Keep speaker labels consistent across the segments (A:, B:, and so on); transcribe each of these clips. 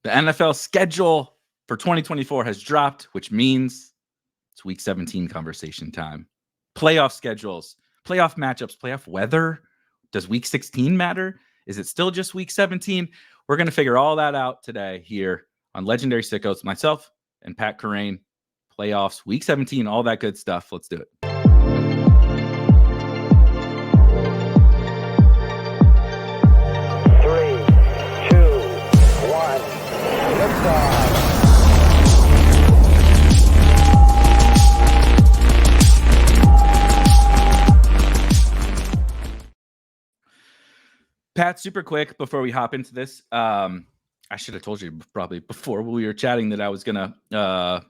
A: The NFL schedule for 2024 has dropped, which means it's week 17 conversation time. Playoff schedules, playoff matchups, playoff weather. Does week 16 matter? Is it still just week 17? We're going to figure all that out today here on Legendary Sickos. Myself and Pat Correlating. Playoffs, week 17, all that good stuff. Let's do it. Pat, super quick before we hop into this. I should have told you probably before we were chatting that I was going to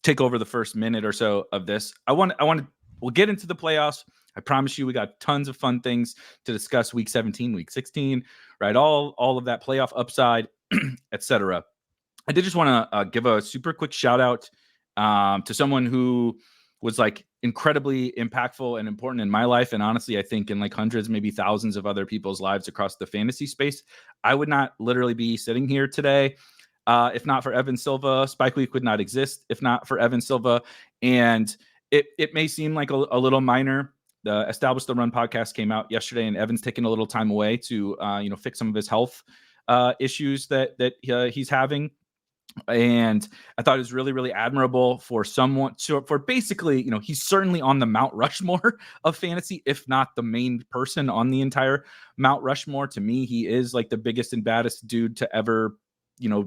A: take over the first minute or so of this. We'll get into the playoffs. I promise you we got tons of fun things to discuss week 17, week 16, right? All of that playoff upside, etc. I did just want to give a super quick shout out to someone who was like incredibly impactful and important in my life. And honestly, I think in like hundreds, maybe thousands of other people's lives across the fantasy space. I would not literally be sitting here today if not for Evan Silva. Spike Week would not exist if not for Evan Silva. And it may seem like a little minor. The Establish the Run podcast came out yesterday, and Evan's taking a little time away to fix some of his health issues that he's having. And I thought it was really, really admirable for someone for basically, he's certainly on the Mount Rushmore of fantasy, if not the main person on the entire Mount Rushmore. To me, he is like the biggest and baddest dude to ever,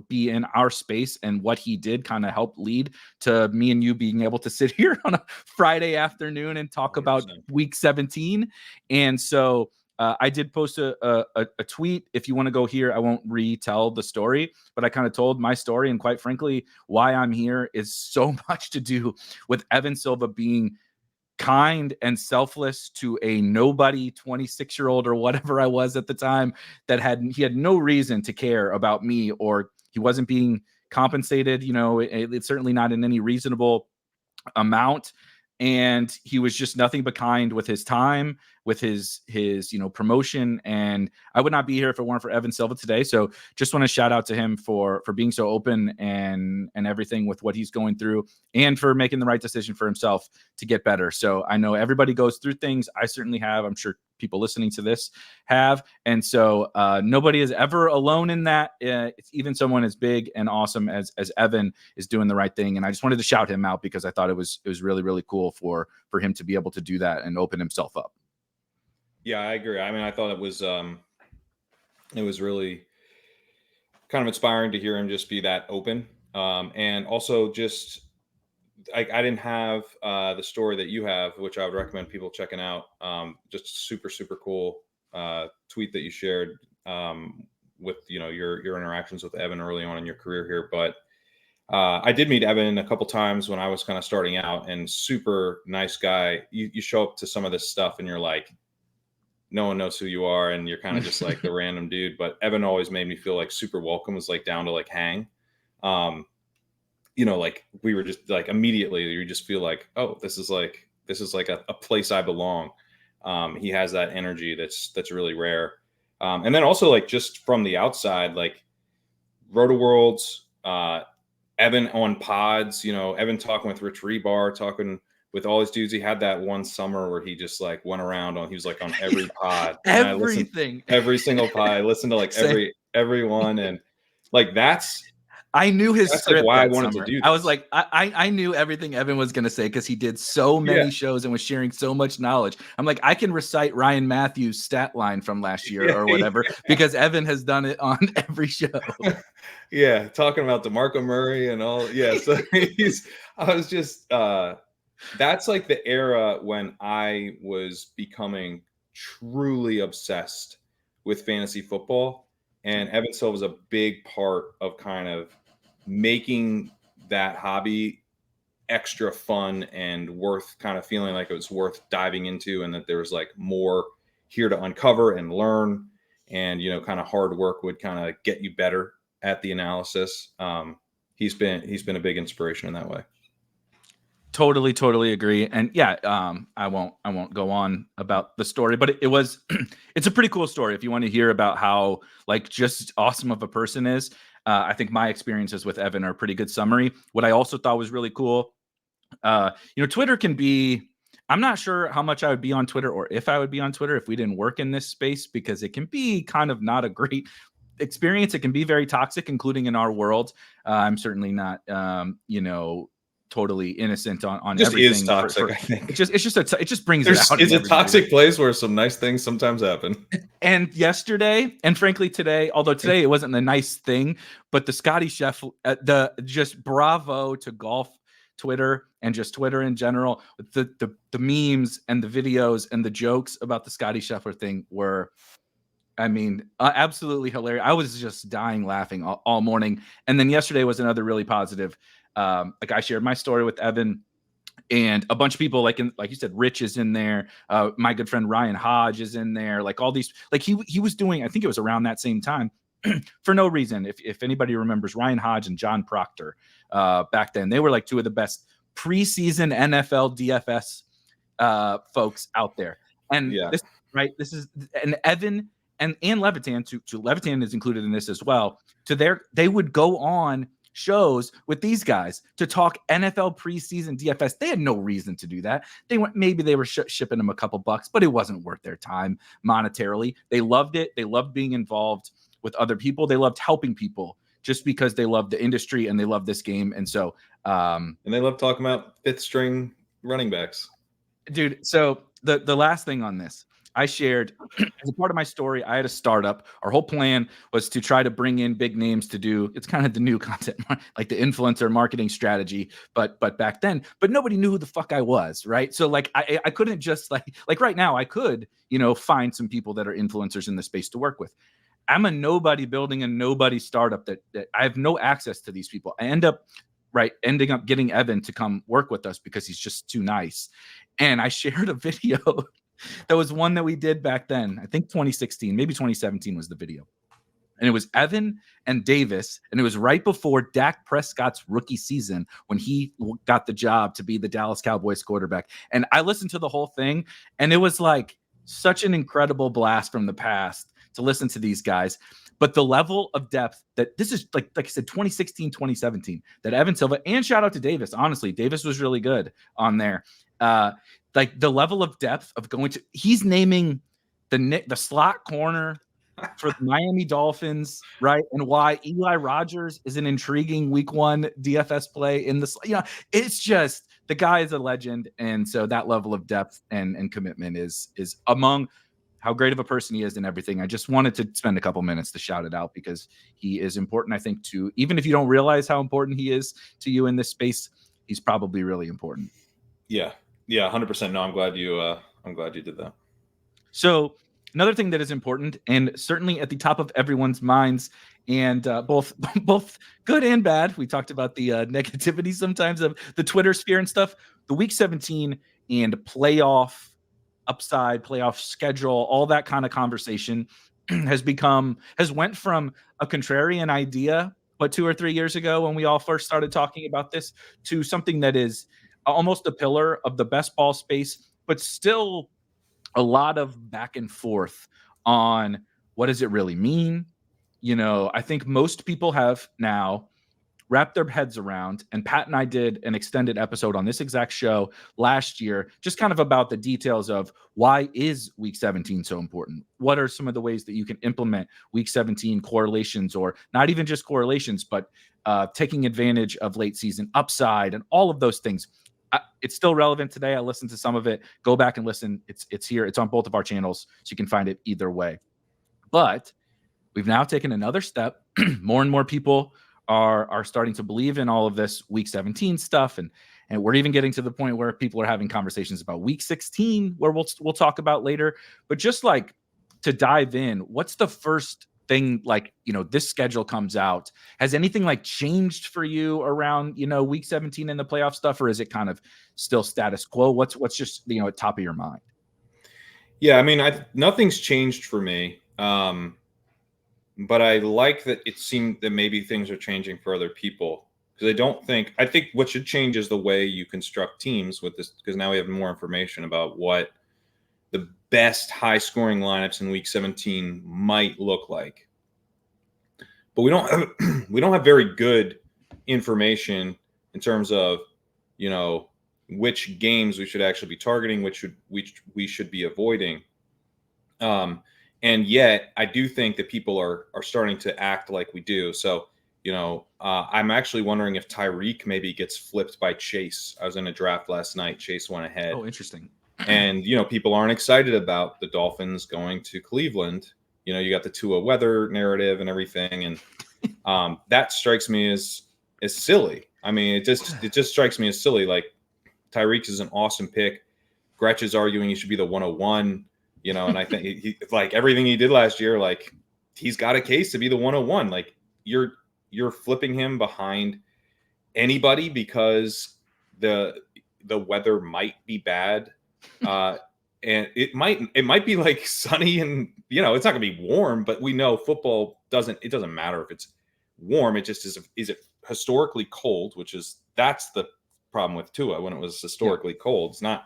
A: be in our space. And what he did kind of helped lead to me and you being able to sit here on a Friday afternoon and talk 100%. About week 17. And so I did post a tweet. If you want to go here, I won't retell the story, but I kind of told my story. And quite frankly, why I'm here is so much to do with Evan Silva being kind and selfless to a nobody 26-year-old or whatever I was at the time that he had no reason to care about me, or he wasn't being compensated, it's certainly not in any reasonable amount. And he was just nothing but kind with his time, with his promotion. And I would not be here if it weren't for Evan Silva today. So just want to shout out to him for being so open and everything with what he's going through, and for making the right decision for himself to get better. So I know everybody goes through things. I certainly have. I'm sure people listening to this have. And so nobody is ever alone in that. It's even someone as big and awesome as Evan is doing the right thing. And I just wanted to shout him out because I thought it was really, really cool for him to be able to do that and open himself up.
B: Yeah, I agree. I mean, I thought it was really kind of inspiring to hear him just be that open. And also just, I didn't have the story that you have, which I would recommend people checking out. Just super, super cool tweet that you shared with, your interactions with Evan early on in your career here. But I did meet Evan a couple times when I was kind of starting out, and super nice guy. You show up to some of this stuff and you're like, no one knows who you are, and you're kind of just like the random dude. But Evan always made me feel like super welcome, was like down to like hang. Like we were just like immediately you just feel like, oh, this is like a place I belong. He has that energy that's really rare. And then also like just from the outside, like Roto Worlds, Evan on pods, Evan talking with Rich Rebar, talking with all his dudes. He had that one summer where he just like went around he was like on every pod.
A: Everything.
B: Every single pod. I listened to like everyone. And like
A: I knew his script.
B: Like why I wanted
A: summer.
B: to do this.
A: I was like, I knew everything Evan was going to say because he did so many shows and was sharing so much knowledge. I'm like, I can recite Ryan Matthews' stat line from last year or whatever because Evan has done it on every show.
B: Yeah, talking about DeMarco Murray and all. Yeah, so I was just that's like the era when I was becoming truly obsessed with fantasy football. And Evan Silva was a big part of kind of making that hobby extra fun and worth kind of feeling like it was worth diving into, and that there was like more here to uncover and learn. And, kind of hard work would kind of get you better at the analysis. He's been a big inspiration in that way.
A: Totally agree. And yeah, I won't go on about the story, but it was it's a pretty cool story if you want to hear about how like just awesome of a person is. I think my experiences with Evan are a pretty good summary. What I also thought was really cool, Twitter can be, I'm not sure how much I would be on Twitter or if I would be on Twitter if we didn't work in this space, because it can be kind of not a great experience. It can be very toxic, including in our world. I'm certainly not, totally innocent on
B: Just
A: everything.
B: is toxic, I think.
A: It just brings it out.
B: It's a toxic place where some nice things sometimes happen.
A: And yesterday, and frankly today, although today it wasn't a nice thing, but the Scotty Chef, just bravo to golf Twitter and just Twitter in general. The memes and the videos and the jokes about the Scotty Scheffler thing were, absolutely hilarious. I was just dying laughing all morning. And then yesterday was another really positive. Like I shared my story with Evan, and a bunch of people, like you said, Rich is in there. My good friend Ryan Hodge is in there. Like all these, like he was doing, I think it was around that same time, for no reason. If anybody remembers Ryan Hodge and John Proctor, back then, they were like two of the best preseason NFL DFS folks out there. And this is and Evan and Levitan, to Levitan is included in this as well. They would go on shows with these guys to talk NFL preseason DFS. They had no reason to do that. Maybe they were shipping them a couple bucks, but it wasn't worth their time monetarily. They loved it. They loved being involved with other people. They loved helping people just because they loved the industry and they loved this game. And so,
B: and they love talking about fifth string running backs,
A: dude. So the last thing on this, I shared as a part of my story, I had a startup. Our whole plan was to try to bring in big names to do, it's kind of the new content, like the influencer marketing strategy, but back then, but nobody knew who the fuck I was, right? So like, I couldn't just like right now I could, find some people that are influencers in the space to work with. I'm a nobody building a nobody startup that I have no access to these people. I ending up getting Evan to come work with us because he's just too nice. And I shared a video that was one that we did back then. I think 2016, maybe 2017 was the video. And it was Evan and Davis. And it was right before Dak Prescott's rookie season when he got the job to be the Dallas Cowboys quarterback. And I listened to the whole thing, and it was like such an incredible blast from the past to listen to these guys. But the level of depth that this is, like I said, 2016, 2017, that Evan Silva, and shout out to Davis. Honestly, Davis was really good on there. Like the level of depth of going to, he's naming the slot corner for the Miami Dolphins, right? And why Eli Rogers is an intriguing week 1 DFS play in this, it's just, the guy is a legend. And so that level of depth and commitment is among how great of a person he is and everything. I just wanted to spend a couple minutes to shout it out because he is important, I think, to, even if you don't realize how important he is to you in this space, he's probably really important.
B: Yeah, 100%. No, I'm glad you did that.
A: So another thing that is important, and certainly at the top of everyone's minds, and both good and bad. We talked about the negativity sometimes of the Twitter sphere and stuff. The Week 17 and playoff upside, playoff schedule, all that kind of conversation has went from a contrarian idea, 2 or 3 years ago when we all first started talking about this, to something that is almost a pillar of the best ball space, but still a lot of back and forth on what does it really mean. I think most people have now wrapped their heads around, and Pat and I did an extended episode on this exact show last year, just kind of about the details of why is Week 17 so important? What are some of the ways that you can implement Week 17 correlations, or not even just correlations, but taking advantage of late season upside and all of those things. It's still relevant today. I listened to some of it. Go back and listen. It's here. It's on both of our channels, so you can find it either way. But we've now taken another step. More and more people are starting to believe in all of this Week 17 stuff, and we're even getting to the point where people are having conversations about Week 16, where we'll talk about later. But just like to dive in, what's the first thing, like, this schedule comes out, has anything like changed for you around, Week 17 and the playoff stuff, or is it kind of still status quo? What's just, at top of your mind?
B: Yeah, nothing's changed for me. But I like that it seemed that maybe things are changing for other people. Because I think what should change is the way you construct teams with this, because now we have more information about what the best high scoring lineups in week 17 might look like. But we don't have very good information in terms of, which games we should actually be targeting, which we should be avoiding. And yet I do think that people are starting to act like we do. So, I'm actually wondering if Tyreek maybe gets flipped by Chase. I was in a draft last night. Chase went ahead.
A: Oh, interesting.
B: And, people aren't excited about the Dolphins going to Cleveland. You got the Tua weather narrative and everything. And that strikes me as silly. I mean, it just strikes me as silly. Like, Tyreek is an awesome pick. Gretsch is arguing he should be the 101, and I think he like everything he did last year, like he's got a case to be the 101. Like you're flipping him behind anybody because the weather might be bad. And it might be like sunny and it's not gonna be warm, but we know football doesn't matter if it's warm. It just is it historically cold, that's the problem with Tua when it was historically cold. It's not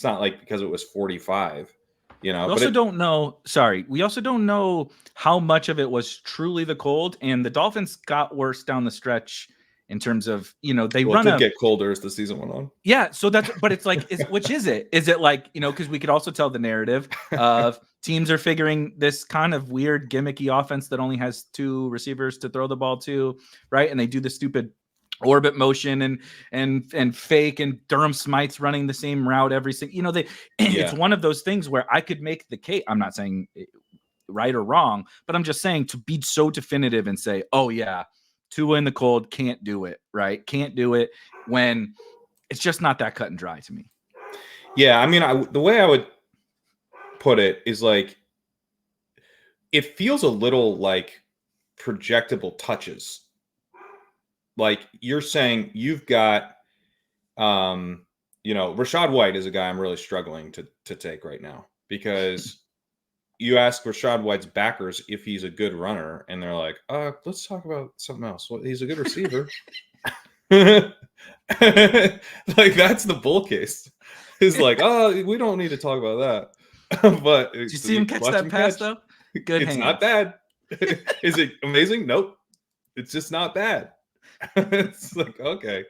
B: like because it was 45,
A: We also don't know. Sorry, we also don't know how much of it was truly the cold, and the Dolphins got worse down the stretch in terms of it did
B: get colder as the season went on.
A: Yeah, so but it's like, which is it? Is it like because we could also tell the narrative of teams are figuring this kind of weird gimmicky offense that only has 2 receivers to throw the ball to, right? And they do the stupid orbit motion and fake, and Durham Smythe's running the same route every single. It's one of those things where I could make the case. I'm not saying right or wrong, but I'm just saying to be so definitive and say, oh yeah, Tua in the cold can't do it, right? Can't do it, when it's just not that cut and dry to me.
B: Yeah, I mean, the way I would put it is like it feels a little like projectable touches. Like you're saying you've got, Rachaad White is a guy I'm really struggling to take right now, because you ask Rachaad White's backers if he's a good runner, and they're like, let's talk about something else. Well, he's a good receiver. Like that's the bull case. It's like, we don't need to talk about that. But
A: did you see him catch that pass though? Good.
B: It's not bad. Is it amazing? Nope. It's just not bad. It's like, okay.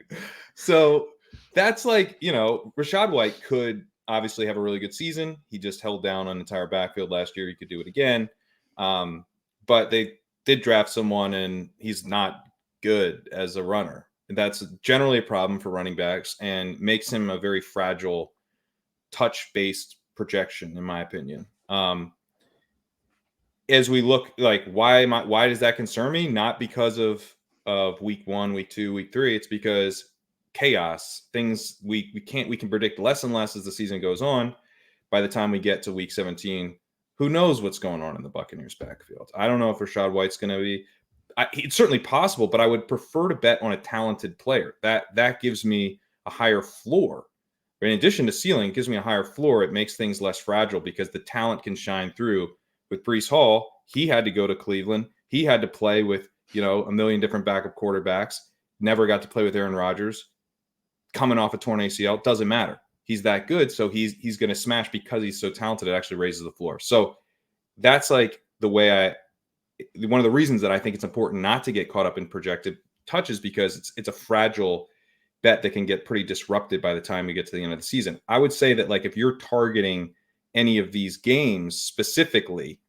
B: So that's like, Rachaad White could obviously have a really good season. He just held down an entire backfield last year. He could do it again. But they did draft someone, and he's not good as a runner. And that's generally a problem for running backs, and makes him a very fragile touch-based projection, in my opinion. As we look, like, why does that concern me? Not because of week 1, week 2, week 3. It's because chaos, things we can predict less and less as the season goes on. By the time we get to week 17, who knows what's going on in the Buccaneers backfield? I don't know if Rachaad White's going to be. It's certainly possible, but I would prefer to bet on a talented player. That gives me a higher floor. In addition to ceiling, it gives me a higher floor. It makes things less fragile because the talent can shine through. With Breece Hall, he had to go to Cleveland. He had to play with, a million different backup quarterbacks. Never got to play with Aaron Rodgers. Coming off a torn ACL, doesn't matter. He's that good, so he's going to smash because he's so talented. It actually raises the floor. So that's like the way one of the reasons that I think it's important not to get caught up in projected touches, because it's a fragile bet that can get pretty disrupted by the time we get to the end of the season. I would say that, like, if you're targeting any of these games specifically,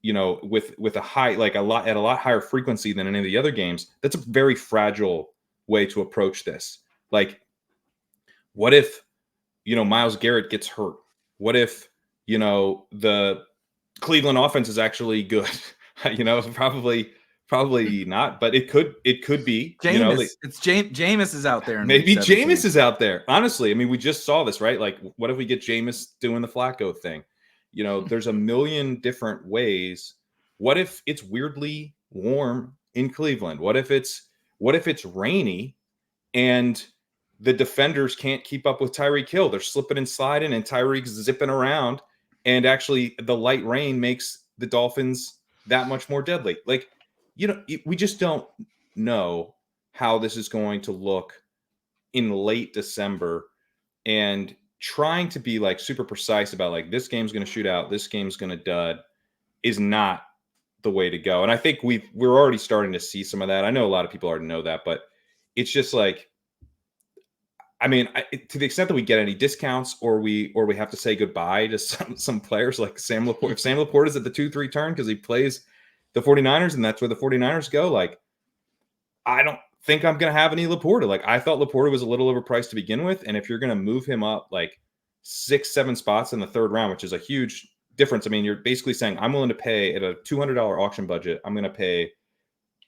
B: with a high, like at a lot higher frequency than any of the other games, that's a very fragile way to approach this. Like, what if, Myles Garrett gets hurt? What if, the Cleveland offense is actually good? Probably not, but it could be.
A: It's Jameis is out there.
B: Maybe Jameis is out there. Honestly, I mean, we just saw this, right? Like, what if we get Jameis doing the Flacco thing? There's a million different ways. What if it's weirdly warm in Cleveland? What if it's rainy and the defenders can't keep up with Tyreek Hill? They're slipping and sliding, and Tyreek's zipping around, and actually the light rain makes the Dolphins that much more deadly. Like, we just don't know. how this is going to look in late December and trying to be like super precise about like this game's going to shoot out, this game's going to dud is not the way to go. And I think we're already starting to see some of that. I know a lot of people already know that, but it's just like, I mean, to the extent that we get any discounts or we have to say goodbye to some players like Sam Laporte, if Sam Laporte is at the 2-3 turn because he plays the 49ers and that's where the 49ers go, like, I don't think I'm going to have any Laporta. Like, I thought Laporta was a little overpriced to begin with. And if you're going to move him up like 6-7 spots in the third round, which is a huge difference. I mean, you're basically saying I'm willing to pay at a $200 auction budget. I'm going to pay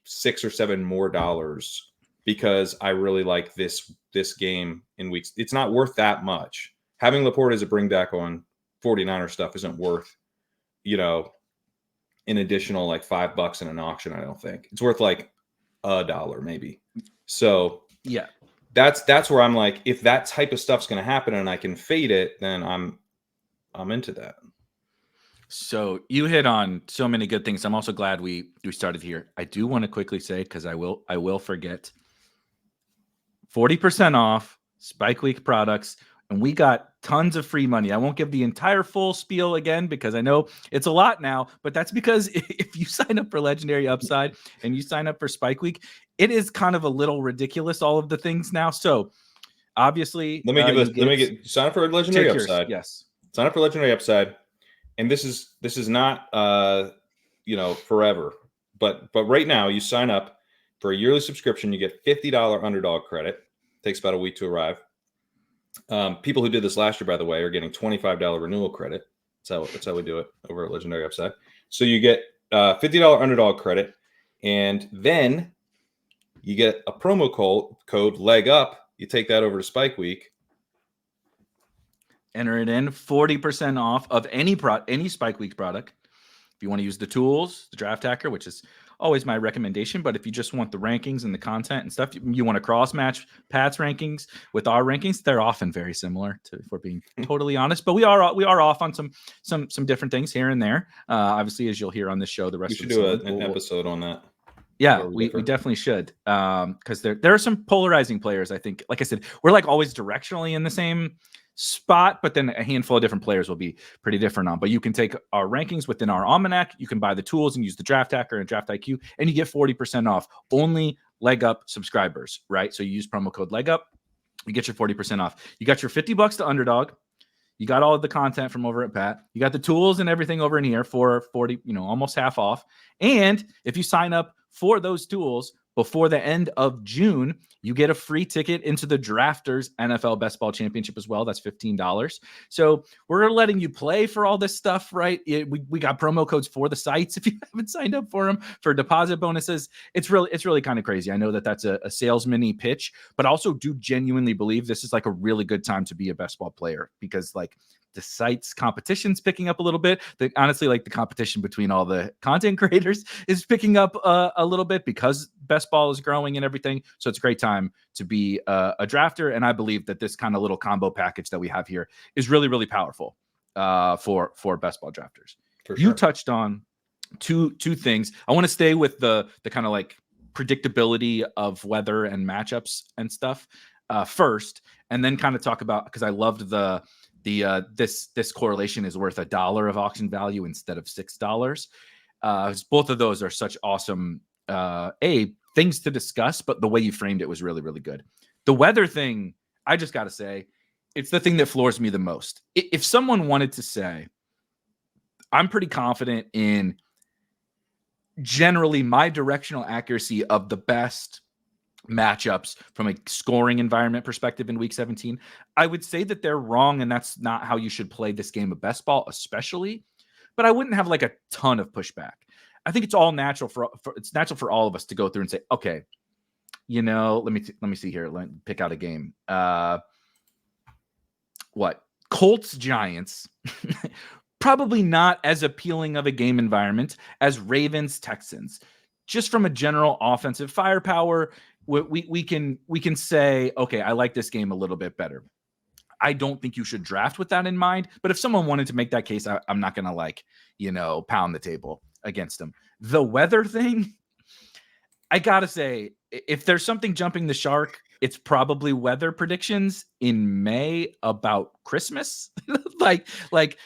B: $6 or $7 more because I really like this game in weeks. It's not worth that much. Having Laporta as a bring back on 49er stuff isn't worth, an additional like $5 in an auction. I don't think it's worth like $1 maybe. So
A: yeah,
B: that's where I'm like, if that type of stuff's going to happen and I can fade it, then I'm into that.
A: So you hit on so many good things. I'm also glad we started here. I do want to quickly say, because I will forget, 40% off Spike Week products, and we got tons of free money. I won't give the entire full spiel again because I know it's a lot now, but that's because if you sign up for Legendary Upside and you sign up for Spike Week, it is kind of a little ridiculous, all of the things now. So obviously,
B: let me sign up for Legendary Upside.
A: Yes.
B: Sign up for Legendary Upside. And this is not forever, but right now you sign up for a yearly subscription, you get $50 underdog credit. Takes about a week to arrive. People who did this last year, by the way, are getting $25 renewal credit. That's how we do it over at Legendary Upside. So you get $50 underdog credit, and then you get a promo code leg up. You take that over to Spike Week.
A: Enter it in, 40% off of any Spike Week product. If you want to use the tools, the draft hacker, which is always my recommendation, but if you just want the rankings and the content and stuff, you want to cross match Pat's rankings with our rankings, they're often very similar, if we're being totally honest. But we are off on some different things here and there. Obviously, as you'll hear on this show, the rest
B: we should
A: of
B: do an episode on that.
A: Yeah, we definitely should, because there are some polarizing players. I think, like I said, we're like always directionally in the same spot, but then a handful of different players will be pretty different on. But you can take our rankings within our almanac. You can buy the tools and use the draft hacker and draft IQ, and you get 40% off. Only leg up subscribers, right? So you use promo code leg up, you get your 40% off. You got your $50 to underdog. You got all of the content from over at Pat. You got the tools and everything over in here for 40, almost half off. And if you sign up for those tools before the end of June, you get a free ticket into the Drafters NFL Best Ball Championship as well. That's $15. So we're letting you play for all this stuff, right? We got promo codes for the sites if you haven't signed up for them, for deposit bonuses. It's really kind of crazy. I know that's a salesman-y pitch, but also do genuinely believe this is like a really good time to be a best ball player, because like the site's competition's picking up a little bit. Honestly, like the competition between all the content creators is picking up a little bit because best ball is growing and everything. So it's a great time to be a drafter. And I believe that this kind of little combo package that we have here is really, really powerful for best ball drafters. For sure. You touched on two things. I want to stay with the kind of like predictability of weather and matchups and stuff first, and then kind of talk about, because I loved this correlation is worth $1 of auction value instead of $6. Both of those are such awesome things to discuss, but the way you framed it was really, really good. The weather thing, I just got to say, it's the thing that floors me the most. If someone wanted to say, I'm pretty confident in generally my directional accuracy of the best matchups from a scoring environment perspective in week 17, I would say that they're wrong, and that's not how you should play this game of best ball, especially. But I wouldn't have like a ton of pushback. I think it's all natural it's natural for all of us to go through and say, okay, let me see here. Let me pick out a game. Colts Giants? Probably not as appealing of a game environment as Ravens Texans. Just from a general offensive firepower, we can say, okay, I like this game a little bit better. I don't think you should draft with that in mind. But if someone wanted to make that case, I'm not going to pound the table against them. The weather thing, I gotta say, if there's something jumping the shark, it's probably weather predictions in May about Christmas. like,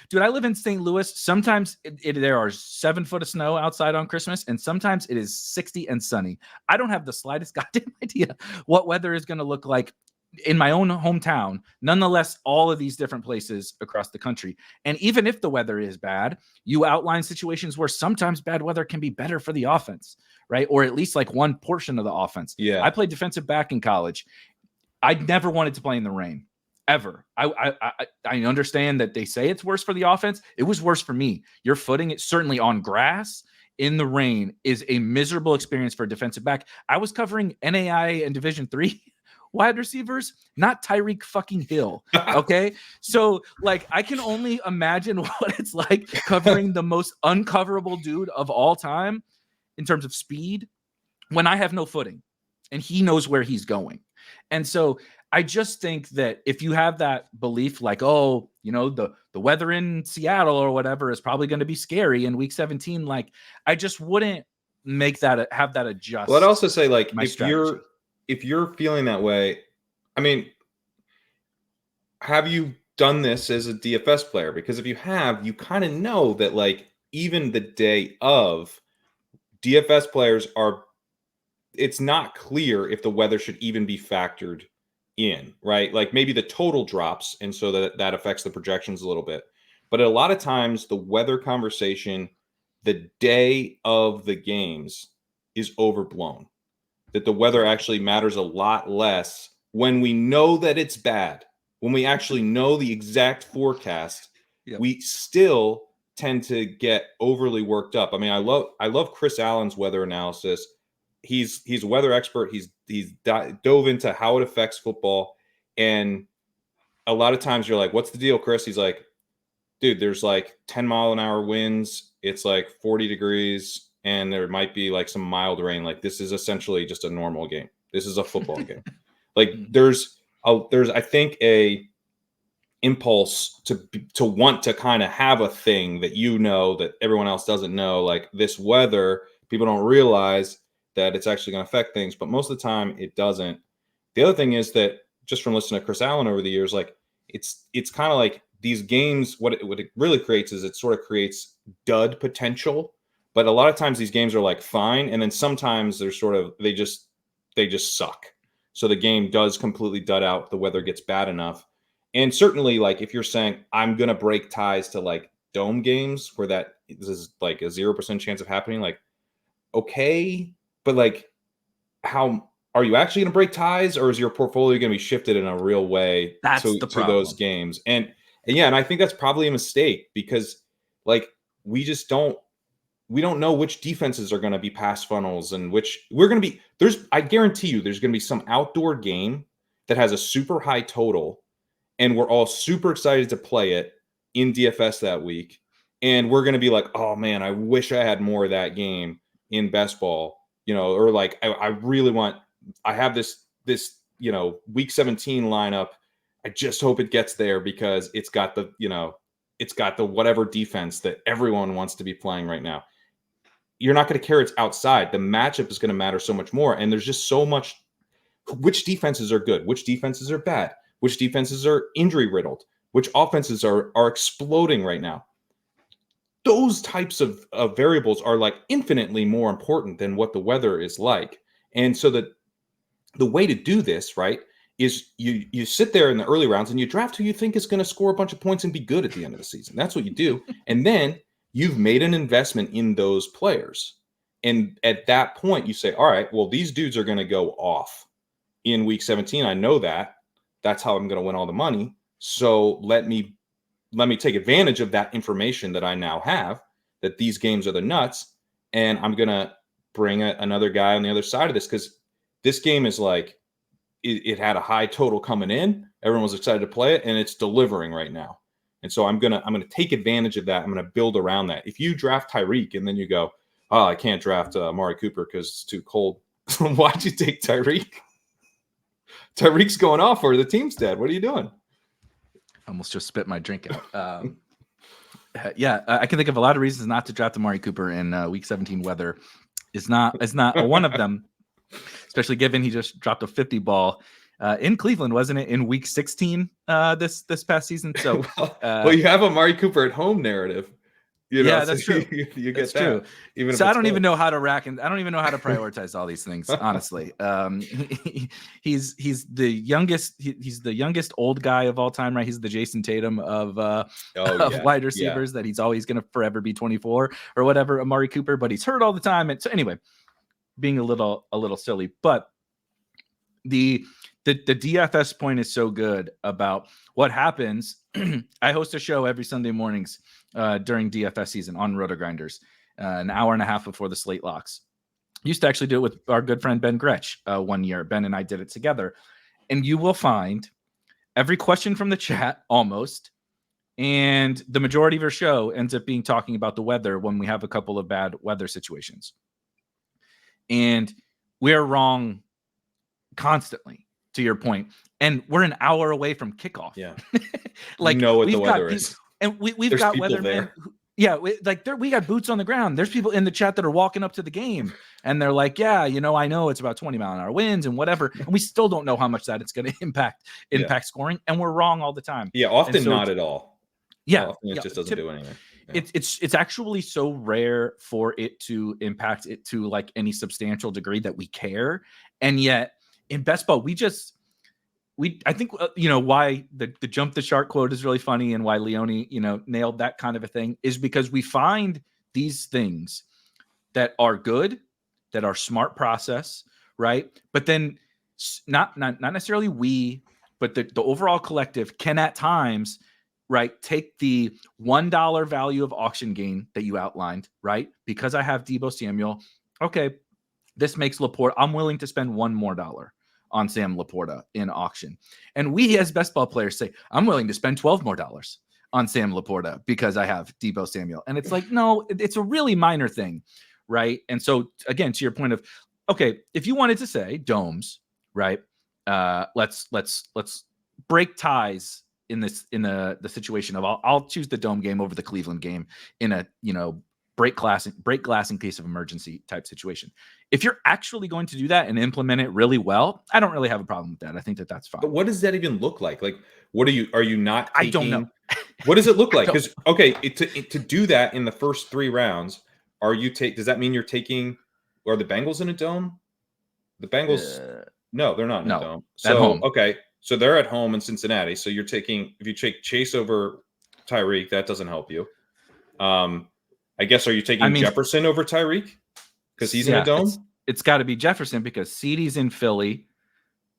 A: dude, I live in St. Louis. Sometimes there are 7 foot of snow outside on Christmas, and sometimes it is 60 and sunny. I don't have the slightest goddamn idea what weather is going to look like in my own hometown. Nonetheless, all of these different places across the country. And even if the weather is bad, you outline situations where sometimes bad weather can be better for the offense, right? Or at least like one portion of the offense.
B: Yeah.
A: I played defensive back in college. I never wanted to play in the rain, ever. I understand that they say it's worse for the offense. It was worse for me. Your footing, it's certainly on grass in the rain, is a miserable experience for a defensive back. I was covering NAIA and Division III wide receivers, not Tyreek fucking Hill. Okay. So like, I can only imagine what it's like covering the most uncoverable dude of all time in terms of speed when I have no footing and he knows where he's going. And so I just think that if you have that belief, like, oh, you know, the weather in Seattle or whatever is probably going to be scary in week 17, like, I just wouldn't have that adjust.
B: Well, I'd also say, like,
A: strategy.
B: if you're feeling that way, I mean, have you done this as a DFS player? Because if you have, you kind of know that, like, even the day of, DFS players it's not clear if the weather should even be factored in, right? Like, maybe the total drops, and so that affects the projections a little bit. But a lot of times, the weather conversation the day of the games is overblown. That the weather actually matters a lot less when we know that it's bad. When we actually know the exact forecast, we still tend to get overly worked up. I mean, I love Chris Allen's weather analysis. He's a weather expert. He's dove into how it affects football. And a lot of times you're like, what's the deal, Chris? He's like, dude, there's like 10-mile-an-hour winds. It's like 40 degrees. And there might be like some mild rain. Like, this is essentially just a normal game. This is a football game. Like, there's I think a impulse to want to kind of have a thing that, you know, that everyone else doesn't know. Like, this weather, people don't realize that it's actually going to affect things, but most of the time it doesn't. The other thing is that, just from listening to Chris Allen over the years, like, it's kind of like these games, what it really creates is it sort of creates dud potential. But a lot of times these games are like fine, and then sometimes they're sort of they just suck. So the game does completely dud out. The weather gets bad enough, and certainly, like, if you're saying I'm gonna break ties to like dome games where that is like a 0% chance of happening, like, okay, but like, how are you actually gonna break ties, or is your portfolio gonna be shifted in a real way to those games? And yeah, and I think that's probably a mistake, because like we don't know which defenses are going to be pass funnels and which we're going to be. I guarantee you there's going to be some outdoor game that has a super high total, and we're all super excited to play it in DFS that week. And we're going to be like, oh man, I wish I had more of that game in best ball, you know, or like, I have this, you know, week 17 lineup. I just hope it gets there because it's got the whatever defense that everyone wants to be playing right now. You're not going to care it's outside. The matchup is going to matter so much more. And there's just so much. Which defenses are good? Which defenses are bad? Which defenses are injury riddled? Which offenses are exploding right now? Those types of variables are like infinitely more important than what the weather is like. And so the way to do this, right, is you sit there in the early rounds and you draft who you think is going to score a bunch of points and be good at the end of the season. That's what you do. And then you've made an investment in those players. And at that point, you say, all right, well, these dudes are going to go off in week 17. I know that. That's how I'm going to win all the money. So let me take advantage of that information that I now have, that these games are the nuts. And I'm going to bring another guy on the other side of this, because this game is like, it had a high total coming in. Everyone was excited to play it, and it's delivering right now. And so I'm gonna take advantage of that. I'm gonna build around that. If you draft Tyreek and then you go, oh, I can't draft Amari Cooper because it's too cold. Why'd you take Tyreek? Tyreek's going off, or the team's dead. What are you doing?
A: I almost just spit my drink out. Yeah, I can think of a lot of reasons not to draft Amari Cooper in week 17 weather. Is not one of them. especially given he just dropped a 50 ball in Cleveland, wasn't it, in week 16 this past season? So,
B: well, you have a Amari Cooper at home narrative.
A: Yeah,
B: so
A: that's true.
B: You get
A: that's
B: that.
A: true.
B: Even
A: so
B: if
A: I don't even know how to rack, and I don't even know how to prioritize all these things. Honestly, he's the youngest. He's the youngest old guy of all time, right? He's the Jason Tatum of wide receivers. That he's always going to forever be 24 or whatever. Amari Cooper, but he's hurt all the time. And so anyway, being a little silly, but the DFS point is so good about what happens. I host a show every Sunday mornings during DFS season on Roto-Grinders, an hour and a half before the slate locks. Used to actually do it with our good friend Ben Gretsch 1 year. Ben and I did it together. And you will find every question from the chat almost, and the majority of our show ends up being talking about the weather when we have a couple of bad weather situations. And we're wrong constantly, to your point, and we're an hour away from kickoff.
B: Yeah,
A: like
B: you know what the weather is,
A: and we've got weathermen. We got boots on the ground. There's people in the chat that are walking up to the game, and they're like, "Yeah, I know it's about 20-mile-an-hour winds and whatever," and we still don't know how much that it's going to impact scoring, and we're wrong all the time.
B: Yeah, often not at all.
A: Yeah,
B: often it just doesn't do anything.
A: Yeah. It's actually so rare for it to impact it to like any substantial degree that we care, and yet in best ball I think why the jump the shark quote is really funny, and why Leone nailed that kind of a thing is because we find these things that are good, that are smart process, right? But then not necessarily we, but the overall collective can at times, right, take the $1 value of auction gain that you outlined, right? Because I have Deebo Samuel, okay, this makes Laporta. I'm willing to spend $1 more on Sam Laporta in auction. And we as best ball players say, I'm willing to spend $12 more on Sam Laporta because I have Deebo Samuel. And it's like, no, it's a really minor thing, right? And so again, to your point of, okay, if you wanted to say domes, right? Let's break ties in the situation of I'll choose the dome game over the Cleveland game in a break glass in case of emergency type situation. If you're actually going to do that and implement it really well, I don't really have a problem with that. I think that's fine.
B: But what does that even look like? Like, what are you not taking?
A: I don't know.
B: What does it look like? Because to do that in the first 3 rounds, does that mean you're taking? Are the Bengals in a dome? The Bengals, no, they're not in a dome. So
A: at home.
B: Okay, so they're at home in Cincinnati. So you're taking, if you take Chase over Tyreek, that doesn't help you. I guess, are you taking Jefferson over Tyreek because he's in a dome?
A: It's got to be Jefferson because CeeDee's in Philly,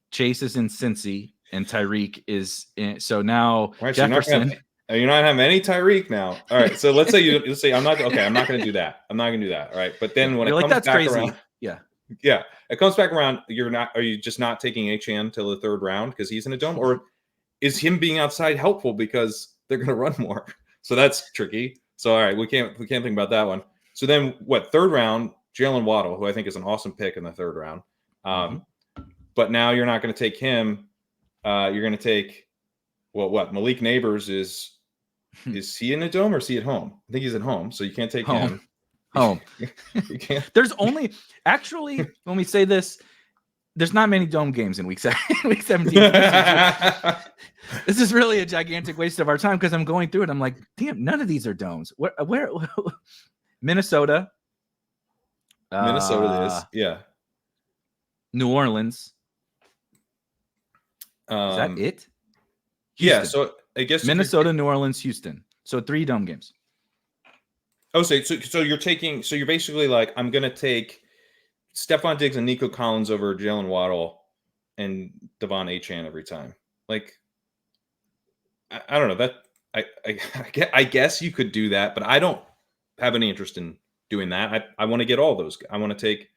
A: Chase is in Cincy, and Tyreek is in. So now Jefferson.
B: So you're not having any Tyreek now. All right. So let's say I'm not going to do that. I'm not going to do that. All right. But then when it comes back around, yeah, it comes back around. Are you just not taking HN till the 3rd round because he's in a dome, or is him being outside helpful because they're going to run more? So that's tricky. So, all right, we can't think about that one. So then what, 3rd round, Jalen Waddle, who I think is an awesome pick in the 3rd round. But now you're not going to take him. You're going to take, what? Malik Neighbors is he in a dome or is he at home? I think he's at home, so you can't take him.
A: Home.
B: You can't.
A: There's only, actually, when we say this, there's not many dome games in week 17. This is really a gigantic waste of our time because I'm going through it. I'm like, damn, none of these are domes. Where Minnesota.
B: Minnesota is, yeah.
A: New Orleans. Is that it?
B: Houston. Yeah, so I guess
A: Minnesota, New Orleans, Houston. So 3 dome games.
B: Oh, so you're basically like, I'm gonna take Stephon Diggs and Nico Collins over Jalen Waddle and Devon Achane every time. Like, I don't know that I guess you could do that, but I don't have any interest in doing that. I want to get all those. I want to take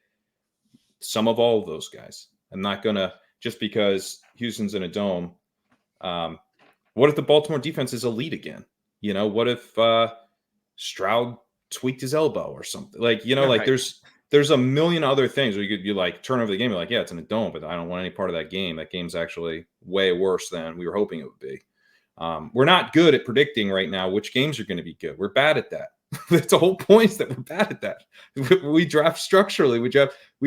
B: some of all of those guys. I'm not gonna, just because Houston's in a dome. What if the Baltimore defense is elite again? What if Stroud tweaked his elbow or something? Like there's a million other things where you like turn over the game. You're like, yeah, it's in a dome, but I don't want any part of that game. That game's actually way worse than we were hoping it would be. We're not good at predicting right now which games are going to be good. We're bad at that. That's the whole point, is that we're bad at that. We draft structurally. We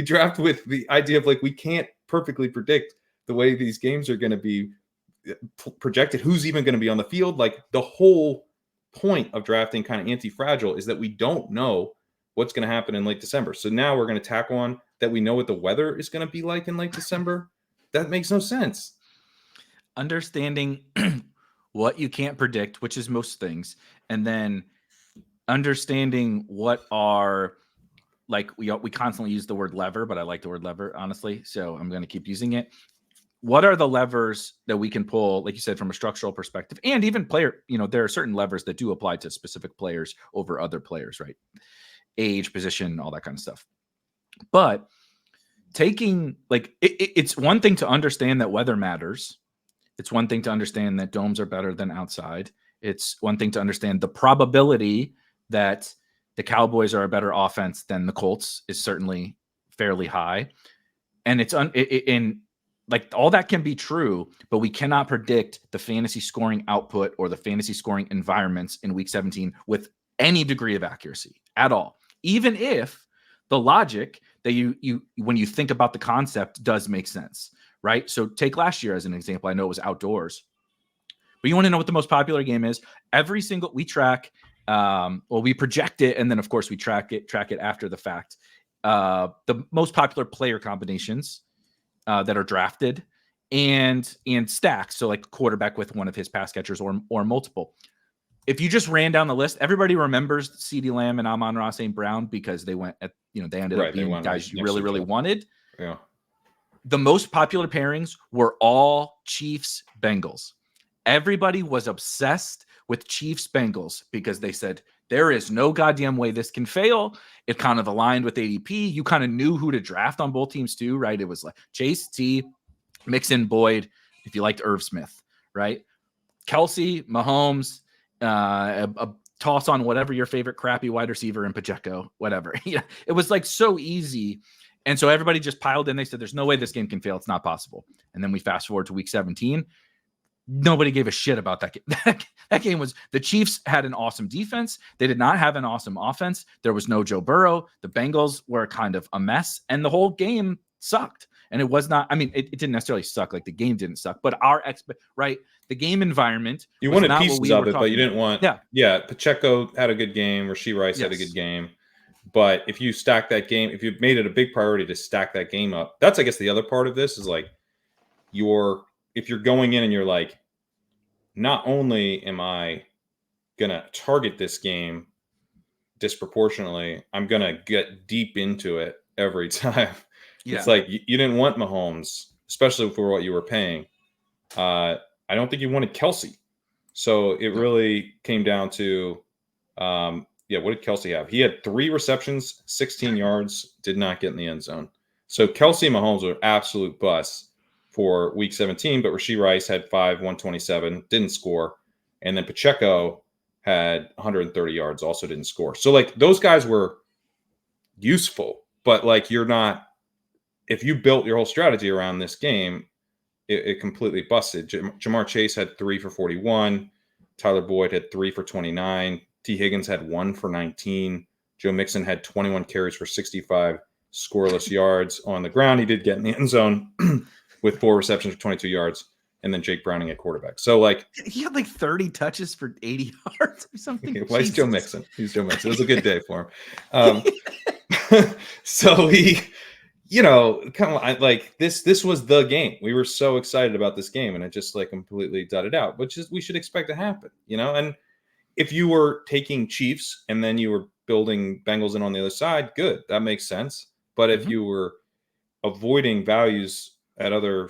B: draft with the idea of like, we can't perfectly predict the way these games are going to be projected, who's even going to be on the field. Like, the whole point of drafting kind of anti-fragile is that we don't know what's going to happen in late December. So now we're going to tack on that we know what the weather is going to be like in late December. That makes no sense.
A: Understanding what you can't predict, which is most things, and then understanding what are, like, we constantly use the word lever, but I like the word lever, honestly, so I'm going to keep using it. What are the levers that we can pull, like you said, from a structural perspective, and even player, there are certain levers that do apply to specific players over other players, right? Age, position, all that kind of stuff. But taking, like, it's one thing to understand that weather matters. It's one thing to understand that domes are better than outside. It's one thing to understand the probability that the Cowboys are a better offense than the Colts is certainly fairly high. And it's in like, all that can be true, but we cannot predict the fantasy scoring output or the fantasy scoring environments in week 17 with any degree of accuracy at all. Even if the logic that you when you think about the concept does make sense, right? So take last year as an example. I know it was outdoors, but you want to know what the most popular game is? We track, we project it, and then of course we track it after the fact. The most popular player combinations that are drafted and stacks. So like quarterback with one of his pass catchers or multiple. If you just ran down the list, everybody remembers CeeDee Lamb and Amon-Ra St. Brown because they went at, they ended up being guys you really, really wanted.
B: Yeah.
A: The most popular pairings were all Chiefs Bengals. Everybody was obsessed with Chiefs Bengals because they said, there is no goddamn way this can fail. It kind of aligned with ADP. You kind of knew who to draft on both teams too, right? It was like Chase, T, Mixon, Boyd, if you liked Irv Smith, right? Kelsey, Mahomes, a toss on whatever your favorite crappy wide receiver in Pacheco, whatever. Yeah, it was like so easy. And so everybody just piled in. They said, there's no way this game can fail. It's not possible. And then we fast forward to week 17. Nobody gave a shit about that game. That game was, the Chiefs had an awesome defense. They did not have an awesome offense. There was no Joe Burrow. The Bengals were kind of a mess, and the whole game sucked. And it was not, it didn't necessarily suck. Like, the game didn't suck, but right? The game environment.
B: You wanted pieces of it, but you didn't want. Yeah. Pacheco had a good game. Rashee Rice had a good game. But if you stack that game, if you made it a big priority to stack that game up, that's, I guess, the other part of this is like, if you're going in and you're like, not only am I going to target this game disproportionately, I'm going to get deep into it every time. Yeah. It's like, you didn't want Mahomes, especially for what you were paying. I don't think you wanted Kelsey. So it really came down to, what did Kelsey have? He had 3 receptions, 16 yards, did not get in the end zone. So Kelsey and Mahomes were absolute busts for week 17, but Rashee Rice had 5, 127, didn't score. And then Pacheco had 130 yards, also didn't score. So like, those guys were useful, but like, you're not, if you built your whole strategy around this game, it completely busted. Jamar Chase had 3 for 41. Tyler Boyd had 3 for 29. T. Higgins had 1 for 19. Joe Mixon had 21 carries for 65 scoreless yards on the ground. He did get in the end zone with 4 receptions for 22 yards, and then Jake Browning at quarterback. So like,
A: he had like 30 touches for 80 yards or something.
B: Well, he's Joe Mixon. It was a good day for him. So he, kind of like this was the game. We were so excited about this game, and it just like completely dudded out, which is, we should expect to happen, and if you were taking Chiefs and then you were building Bengals in on the other side, good. That makes sense. But if you were avoiding values at other,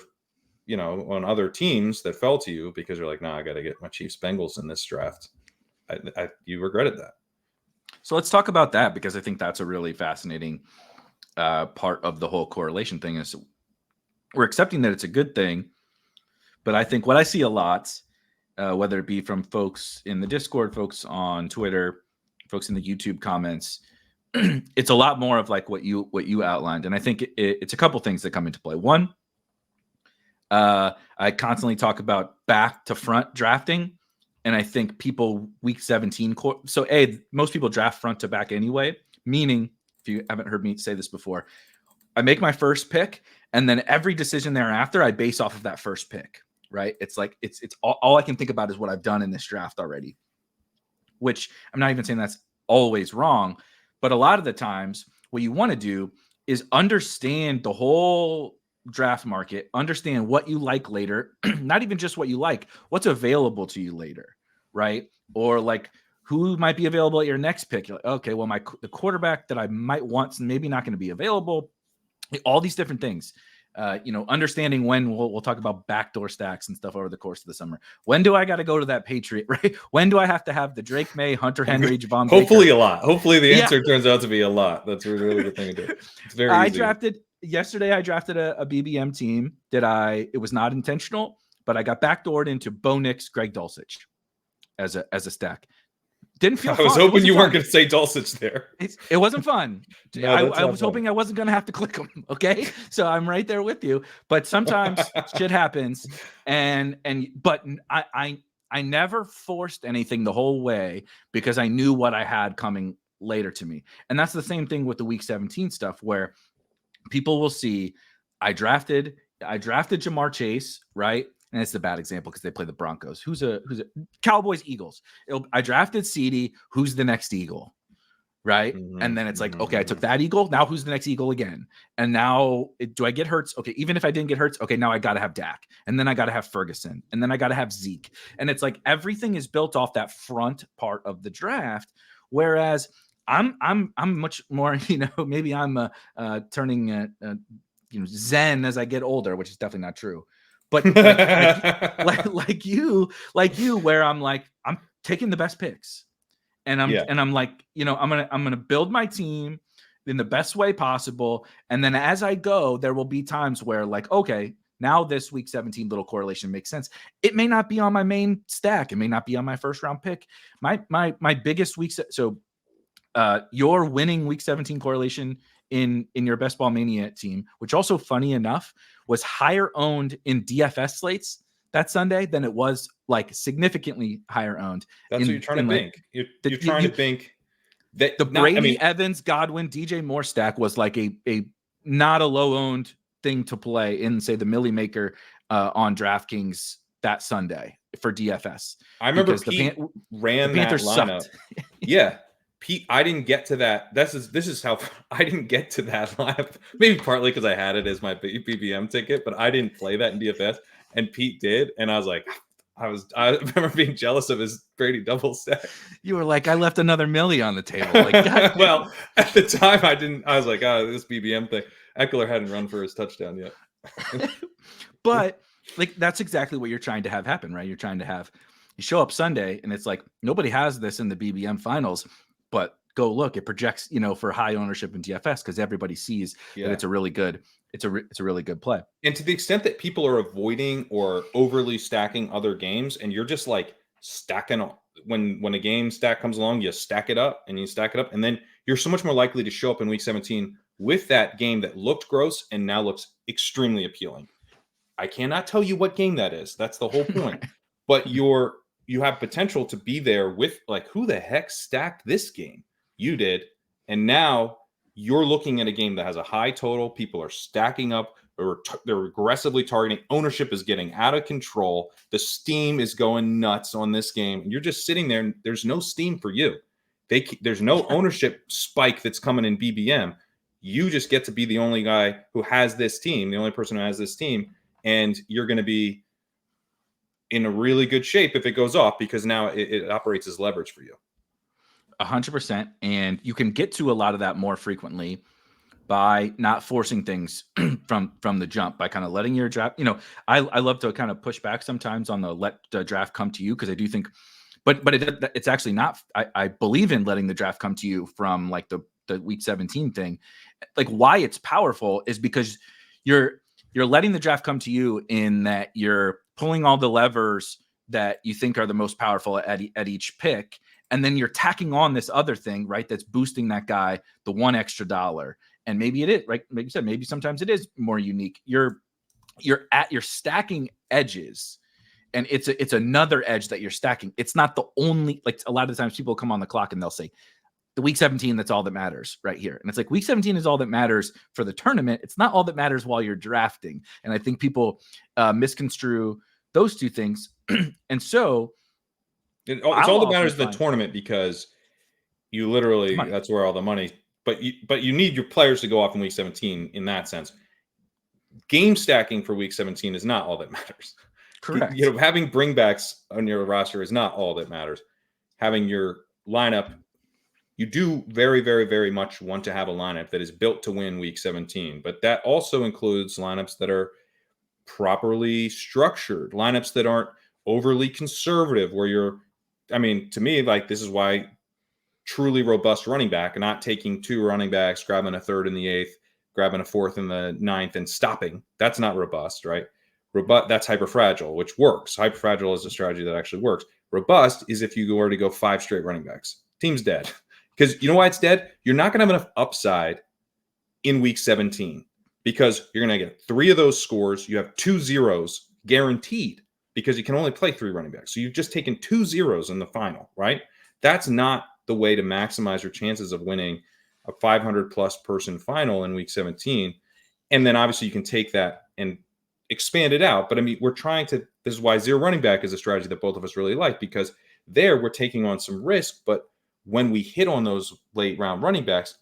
B: on other teams that fell to you because you're like, I got to get my Chiefs Bengals in this draft, you regretted that.
A: So let's talk about that, because I think that's a really fascinating part of the whole correlation thing. Is we're accepting that it's a good thing, but I think what I see a lot, whether it be from folks in the Discord, folks on Twitter, folks in the YouTube comments, it's a lot more of like what you outlined. And I think it's a couple things that come into play. One, I constantly talk about back to front drafting. And I think people week 17. So most people draft front to back anyway, meaning if you haven't heard me say this before, I make my first pick and then every decision thereafter I base off of that first pick, right? It's like, it's all I can think about is what I've done in this draft already, which I'm not even saying that's always wrong, but a lot of the times what you want to do is understand the whole draft market, understand what you like later, not even just what you like, what's available to you later, right? Or like who might be available at your next pick. You're like, okay, well, the quarterback that I might want is maybe not going to be available. All these different things. Understanding when we'll talk about backdoor stacks and stuff over the course of the summer. When do I got to go to that Patriot, right? When do I have to have the Drake Maye, Hunter Henry, Javon
B: Hopefully
A: Baker?
B: a lot. Hopefully the answer turns out to be a lot. That's a really good thing to do. It's very easy.
A: Yesterday I drafted a BBM team it was not intentional, but I got backdoored into Bo Nix, Greg Dulcich as a stack. Didn't feel
B: I was
A: fun.
B: hoping you weren't going to say Dulcich there.
A: It wasn't fun.
B: No,
A: I was hoping I wasn't going to have to click them. Okay. So I'm right there with you, but sometimes shit happens. But I never forced anything the whole way because I knew what I had coming later to me. And that's the same thing with the week 17 stuff where people will see I drafted Jamar Chase, right? And it's a bad example because they play the Broncos. Who's a Cowboys, Eagles. I drafted CeeDee. Who's the next Eagle? Right. Mm-hmm. And then it's like, okay, I took that Eagle. Now who's the next Eagle again? And now do I get Hurts? Okay. Even if I didn't get Hurts, okay, now I got to have Dak. And then I got to have Ferguson. And then I got to have Zeke. And it's like everything is built off that front part of the draft. Whereas I'm much more, maybe I'm turning Zen as I get older, which is definitely not true. But like you, where I'm like, I'm taking the best picks, and I'm like, I'm gonna build my team in the best way possible, and then as I go, there will be times where like, okay, now this week 17 little correlation makes sense. It may not be on my main stack, it may not be on my first round pick. My biggest week, so your winning week 17 correlation in your Best Ball Mania team, which also funny enough was higher owned in DFS slates that Sunday than it was like significantly higher owned.
B: That's what you're trying to think. You're trying to think that
A: the Brady, Evans, Godwin, DJ Moore stack was like a not a low owned thing to play in, say, the Millie Maker on DraftKings that Sunday for DFS.
B: I remember Pete ran that lineup. Yeah. Pete, I didn't get to that. This is how I didn't get to that lineup. Maybe partly because I had it as my BBM ticket, but I didn't play that in DFS, and Pete did, and I was like, I remember being jealous of his Brady double stack.
A: You were like, I left another milli on the table. Like,
B: well, at the time I didn't. I was like, this BBM thing. Eckler hadn't run for his touchdown yet.
A: But like, that's exactly what you're trying to have happen, right? You're trying to have you show up Sunday, and it's like nobody has this in the BBM finals. But go look, it projects, for high ownership in DFS because everybody sees that it's a really good play.
B: And to the extent that people are avoiding or overly stacking other games, and you're just like stacking when a game stack comes along, you stack it up, and then you're so much more likely to show up in week 17 with that game that looked gross and now looks extremely appealing. I cannot tell you what game that is. That's the whole point. But you have potential to be there with like, who the heck stacked this game? You did. And now you're looking at a game that has a high total. People are stacking up. They're aggressively targeting. Ownership is getting out of control. The steam is going nuts on this game. And you're just sitting there and there's no steam for you. There's no ownership spike that's coming in BBM. You just get to be the only guy who has this team, the only person who has this team. And you're going to be in a really good shape if it goes off, because now it operates as leverage for you.
A: 100%. And you can get to a lot of that more frequently by not forcing things from the jump, by kind of letting your draft, I love to kind of push back sometimes on the let the draft come to you. Cause I do think, but it's actually not, I believe in letting the draft come to you from like the week 17 thing. Like why it's powerful is because you're letting the draft come to you in that you're pulling all the levers that you think are the most powerful at each pick. And then you're tacking on this other thing, right? That's boosting that guy, the $1 extra. And maybe it is, right? Like you said, maybe sometimes it is more unique. You're stacking edges And it's another edge that you're stacking. It's not the only, like a lot of the times people come on the clock and they'll say, the week 17, that's all that matters right here. And it's like week 17 is all that matters for the tournament. It's not all that matters while you're drafting. And I think people misconstrue those two things. And so
B: it's all that matters in the tournament, because you literally, that's where all the money, but you need your players to go off in week 17 in that sense. Game stacking for week 17 is not all that matters.
A: Correct.
B: You know, having bringbacks on your roster is not all that matters. Having your lineup, you do very, very, very much want to have a lineup that is built to win week 17, but that also includes lineups that are properly structured, lineups that aren't overly conservative, where you're, I mean, to me, like, this is why truly robust running back, and not taking 2 running backs, grabbing a 3rd in the 8th, grabbing a 4th in the 9th and stopping. That's not robust, right? That's hyperfragile, which works. Hyperfragile is a strategy that actually works. Robust is if you were to go 5 straight running backs. Team's dead. Because you know why it's dead? You're not going to have enough upside in week 17, because you're going to get 3 of those scores. You have 2 zeros guaranteed, because you can only play 3 running backs. So you've just taken 2 zeros in the final, right? That's not the way to maximize your chances of winning a 500+ person final in week 17. And then obviously you can take that and expand it out. But I mean, this is why zero running back is a strategy that both of us really like, because there we're taking on some risk, but when we hit on those late round running backs,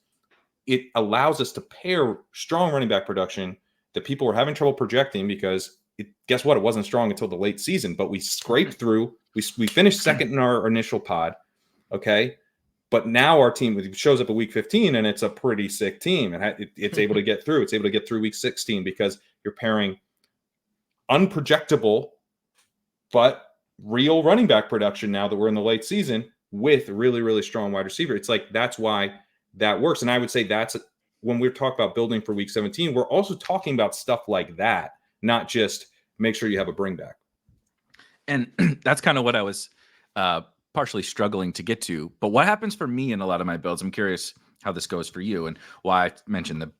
B: it allows us to pair strong running back production that people were having trouble projecting, because guess what? It wasn't strong until the late season, but we scraped through. We finished second in our initial pod. Okay. But now our team shows up at week 15 and it's a pretty sick team, and it's able to get through. It's able to get through week 16 because you're pairing unprojectable but real running back production now that we're in the late season with really, really strong wide receiver. It's like, that's why that works. And I would say that's when we're talking about building for week 17, we're also talking about stuff like that, not just make sure you have a bring back.
A: And that's kind of what I was partially struggling to get to. But what happens for me in a lot of my builds, I'm curious how this goes for you, and why I mentioned the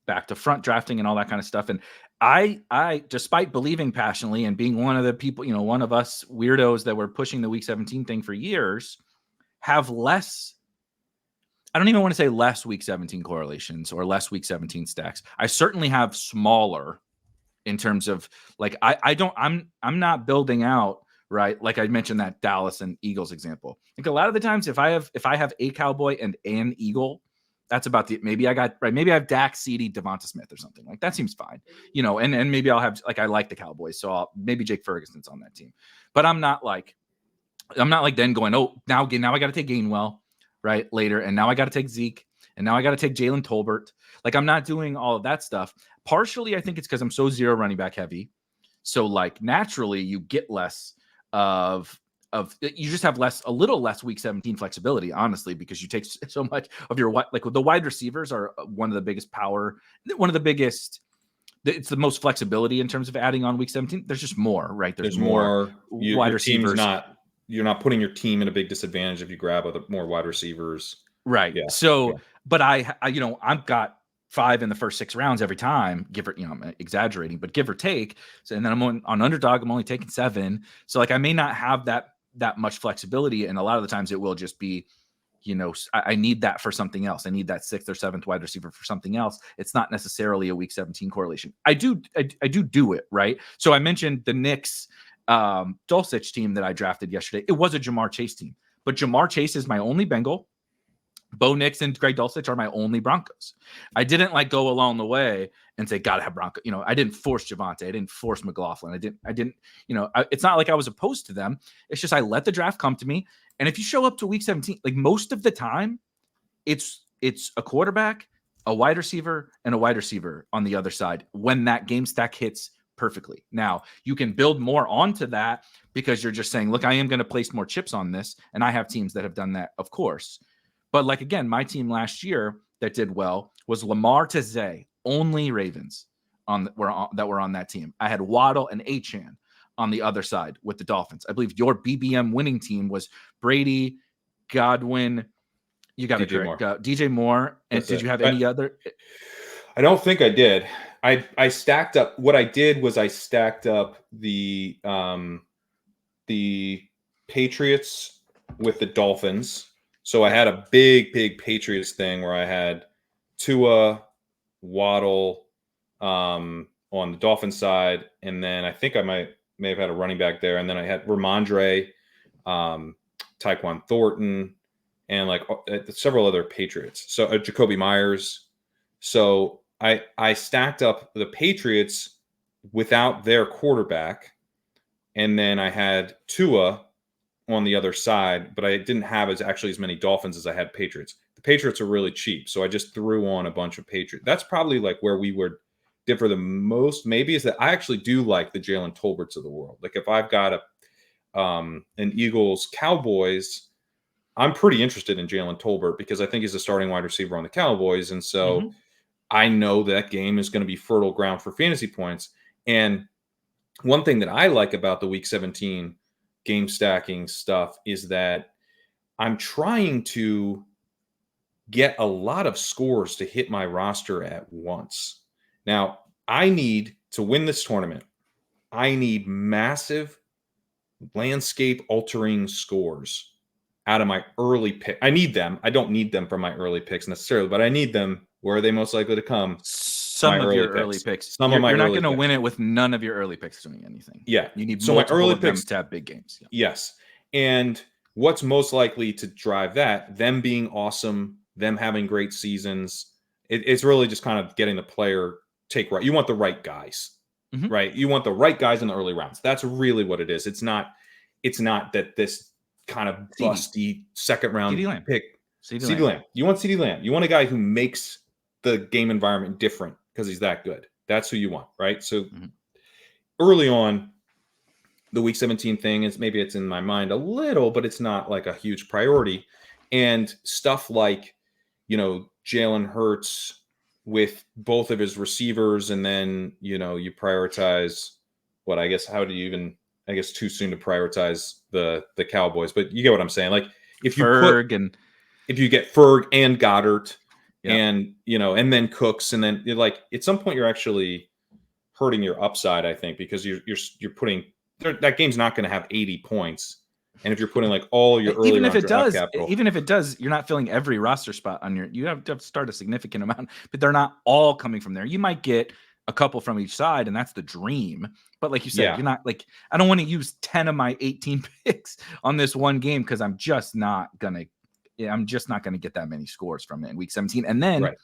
A: back to front drafting and all that kind of stuff. And I, despite believing passionately and being one of the people, one of us weirdos that were pushing the week 17 thing for years, have less, I don't even want to say less week 17 correlations or less week 17 stacks. I certainly have smaller in terms of, like, I'm not building out, right? Like I mentioned that Dallas and Eagles example. Like a lot of the times, if I have a Cowboy and an Eagle, that's about maybe I have Dak, CD, Devonta Smith or something. Like that seems fine, and maybe I'll have, like, I like the Cowboys, so maybe Jake Ferguson's on that team. But I'm not like then going, oh, now I got to take Gainwell right later, and now I got to take Zeke, and now I got to take Jalen Tolbert. Like, I'm not doing all of that stuff. Partially, I think it's because I'm so zero running back heavy. So like naturally you get less you just have a little less week 17 flexibility, honestly, because you take so much of your, like, the wide receivers are one of the biggest it's the most flexibility in terms of adding on week 17. There's just more, right? There's more wide receivers.
B: You're not putting your team in a big disadvantage if you grab more wide receivers.
A: Right. Yeah. So, but I've got 5 in the first 6 rounds every time, I'm exaggerating, but give or take. So, and then I'm on underdog, I'm only taking 7. So like, I may not have that much flexibility. And a lot of the times it will just be, I need that for something else. I need that 6th or 7th wide receiver for something else. It's not necessarily a week 17 correlation. I do it, right? So I mentioned the Knicks Dulcich team that I drafted yesterday. It was a Jamar Chase team, but Jamar Chase is my only Bengal. Bo Nix and Greg Dulcich are my only Broncos. I didn't go along the way and say, gotta have Bronco. I didn't force Javonte. I didn't force McLaughlin. I didn't, it's not like I was opposed to them. It's just, I let the draft come to me. And if you show up to week 17, like most of the time, it's a quarterback, a wide receiver, and a wide receiver on the other side when that game stack hits perfectly. Now, you can build more onto that because you're just saying, look, I am going to place more chips on this. And I have teams that have done that, of course. But like, again, my team last year that did well was Lamar to Zay, only Ravens that were on that team. I had Waddle and Achane on the other side with the Dolphins. I believe your BBM winning team was Brady, Godwin. You got DJ Moore. And did you have any other?
B: I don't think I did. I stacked up. What I did was I stacked up the the Patriots with the Dolphins. So I had a big Patriots thing where I had Tua, Waddle on the Dolphins side, and then I think I may have had a running back there, and then I had Ramondre, Tyquan Thornton, and like several other Patriots. So Jacoby Myers. So I stacked up the Patriots without their quarterback, and then I had Tua on the other side, but I didn't have as many Dolphins as I had Patriots. The Patriots are really cheap, so I just threw on a bunch of Patriots. That's probably like where we would differ the most. Maybe is that I actually do like the Jalen Tolberts of the world. Like if I've got an Eagles Cowboys, I'm pretty interested in Jalen Tolbert because I think he's a starting wide receiver on the Cowboys, and so I know that game is going to be fertile ground for fantasy points. And one thing that I like about the Week 17 game stacking stuff is that I'm trying to get a lot of scores to hit my roster at once. Now, I need to win this tournament. I need massive landscape altering scores out of my early pick. I need them. I don't need them from my early picks necessarily, but I need them. Where are they most likely to come?
A: Some of your early picks.
B: Some of my
A: You're not
B: early
A: going to
B: picks.
A: win it with none of your early picks doing anything.
B: Yeah.
A: You need
B: so my
A: multiple
B: early
A: of them
B: picks
A: to have big games. Yeah.
B: Yes. And what's most likely to drive that? Them being awesome, them having great seasons. It's really just kind of getting the player take right. You want the right guys, right? You want the right guys in the early rounds. That's really what it is. It's not that this kind of busty second round pick. CeeDee Lamb. You want CeeDee Lamb. You want a guy who makes the game environment different because he's that good. That's who you want, right? So early on, the Week 17 thing is maybe it's in my mind a little, but it's not like a huge priority. And stuff like, Jalen Hurts with both of his receivers, and then, you prioritize too soon to prioritize the Cowboys, but you get what I'm saying. Like if you if you get Ferg and Goddard and, and then Cooks, and then like at some point you're actually hurting your upside, I think, because you're putting that game's not going to have 80 points. And if you're putting like all your early
A: even if it does, you're not filling every roster spot on you have to start a significant amount, but they're not all coming from there. You might get a couple from each side, and that's the dream. But like you said, you're not like, I don't want to use 10 of my 18 picks on this one game because I'm just not gonna get that many scores from it in Week 17. And then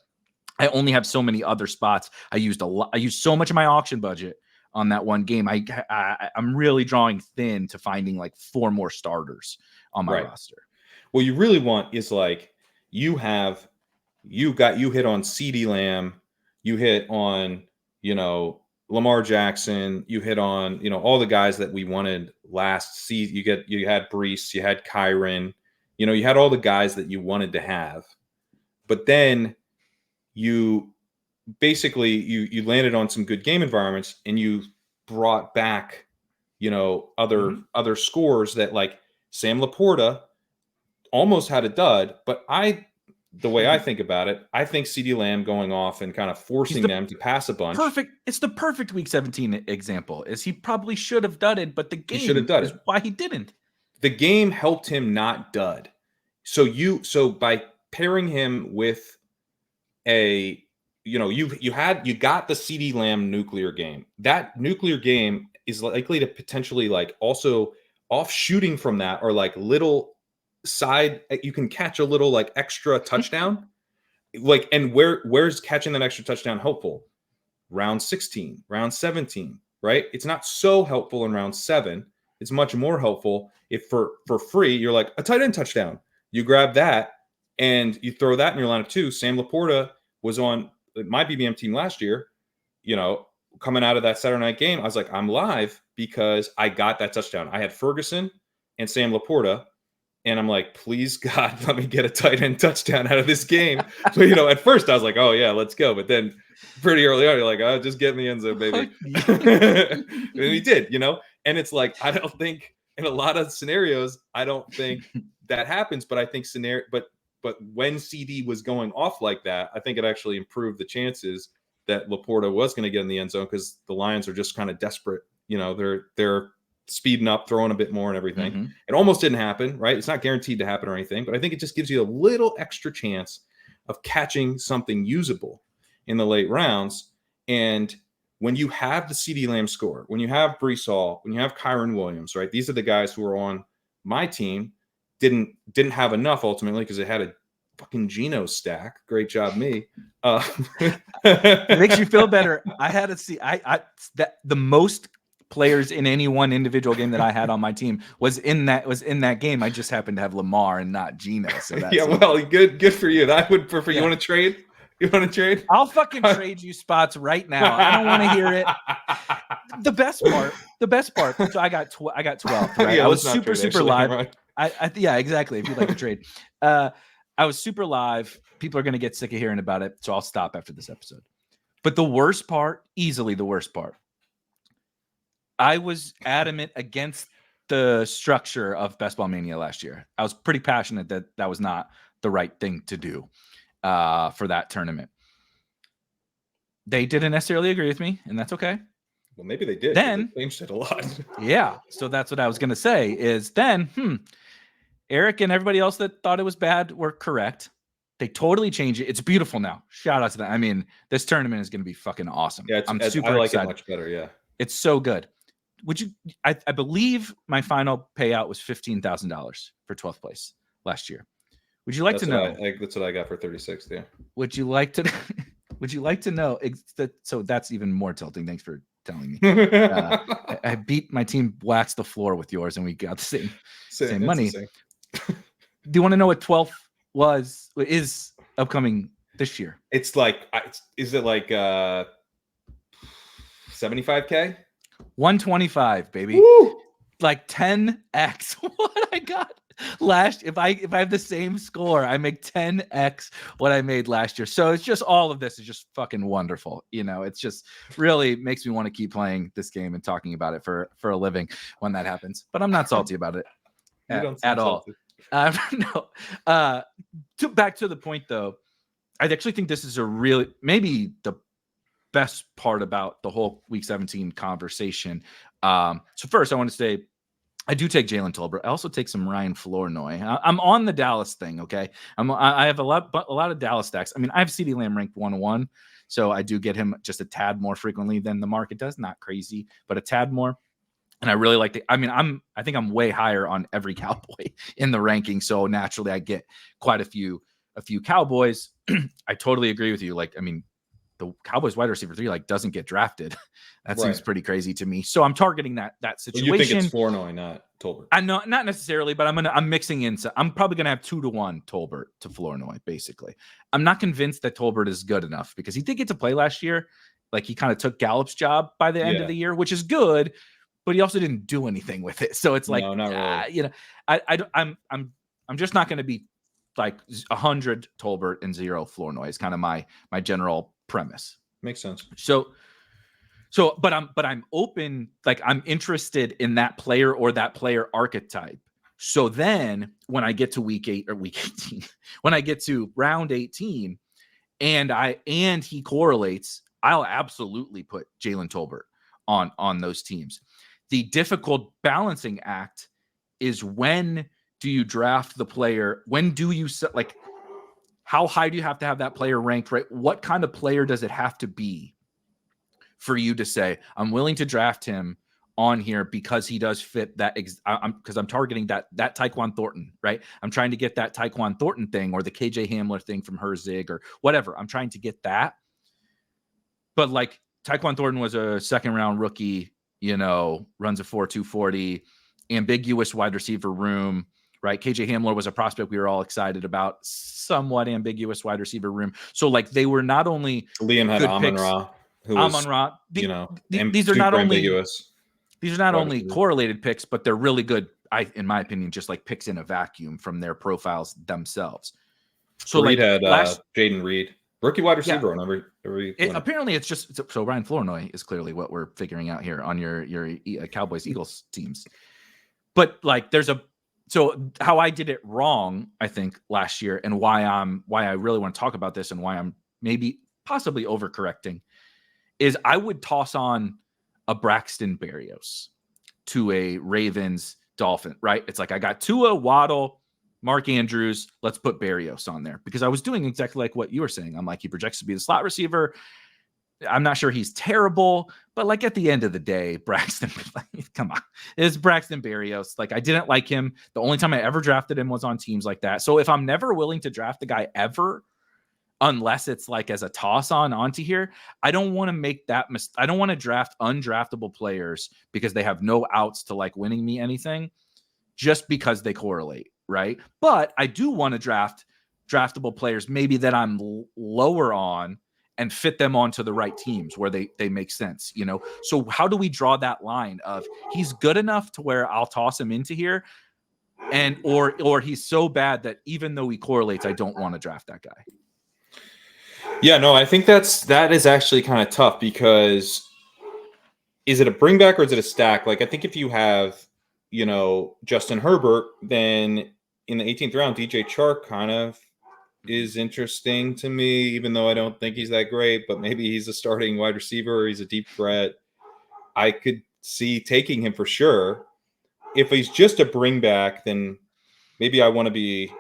A: I only have so many other spots. I used so much of my auction budget on that one game. I'm really drawing thin to finding like 4 more starters on my roster.
B: What you really want is like you hit on CeeDee Lamb, you hit on Lamar Jackson, you hit on all the guys that we wanted last season. You had Brees, you had Kyron, you had all the guys that you wanted to have, but then you basically you landed on some good game environments, and you brought back other scores that, like Sam Laporta almost had a dud, but the way I think about it, I think CeeDee Lamb going off and kind of forcing them to pass a bunch.
A: It's the perfect Week 17 example. Is he probably should have dudded, but the game is why he didn't.
B: The game helped him not dud. So by pairing him with you got the CeeDee Lamb nuclear game. That nuclear game is likely to potentially like also offshooting from that, or like little side, you can catch a little like extra touchdown. Like, and where's catching that extra touchdown helpful? Round 16, round 17, right? It's not so helpful in round 7. It's much more helpful if for free, you're like a tight end touchdown. You grab that and you throw that in your lineup too. Sam Laporta was on my BBM team last year, coming out of that Saturday night game. I was like, I'm live because I got that touchdown. I had Ferguson and Sam Laporta, and I'm like, please God, let me get a tight end touchdown out of this game. So, at first I was like, oh yeah, let's go. But then pretty early on, you're like, oh, just get in the end zone, baby. And he did, and it's like, I don't think in a lot of scenarios, I don't think that happens, but I think but when CD was going off like that, I think it actually improved the chances that Laporta was going to get in the end zone, because the Lions are just kind of desperate. They're speeding up, throwing a bit more and everything.
A: Mm-hmm.
B: It almost didn't happen, right? It's not guaranteed to happen or anything, but I think it just gives you a little extra chance of catching something usable in the late rounds. And when you have the CeeDee Lamb score, when you have Breece Hall, when you have Kyron Williams, right? These are the guys who are on my team. Didn't have enough ultimately because it had a fucking Geno stack. Great job, me.
A: It makes you feel better. I had to see that the most players in any one individual game that I had on my team was in that game. I just happened to have Lamar and not Geno. So that's
B: yeah, well, good for you. I would prefer. You want to trade? You want to trade?
A: I'll fucking trade you spots right now. I don't want to hear it. The best part. So I got 12th. Right?
B: Yeah,
A: I was super live.
B: Right.
A: Yeah, exactly. If you'd like to trade, I was super live. People are going to get sick of hearing about it, so I'll stop after this episode. But the worst part, easily the worst part, I was adamant against the structure of Best Ball Mania last year. I was pretty passionate that was not the right thing to do for that tournament. They didn't necessarily agree with me, and that's okay.
B: Well, maybe they did.
A: Then
B: they changed it a lot.
A: Yeah, so that's what I was going to say is then, Erik and everybody else that thought it was bad were correct. They totally changed it. It's beautiful now. Shout out to them. I mean, this tournament is going to be fucking awesome.
B: Yeah,
A: I'm super
B: I like
A: excited.
B: It much better. Yeah,
A: it's so good. I believe my final payout was $15,000 for 12th place last year. Would you like to know?
B: That's what I got for 36th. Yeah.
A: Would you like to? Would you like to know? So that's even more tilting. Thanks for telling me. I beat my team, waxed the floor with yours, and we got the same money. Do you want to know what 12th is upcoming this year?
B: It's like, is it like 75K?
A: 125, baby.
B: Woo!
A: Like 10x what I got last. If I have the same score, I make 10x what I made last year. So it's just all of this is just fucking wonderful. It's just really makes me want to keep playing this game and talking about it for a living when that happens. But I'm not salty about it at all. No. Back to the point though, I actually think this is maybe the best part about the whole Week 17 conversation. So first, I want to say I do take Jalen Tolbert. I also take some Ryan Flournoy. I'm on the Dallas thing. Okay, I have a lot of Dallas stacks. I mean, I have CeeDee Lamb ranked 101, so I do get him just a tad more frequently than the market does. Not crazy, but a tad more. And I really like I think I'm way higher on every Cowboy in the ranking. So naturally I get quite a few Cowboys. I totally agree with you. Like, I mean, the Cowboys wide receiver 3 doesn't get drafted. That seems pretty crazy to me. So I'm targeting that situation.
B: Well, you think it's Flournoy, not Tolbert?
A: I know, not necessarily, but I'm mixing in. So I'm probably gonna have 2-1 Tolbert to Flournoy. Basically, I'm not convinced that Tolbert is good enough because he did get to play last year. Like he kind of took Gallup's job by the end of the year, which is good. But he also didn't do anything with it. So it's like, no, not really. I'm just not going to be like 100 Tolbert and 0 Flournoy is kind of my general premise.
B: Makes sense.
A: But I'm open. Like I'm interested in that player or that player archetype. So then when I get to week 18, when I get to round 18 and he correlates, I'll absolutely put Jalen Tolbert on those teams. The difficult balancing act is when do you draft the player? When do you set, like, how high do you have to have that player ranked, right? What kind of player does it have to be for you to say, I'm willing to draft him on here because he does fit that? Because I'm targeting that Tyquan Thornton, right? I'm trying to get that Tyquan Thornton thing or the KJ Hamler thing from Herzig or whatever. I'm trying to get that. But like Tyquan Thornton was a second round rookie, runs a 4.240, ambiguous wide receiver room, right? KJ Hamler was a prospect we were all excited about, somewhat ambiguous wide receiver room. So like they were not only
B: Liam had Amon-Ra, who was
A: Amon-Ra.
B: These are not ambiguous.
A: These are not only correlated picks, but they're really good. In my opinion, just like picks in a vacuum from their profiles themselves. So
B: Reed had Jaden Reed. Rookie wide receiver on every
A: apparently it's just so Ryan Flournoy is clearly what we're figuring out here on your Cowboys Eagles teams. But like so how I did it wrong, I think last year, and why I really want to talk about this and why I'm maybe possibly overcorrecting is I would toss on a Braxton Berrios to a Ravens Dolphin, right? It's like I got Tua, Waddle, Mark Andrews. Let's put Berrios on there because I was doing exactly like what you were saying. I'm like, he projects to be the slot receiver. I'm not sure he's terrible, but like at the end of the day, Braxton, come on, it's Braxton Berrios. Like I didn't like him. The only time I ever drafted him was on teams like that. So if I'm never willing to draft a guy ever, unless it's like as a toss on onto here, I don't want to make that I don't want to draft undraftable players because they have no outs to like winning me anything just because they correlate, right? But I do want to draft draftable players maybe that I'm lower on and fit them onto the right teams where they make sense, you know? So how do we draw that line of he's good enough to where I'll toss him into here and or he's so bad that even though he correlates, I don't want to draft that guy?
B: Yeah, no, I think that is actually kind of tough because is it a bring back or is it a stack? Like I think if you have, you know, Justin Herbert, then in the 18th round, DJ Chark kind of is interesting to me, even though I don't think he's that great, but maybe he's a starting wide receiver or he's a deep threat. I could see taking him for sure. If he's just a bring back, then maybe I want to be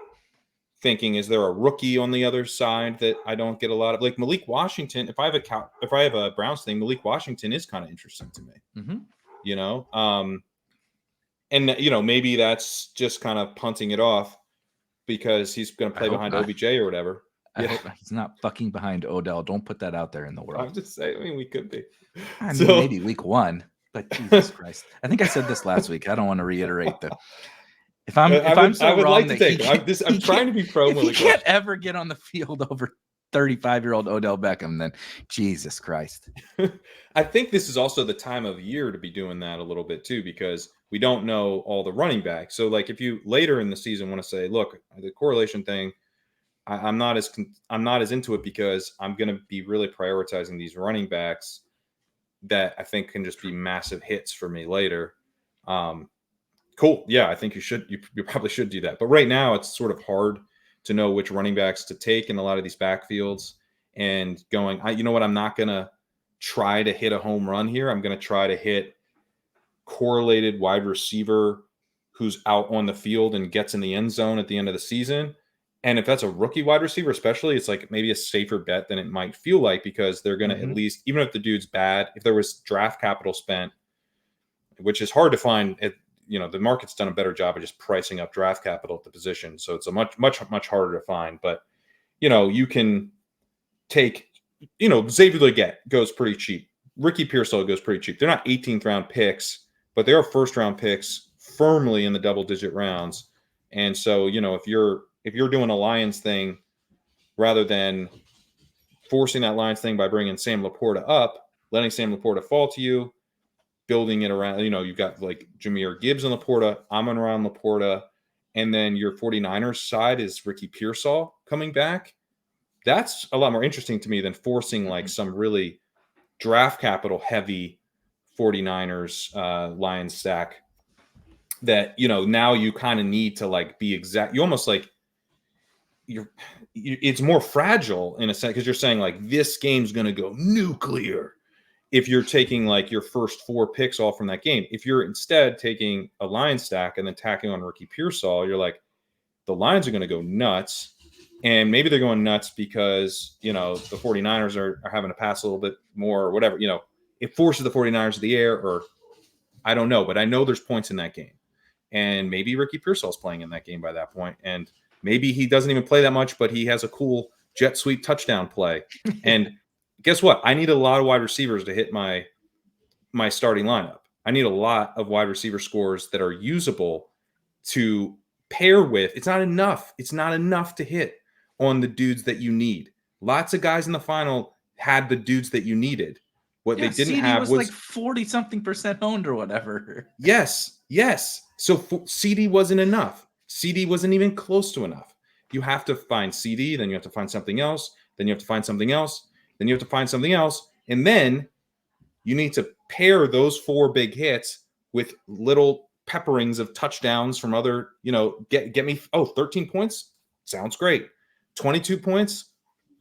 B: thinking, is there a rookie on the other side that I don't get a lot of? Like Malik Washington, if I have a Browns thing, Malik Washington is kind of interesting to me. You know? And you know, maybe that's just kind of punting it off because he's going to play behind OBJ or whatever.
A: I hope he's not fucking behind Odell. Don't put that out there in the world.
B: I'm just saying, I mean, we could be.
A: I mean, maybe week 1, but Jesus Christ. I think I said this last week. I don't want to reiterate though. I would
B: like to take it. I'm trying to be pro.
A: If he can't ever get on the field over 35-year-old Odell Beckham, then Jesus Christ.
B: I think this is also the time of year to be doing that a little bit too, because we don't know all the running backs. So like if you later in the season want to say, look, the correlation thing, I'm not as into it because I'm going to be really prioritizing these running backs that I think can just be massive hits for me later. Cool. Yeah, I think you probably should do that. But right now it's sort of hard to know which running backs to take in a lot of these backfields and going, you know what, I'm not going to try to hit a home run here. I'm going to try to hit correlated wide receiver who's out on the field and gets in the end zone at the end of the season. And if that's a rookie wide receiver, especially, it's like maybe a safer bet than it might feel like because they're going to at least, even if the dude's bad, if there was draft capital spent, which is hard to find, you know, the market's done a better job of just pricing up draft capital at the position. So it's a much harder to find. But, you know, you can take, you know, Xavier Legette goes pretty cheap. Ricky Pearsall goes pretty cheap. They're not 18th round picks, but they are first round picks firmly in the double digit rounds. And so, you know, if you're doing a Lions thing, rather than forcing that Lions thing by bringing Sam Laporta up, letting Sam Laporta fall to you, building it around, you know, you've got like Jahmyr Gibbs and Laporta, Amon-Ra Laporta, and then your 49ers side is Ricky Pearsall coming back. That's a lot more interesting to me than forcing like some really draft capital heavy 49ers Lions stack that, you know, now you kind of need to like be exact. You almost like it's more fragile in a sense because you're saying like this game's going to go nuclear if you're taking like your first 4 picks off from that game. If you're instead taking a Lions stack and then tacking on Ricky Pearsall, you're like, the Lions are going to go nuts. And maybe they're going nuts because, you know, the 49ers are having to pass a little bit more or whatever. You know, it forces the 49ers to the air, or I don't know. But I know there's points in that game. And maybe Ricky Pearsall's playing in that game by that point. And maybe he doesn't even play that much, but he has a cool jet sweep touchdown play. And guess what? I need a lot of wide receivers to hit my starting lineup. I need a lot of wide receiver scores that are usable to pair with. It's not enough. It's not enough to hit on the dudes that you need. Lots of guys in the final had the dudes that you needed. What they didn't have was
A: like 40-something% owned or whatever.
B: Yes. So CD wasn't enough. CD wasn't even close to enough. You have to find CD, then you have to find something else, then you have to find something else, then you have to find something else, and then you need to pair those 4 big hits with little pepperings of touchdowns from other, you know, get me 13 points. Sounds great. 22 points.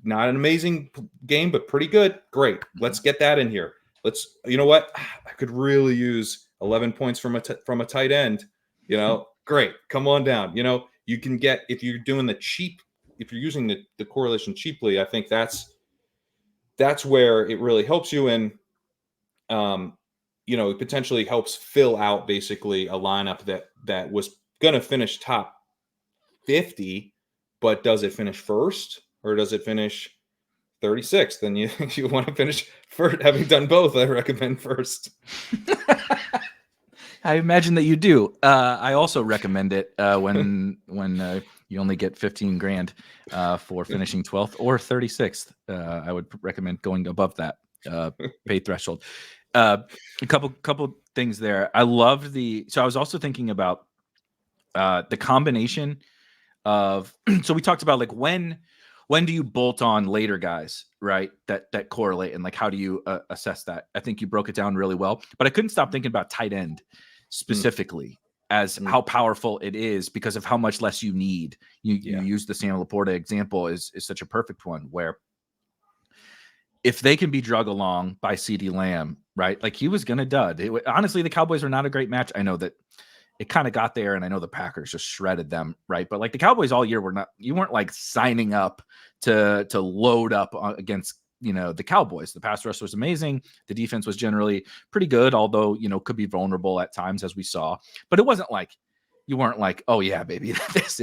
B: Not an amazing game, but pretty good. Great. Let's get that in here. You know what? I could really use 11 points from a tight end, you know, great. Come on down. You know, you can get, if you're doing if you're using the correlation cheaply, I think that's where it really helps you. And, you know, it potentially helps fill out basically a lineup that was going to finish top 50, but does it finish first or does it finish 36th? Then you want to finish first. Having done both, I recommend first.
A: I imagine that you do. I also recommend it when you only get 15 grand for finishing 12th or 36th. I would recommend going above that pay threshold. A couple things there. I loved so I was also thinking about the combination of, so we talked about like when do you bolt on later guys, right? That correlate, and like how do you assess that? I think you broke it down really well, but I couldn't stop thinking about tight end specifically as how powerful it is because of how much less you need. You use the Sam Laporta example is such a perfect one where if they can be drug along by CeeDee Lamb, right? Like he was going to dud. Honestly, the Cowboys were not a great match. I know that it kind of got there, and I know the Packers just shredded them, right? But like the Cowboys all year you weren't like signing up to load up against, you know, the Cowboys. The pass rush was amazing. The defense was generally pretty good, although, you know, could be vulnerable at times as we saw. But it wasn't like you weren't like, oh yeah, baby, this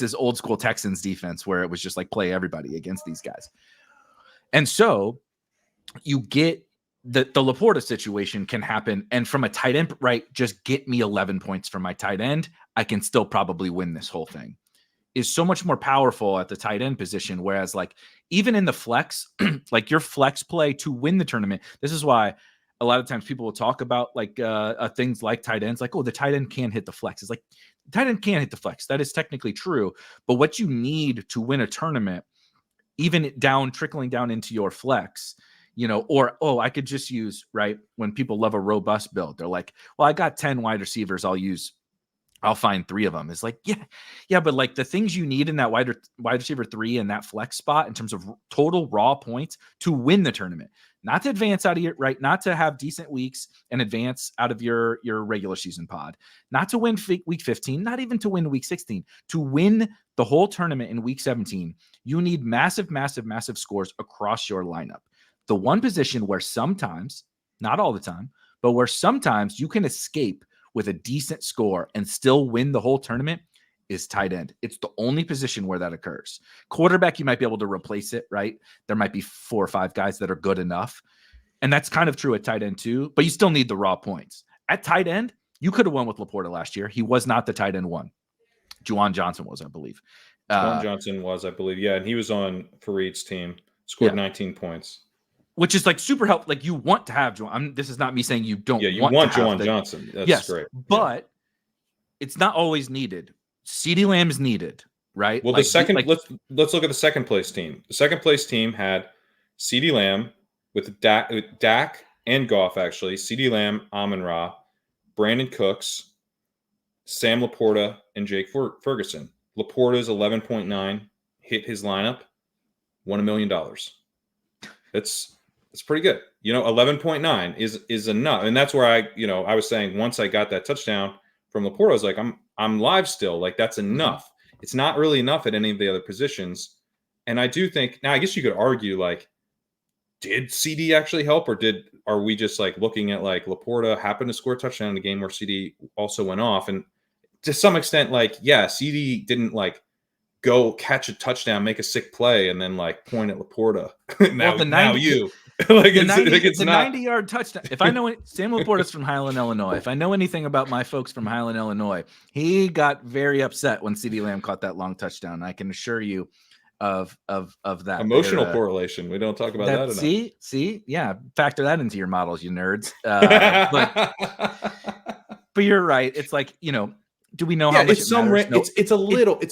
A: is old school Texans defense where it was just like play everybody against these guys. And so you get the Laporta situation can happen. And from a tight end, right, just get me 11 points from my tight end. I can still probably win this whole thing. Is so much more powerful at the tight end position. Whereas like even in the flex, like your flex play to win the tournament, this is why a lot of times people will talk about like things like tight ends, like, oh, the tight end can hit the flex. It's like the tight end can hit the flex. That is technically true. But what you need to win a tournament, even trickling down into your flex, you know, or, oh, I could just use, right, when people love a robust build, they're like, well, I got 10 wide receivers, I'll find 3 of them. It's like, yeah, but like the things you need in that wide receiver 3 and that flex spot in terms of total raw points to win the tournament, not to advance out of your, right, not to have decent weeks and advance out of your regular season pod, not to win week 15, not even to win week 16, to win the whole tournament in week 17, you need massive, massive, massive scores across your lineup. The one position where sometimes, not all the time, but where sometimes you can escape with a decent score and still win the whole tournament is tight end. It's the only position where that occurs. Quarterback, you might be able to replace it, right? There might be 4 or 5 guys that are good enough. And that's kind of true at tight end too, but you still need the raw points. At tight end, you could have won with Laporta last year. He was not the tight end one. Juwan Johnson was, I believe.
B: Juwan Johnson was, I believe. Yeah, and he was on Fareed's team, scored 19 points.
A: Which is like super helpful. Like you want to have Juwan. This is not me saying you don't.
B: Yeah, you
A: want
B: Juwan Johnson. That's great.
A: But it's not always needed. CeeDee Lamb is needed, right?
B: Well,
A: like,
B: the second, let's look at the second place team. The second place team had CeeDee Lamb with Dak and Goff, actually. CeeDee Lamb, Amon-Ra, Brandon Cooks, Sam Laporta, and Jake Ferguson. Laporta's 11.9 hit his lineup, won $1 million. It's pretty good. You know, 11.9 is enough. And that's where I was saying once I got that touchdown from Laporta, I was like, I'm live still. Like that's enough. It's not really enough at any of the other positions. And I do think now, I guess you could argue like, did CD actually help, or are we just like looking at like Laporta happened to score a touchdown in a game where CD also went off? And to some extent, like, yeah, CD didn't like go catch a touchdown, make a sick play, and then like point at Laporta. now,
A: well,
B: now you like
A: the
B: 90-yard
A: touchdown. If I know Sam Laporta's from Highland, Illinois. If I know anything about my folks from Highland, Illinois, he got very upset when CeeDee Lamb caught that long touchdown. I can assure you of that
B: emotional correlation. We don't talk about that enough.
A: See, yeah, factor that into your models, you nerds. But you're right. It's like, you know, do we know how much
B: it's it's a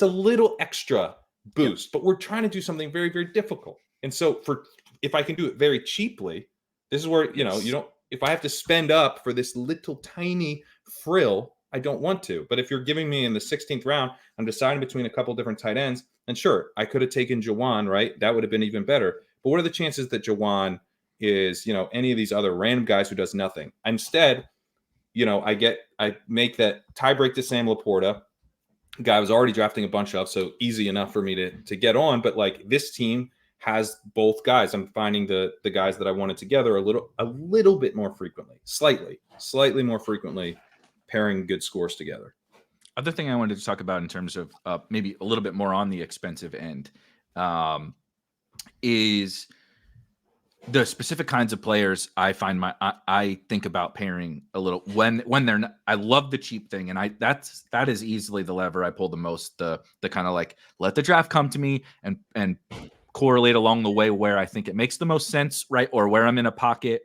B: little extra boost, but we're trying to do something very, very difficult. And so if I can do it very cheaply, this is where, you know, if I have to spend up for this little tiny frill, I don't want to. But if you're giving me in the 16th round, I'm deciding between a couple different tight ends, and sure, I could have taken Juwan, right? That would have been even better. But what are the chances that Juwan is, you know, any of these other random guys who does nothing? Instead, I make that tiebreak to Sam Laporta. Guy I was already drafting a bunch of, so easy enough for me to get on. But like this team has both guys. I'm finding the guys that I wanted together a little bit more frequently, slightly more frequently, pairing good scores together.
A: Other thing I wanted to talk about in terms of maybe a little bit more on the expensive end is the specific kinds of players I find I think about pairing a little when they're not. I love the cheap thing, and that is easily the lever I pull the most. The kind of like let the draft come to me and correlate along the way where I think it makes the most sense, right? Or where I'm in a pocket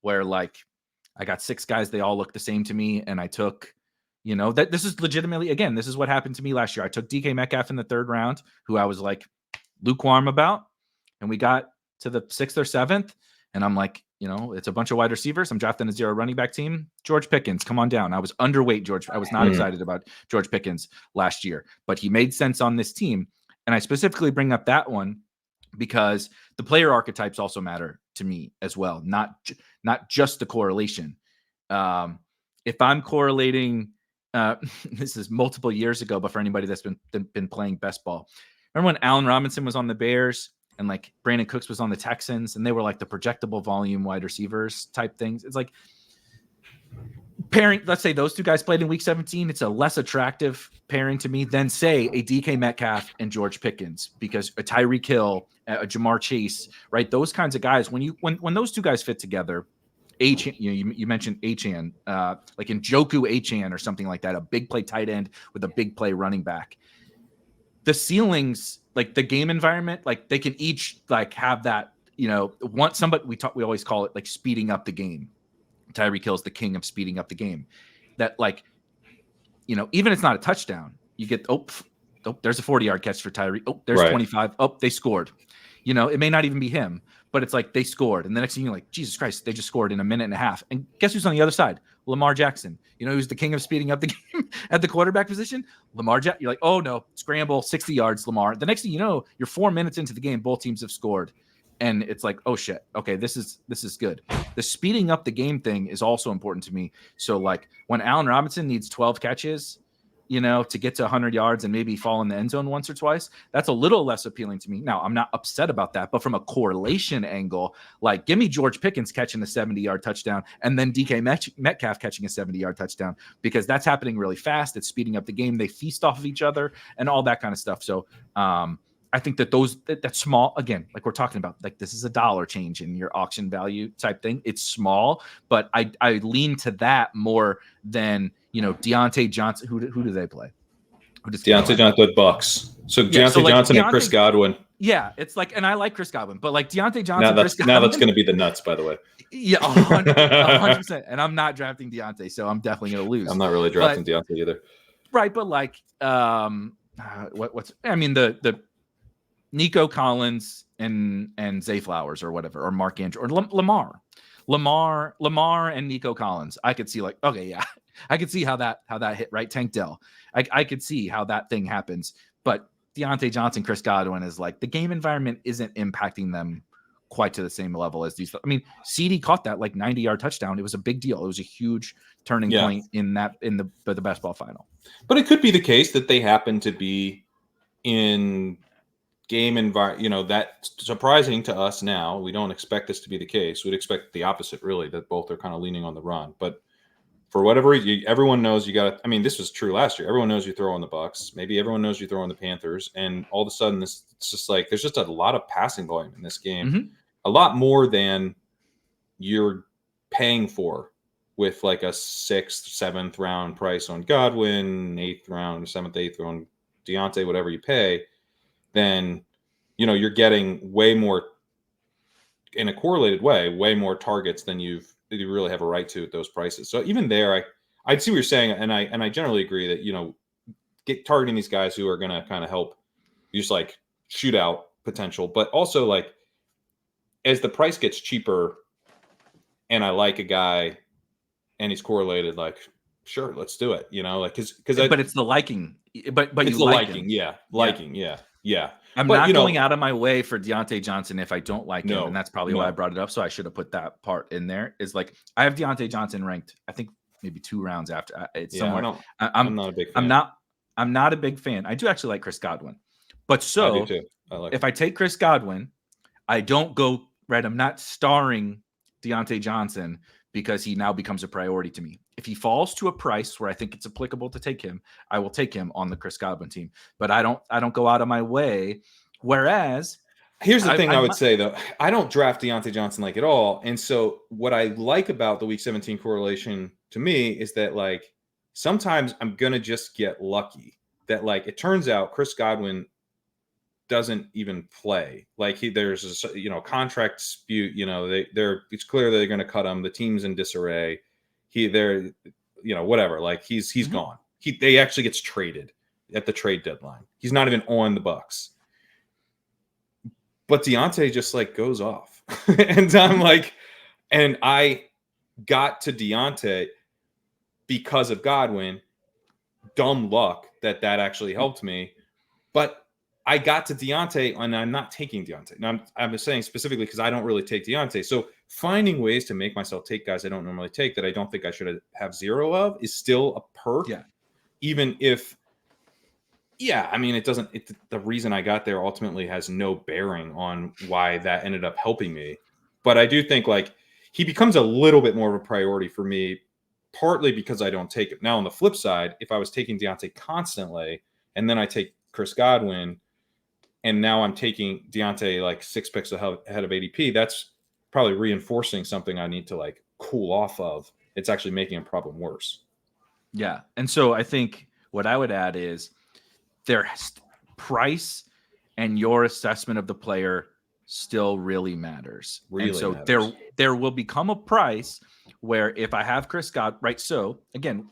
A: where like I got 6 guys, they all look the same to me, and I took, that this is legitimately, again, this is what happened to me last year. I took DK Metcalf in the 3rd round, who I was like lukewarm about, and we got to the 6th or 7th, and I'm like, it's a bunch of wide receivers. I'm drafting a 0 running back team. George Pickens, come on down. I was underweight George. I was not excited about George Pickens last year, but he made sense on this team. And I specifically bring up that one because the player archetypes also matter to me as well, not just the correlation. If I'm correlating, this is multiple years ago, but for anybody that's been playing best ball, remember when Allen Robinson was on the Bears and like Brandon Cooks was on the Texans, and they were like the projectable volume wide receivers type things? It's like pairing, let's say those 2 guys played in week 17. It's a less attractive pairing to me than say a DK Metcalf and George Pickens, because a Tyreek Hill, a Jamar Chase, right? Those kinds of guys, when those 2 guys fit together, you mentioned Achan, like in Njoku Achan or something like that, a big play tight end with a big play running back. The ceilings, like the game environment, like they can each like have that, want somebody, we always call it like speeding up the game. Tyreek Hill's the king of speeding up the game. That like, even if it's not a touchdown, you get, there's a 40-yard catch for Tyreek. Oh, there's 25. Oh, they scored. It may not even be him, but it's like they scored. And the next thing you're like, Jesus Christ, they just scored in a minute and a half. And guess who's on the other side? Lamar Jackson. Who's the king of speeding up the game at the quarterback position? Lamar Jackson. You're like, oh no, scramble, 60 yards, Lamar. The next thing you know, you're 4 minutes into the game, both teams have scored. And it's like, oh shit, okay, this is good. The speeding up the game thing is also important to me. So like when Allen Robinson needs 12 catches, to get to 100 yards and maybe fall in the end zone once or twice, that's a little less appealing to me. Now, I'm not upset about that, but from a correlation angle, like give me George Pickens catching a 70-yard touchdown and then DK Metcalf catching a 70-yard touchdown, because that's happening really fast. It's speeding up the game. They feast off of each other and all that kind of stuff. So I think that that's small, again, like we're talking about, like this is a dollar change in your auction value type thing. It's small, but I lean to that more than, Deontay Johnson. Who do they play?
B: Deontay Johnson with Bucks. So Deontay Johnson and Chris Godwin.
A: Yeah, it's like, and I like Chris Godwin, but like Deontay Johnson,
B: now that's going to be the nuts, by the way.
A: Yeah, 100%. And I'm not drafting Deontay, so I'm definitely going to lose.
B: I'm not really drafting Deontay either.
A: Right, but like, the Nico Collins and Zay Flowers or whatever, or Mark Andrews or Lamar and Nico Collins. I could see like, okay, yeah, I could see how that hit, right? Tank Dell. I could see how that thing happens. But Deontay Johnson, Chris Godwin is like the game environment isn't impacting them quite to the same level as these. I mean, CD caught that like 90-yard touchdown. It was a big deal. It was a huge turning point in the best ball final.
B: But it could be the case that they happen to be in game environment, that's surprising to us now. We don't expect this to be the case. We'd expect the opposite, really, that both are kind of leaning on the run. But for whatever reason, everyone knows this was true last year. Everyone knows you throw on the Bucks. Maybe everyone knows you throw on the Panthers. And all of a sudden, it's just like there's just a lot of passing volume in this game. A lot more than you're paying for with like a 6th, 7th round price on Godwin, 8th round, 7th, 8th round Deontay, whatever you pay. Then, you're getting way more, in a correlated way more targets than you really have a right to at those prices. So even there, I'd see what you're saying, and I generally agree that get targeting these guys who are going to kind of help you, just like shootout potential, but also like as the price gets cheaper, and I like a guy, and he's correlated, like sure, let's do it. But
A: it's the liking, but
B: it's
A: you
B: the
A: like
B: liking,
A: him.
B: Yeah.
A: I'm not going out of my way for Deontay Johnson if I don't like him, and that's probably why I brought it up. So I should have put that part in there. Is like I have Deontay Johnson ranked, I think maybe 2 rounds after. It's
B: Yeah,
A: somewhere.
B: I'm not a big fan.
A: I'm not a big fan. I do actually like Chris Godwin, but
B: I do
A: so
B: too. I like
A: if
B: him.
A: I take Chris Godwin, I don't go right. I'm not starring Deontay Johnson because he now becomes a priority to me. If he falls to a price where I think it's applicable to take him, I will take him on the Chris Godwin team. But I don't go out of my way. Whereas
B: here's the thing I would say though, I don't draft Deontay Johnson like at all. And so what I like about the week 17 correlation to me is that like sometimes I'm gonna just get lucky that like it turns out Chris Godwin doesn't even play. Like there's a contract dispute. It's clear they're going to cut him. The team's in disarray. They're whatever. Like he's gone. They actually gets traded at the trade deadline. He's not even on the Bucks. But Deontay just like goes off, and I'm like, and I got to Deontay because of Godwin. Dumb luck that actually helped me, but I got to Deontay, and I'm not taking Deontay. Now, I'm just saying specifically because I don't really take Deontay. So finding ways to make myself take guys I don't normally take that I don't think I should have zero of is still a perk.
A: Yeah.
B: Even if, I mean, the reason I got there ultimately has no bearing on why that ended up helping me. But I do think like he becomes a little bit more of a priority for me, partly because I don't take it. Now, on the flip side, if I was taking Deontay constantly and then I take Chris Godwin, and now I'm taking Deontay like 6 picks ahead of ADP, that's probably reinforcing something I need to like cool off of. It's actually making a problem worse.
A: Yeah. And so I think what I would add is their price and your assessment of the player still really matters. There will become a price where if I have Chris Godwin, right? So again,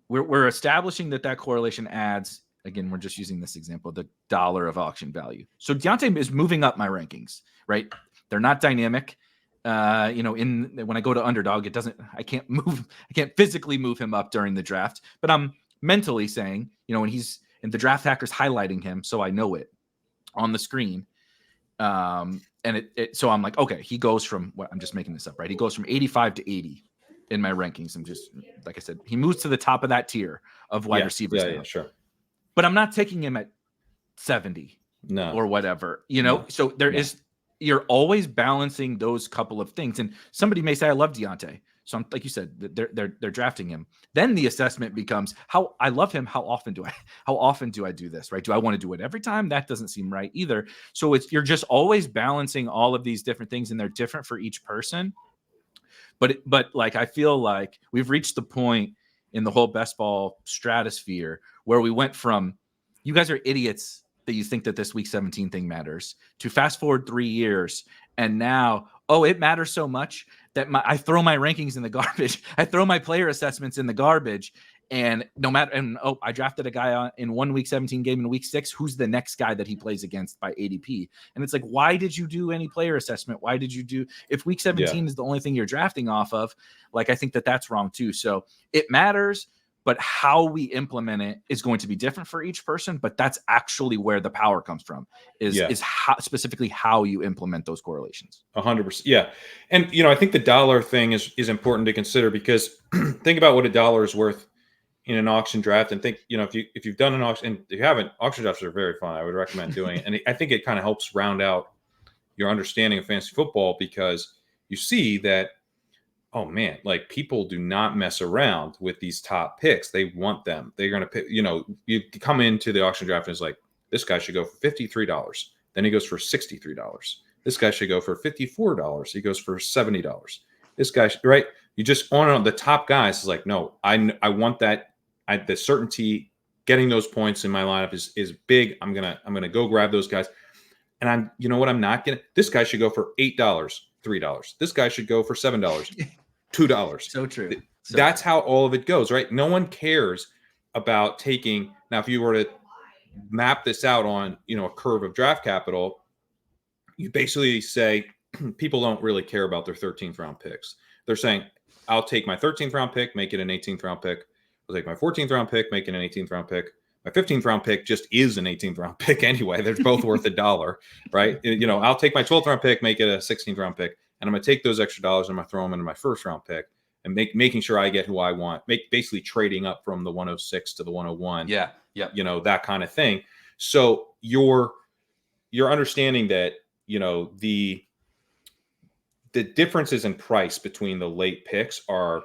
A: we're establishing that correlation adds. Again, we're just using this example, the dollar of auction value. So Deontay is moving up my rankings, right? They're not dynamic. When I go to underdog, I can't physically move him up during the draft, but I'm mentally saying, when he's in the draft hacker's highlighting him, so I know it on the screen. So I'm like, okay, he goes from I'm just making this up, right? He goes from 85 to 80 in my rankings. I'm just, like I said, he moves to the top of that tier of wide receivers.
B: Yeah, sure.
A: But I'm not taking him at 70 or whatever, So you're always balancing those couple of things. And somebody may say, I love Deontay. So like you said, they're drafting him. Then the assessment becomes how I love him. How often do I do this? Right. Do I want to do it every time? That doesn't seem right either. So you're just always balancing all of these different things, and they're different for each person. But like, I feel like we've reached the point in the whole best ball stratosphere where we went from you guys are idiots that you think that this week 17 thing matters to fast forward 3 years. And now, it matters so much that I throw my rankings in the garbage. I throw my player assessments in the garbage. And I drafted a guy in 1 week 17 game in week 6. Who's the next guy that he plays against by ADP? And it's like, why did you do any player assessment? Why did you do, if week 17 is the only thing you're drafting off of, like, I think that's wrong too. So it matters, but how we implement it is going to be different for each person. But that's actually where the power comes from is specifically how you implement those correlations.
B: 100%. Yeah. And, I think the dollar thing is important to consider because think about what $1 is worth in an auction draft, and think, if you've done an auction, and if you haven't, auction drafts are very fun. I would recommend doing it. And I think it kind of helps round out your understanding of fantasy football because you see that, oh man, like people do not mess around with these top picks. They want them. They're going to pick, you come into the auction draft and it's like, this guy should go for $53. Then he goes for $63. This guy should go for $54. He goes for $70. This guy, right? You just on the top guys is like, no, I want that. The certainty getting those points in my lineup is big. I'm gonna go grab those guys, and I'm not gonna. This guy should go for $8, $3. This guy should go for $7, $2.
A: So true.
B: That's how all of it goes, right? No one cares about taking. Now, if you were to map this out on a curve of draft capital, you basically say people don't really care about their 13th round picks. They're saying, I'll take my 13th round pick, make it an 18th round pick. I'll take my 14th round pick, make it an 18th round pick. My 15th round pick just is an 18th round pick anyway. They're both worth $1, right? I'll take my 12th round pick, make it a 16th round pick, and I'm going to take those extra dollars and I'm going to throw them into my first round pick. and making sure I get who I want, basically trading up from the 106 to the 101.
A: Yeah.
B: That kind of thing. So you're understanding that, the differences in price between the late picks are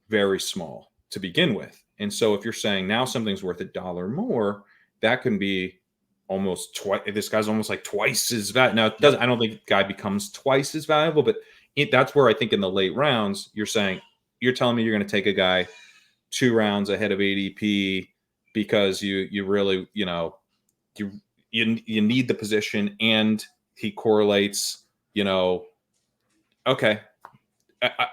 B: very small to begin with. And so if you're saying now something's worth $1 more, that can be almost twice. This guy's almost like twice as valuable. Now, I don't think the guy becomes twice as valuable, but that's where I think in the late rounds, you're telling me you're going to take a guy 2 rounds ahead of ADP because you really, you need the position and he correlates, okay.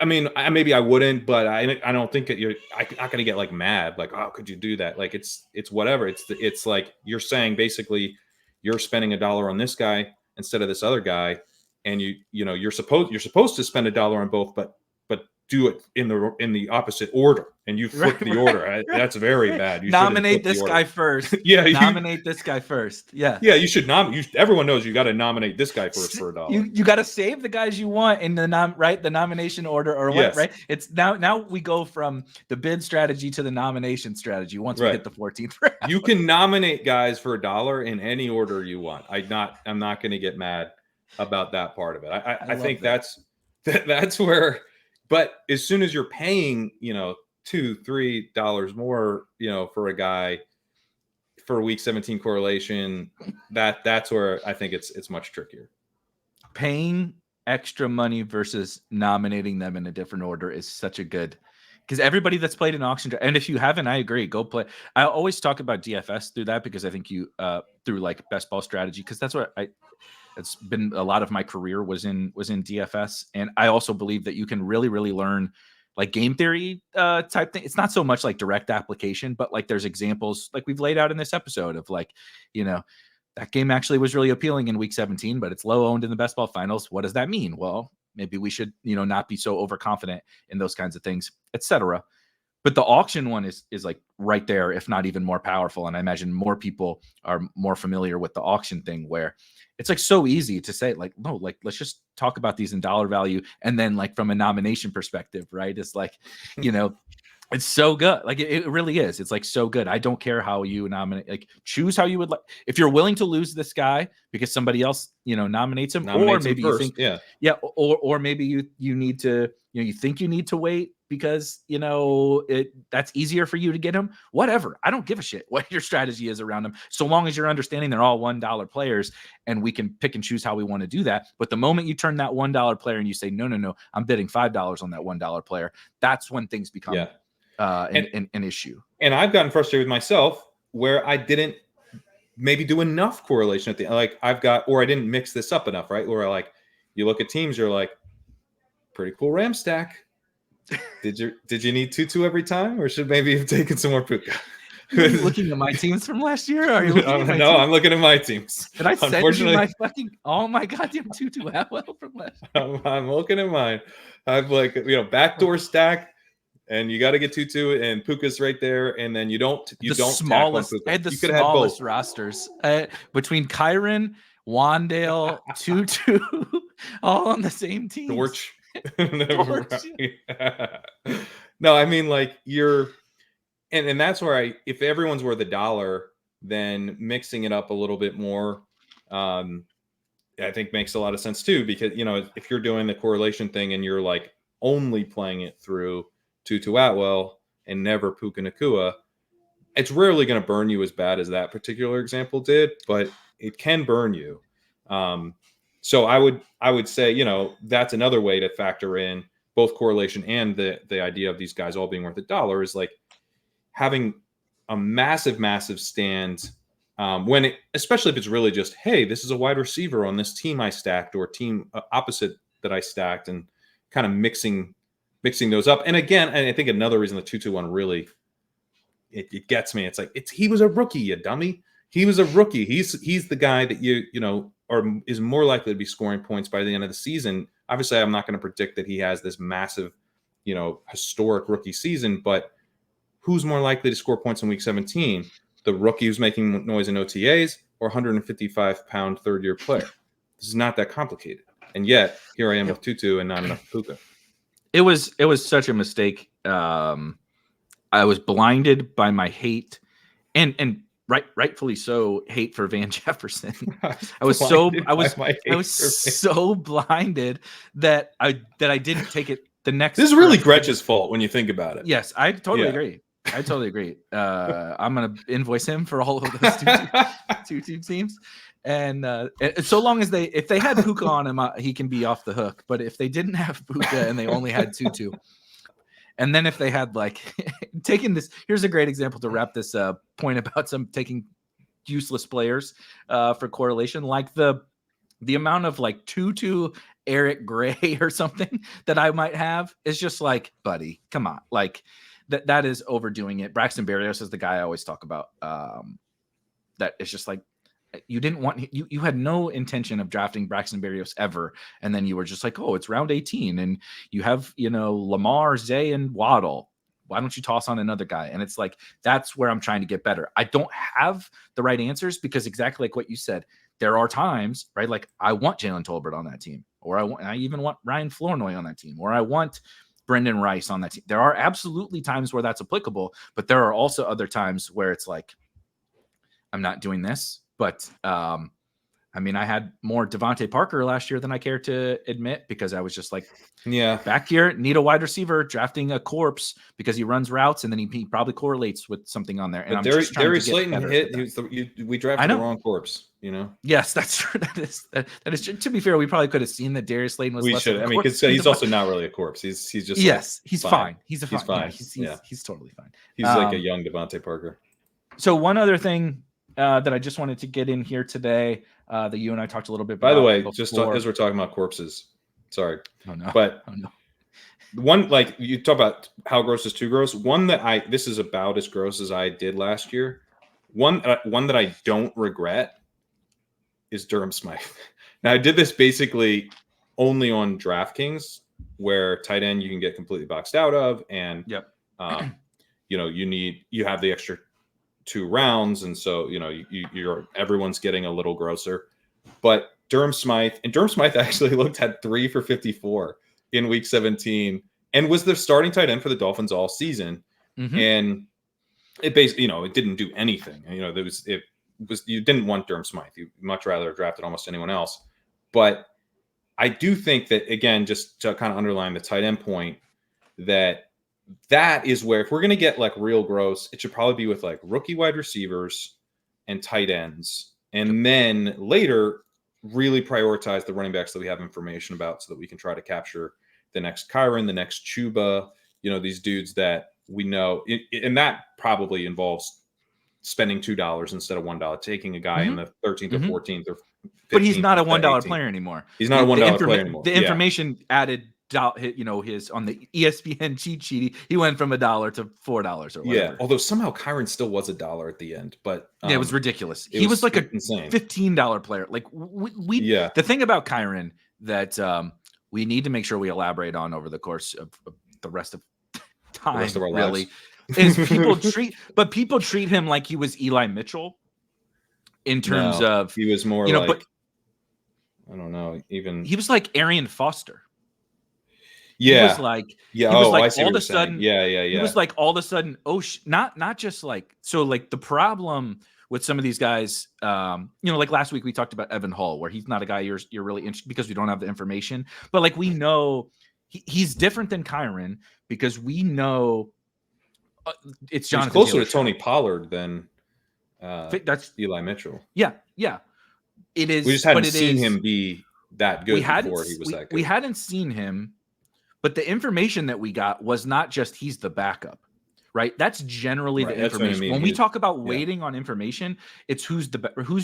B: I mean, maybe I wouldn't, but I don't think that I'm not going to get like mad. Like, oh, could you do that? Like, it's whatever. It's like you're saying basically you're spending $1 on this guy instead of this other guy, and you're supposed to spend $1 on both, but do it in the opposite order, and you flip the order. That's very bad. You
A: nominate this guy first.
B: Yeah,
A: nominate this guy first. Yeah,
B: you should nominate. Everyone knows you got to nominate this guy first for $1.
A: You got to save the guys you want in the nomination order, or what? Yes. Right? It's now we go from the bid strategy to the nomination strategy. Once we hit the 14th round,
B: you can nominate guys for $1 in any order you want. I'm not going to get mad about that part of it. I think that's where. But as soon as you're paying, $2-3 more, for a guy for week 17 correlation, that's where I think it's much trickier.
A: Paying extra money versus nominating them in a different order is such a good, because everybody that's played an auction, and if you haven't, I agree, go play. I always talk about DFS through that because I think you through like best ball strategy, because that's what it's been a lot of my career was in DFS. And I also believe that you can really, really learn like game theory type thing. It's not so much like direct application, but like there's examples like we've laid out in this episode of like, that game actually was really appealing in week 17, but it's low owned in the best ball finals. What does that mean? Well, maybe we should, not be so overconfident in those kinds of things, etc. But the auction one is like right there, if not even more powerful. And I imagine more people are more familiar with the auction thing, where it's like so easy to say like, no, like, let's just talk about these in dollar value. And then like from a nomination perspective, right? It's like, it's so good. Like it really is. It's like so good. I don't care how you nominate, like choose how you would like, if you're willing to lose this guy because somebody else, nominates him, or maybe you think, or maybe you need to, you think you need to wait because, that's easier for you to get him, whatever. I don't give a shit what your strategy is around them. So long as you're understanding they're all $1 players and we can pick and choose how we want to do that. But the moment you turn that $1 player and you say, no, I'm bidding $5 on that $1 player, that's when things become an issue.
B: And I've gotten frustrated with myself where I didn't maybe do enough correlation at the, like or I didn't mix this up enough, right? Where like, you look at teams, you're like, pretty cool Ram stack. Did you need 2-2 every time, or should maybe have taken some more Puka?
A: Are you looking at my teams from last year? Are you looking at my teams?
B: I'm looking at my teams.
A: Did I send you all my goddamn 2-2 Atwell from last year?
B: I'm looking at mine. I've like, backdoor stack, and you got to get 2-2, and Puka's right there, and then you don't
A: smallest. I had the smallest rosters between Kyron, Wandale, 2-2, all on the same team.
B: Dorch. No, I mean like and that's where if everyone's worth $1, then mixing it up a little bit more, I think makes a lot of sense too, because if you're doing the correlation thing and you're like only playing it through Tutu Atwell and never Puka Nacua, it's rarely going to burn you as bad as that particular example did, but it can burn you. So I would say, that's another way to factor in both correlation and the idea of these guys all being worth $1 is like having a massive stand especially if it's really just, hey, this is a wide receiver on this team I stacked or team opposite that I stacked, and kind of mixing those up. And again, and I think another reason the 2-2-1 really it gets me. It's like he was a rookie, you dummy. He was a rookie. He's the guy that or is more likely to be scoring points by the end of the season. Obviously, I'm not going to predict that he has this massive, historic rookie season, but who's more likely to score points in week 17? The rookie who's making noise in OTAs or 155-pound third-year player? This is not that complicated. And yet, here I am with Tutu and not enough Puka.
A: It was such a mistake. I was blinded by my hate, and rightfully so, hate for Van Jefferson. I was so blinded that I didn't take it the next.
B: This is really Gretch's fault when you think about it.
A: Yes, I totally agree. I totally agree. I'm gonna invoice him for all of those two teams. And so long as if they had Puka on him, he can be off the hook. But if they didn't have Puka and they only had Tutu, and then if they had like taking this, here's a great example to wrap this point about some taking useless players for correlation, like the amount of like Tutu, Erik Gray or something that I might have is just like, buddy, come on, like that is overdoing it. Braxton Berrios is the guy I always talk about. That is just like, you didn't want, you had no intention of drafting Braxton Berrios ever, and then you were just like, oh, it's round 18 and you have, Lamar, Zay, and Waddle. Why don't you toss on another guy? And it's like, that's where I'm trying to get better. I don't have the right answers because exactly like what you said, there are times, right? Like I want Jalen Tolbert on that team, or I even want Ryan Flournoy on that team, or I want Brendan Rice on that team. There are absolutely times where that's applicable, but there are also other times where it's like, I'm not doing this. But I mean, I had more Devontae Parker last year than I care to admit because I was just like, back here, need a wide receiver, drafting a corpse because he runs routes and then he probably correlates with something on there. And
B: but Darius Slayton hit. We drafted the wrong corpse.
A: Yes, that's true. That is. To be fair, we probably could have seen that Darius Slayton was.
B: We should. I mean, because he's also not really a corpse. He's just.
A: Yes, he's fine. He's fine. Yeah, he's totally fine.
B: He's like a young Devontae Parker.
A: So one other thing that I just wanted to get in here today that you and I talked a little bit about.
B: By the way, just as we're talking about corpses, sorry.
A: Oh, no.
B: But one, like you talk about how gross is too gross. One that this is about as gross as I did last year. One that I don't regret is Durham Smythe. Now I did this basically only on DraftKings, where tight end you can get completely boxed out of, and you have the extra 2 rounds, and so you're everyone's getting a little grosser. But Durham Smythe actually looked at 3 for 54 in week 17 and was the starting tight end for the Dolphins all season. And it basically, it didn't do anything. You didn't want Durham Smythe. You'd much rather have drafted almost anyone else. But I do think that, again, just to kind of underline the tight end point, that is where, if we're going to get like real gross, it should probably be with like rookie wide receivers and tight ends. And then later really prioritize the running backs that we have information about so that we can try to capture the next Kyron, the next Chuba, these dudes that we know. And that probably involves spending $2 instead of $1, taking a guy in the 13th or 14th or 15th.
A: But he's not a $1 player anymore.
B: He's not a $1 player anymore.
A: The information added, his on the ESPN cheat sheet, he went from $1 to $4 or whatever.
B: Yeah, although somehow Kyron still was $1 at the end, but
A: it was ridiculous. He was like
B: insane.
A: A $15 player. Like the thing about Kyron that we need to make sure we elaborate on over the course of the rest of time,
B: the rest of our
A: really,
B: lives.
A: is people treat him like he was Eli Mitchell in terms of
B: he was more but I don't know, even
A: he was like Arian Foster.
B: Yeah.
A: He was like, all of a sudden, he was like all of a sudden, not just like, so like the problem with some of these guys, like last week we talked about Evan Hall, where he's not a guy you're really interested because we don't have the information, but like we know he's different than Kyron because we know it's Jonathan
B: closer
A: Taylor
B: to Tony Pollard than
A: that's
B: Eli Mitchell.
A: Yeah. It is.
B: We just hadn't seen him be that good before he was that good.
A: We hadn't seen him. But the information that we got was not just he's the backup, right? That's generally the information. I mean. When we talk about waiting on information, it's who's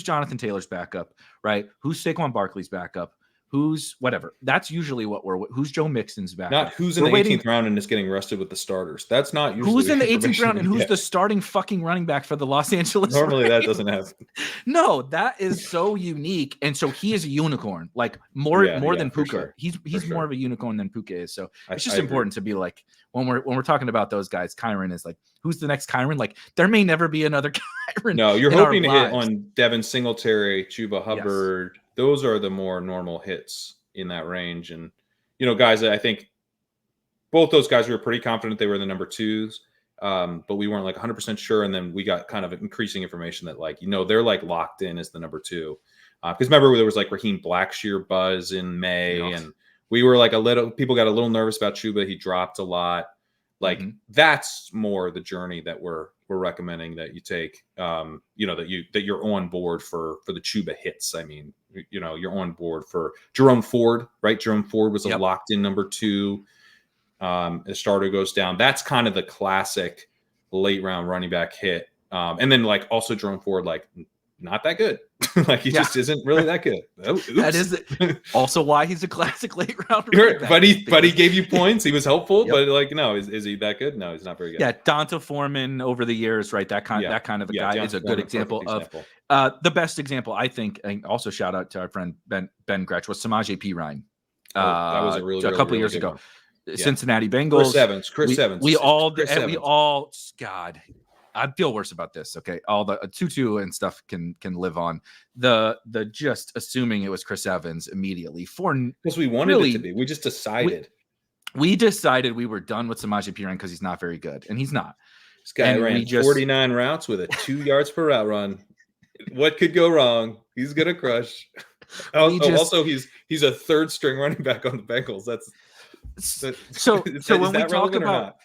A: Jonathan Taylor's backup, right? Who's Saquon Barkley's backup? Who's whatever. That's usually what who's Joe Mixon's backup.
B: Not who's in the 18th round and is getting rested with the starters. That's not usually
A: who's in the 18th round and who's the starting fucking running back for the Los Angeles
B: Normally
A: Rams.
B: That doesn't happen.
A: No, that is so unique. And so he is a unicorn, like more than Puka.
B: Sure.
A: He's more of a unicorn than Puka is. So it's just important to be like, when we're talking about those guys, Kyron is like, who's the next Kyron? Like there may never be another Kyron.
B: No, you're hoping to hit on Devin Singletary, Chuba Hubbard. Yes. Those are the more normal hits in that range. And, guys, I think both those guys, we were pretty confident they were the number 2s, but we weren't like 100% sure. And then we got kind of increasing information that like, they're like locked in as the number 2. Because remember, there was like Raheem Blackshear buzz in May, and we were like people got a little nervous about Chuba. He dropped a lot. Like that's more the journey that we're recommending that you take. That you're on board for the Chuba hits. I mean, you're on board for Jerome Ford, right? Jerome Ford was a locked in number 2. The starter goes down. That's kind of the classic late round running back hit. And then like also Jerome Ford, like not that good. Like he just isn't really that good.
A: That is also why he's a classic late round running back.
B: But he gave you points. He was helpful, but like, no, is he that good? No, he's not very good.
A: Yeah, Donta Foreman over the years, right? That kind of a guy is a good example of the best example, I think. And also shout out to our friend Ben Gretsch was Samaje Perine.
B: That was a
A: couple
B: really
A: years
B: good
A: ago.
B: one.
A: Cincinnati Bengals.
B: Chris Evans.
A: We all, God, I feel worse about this. Okay, all the Tutu and stuff can live on the just assuming it was Chris Evans immediately
B: because we wanted it to be. We just decided.
A: We decided we were done with Samaje Perine because he's not very good, and he's not.
B: This guy ran 49 routes with a 2 yards per route run. What could go wrong? He's gonna crush. Also, he's a third string running back on the Bengals.
A: So when we talk about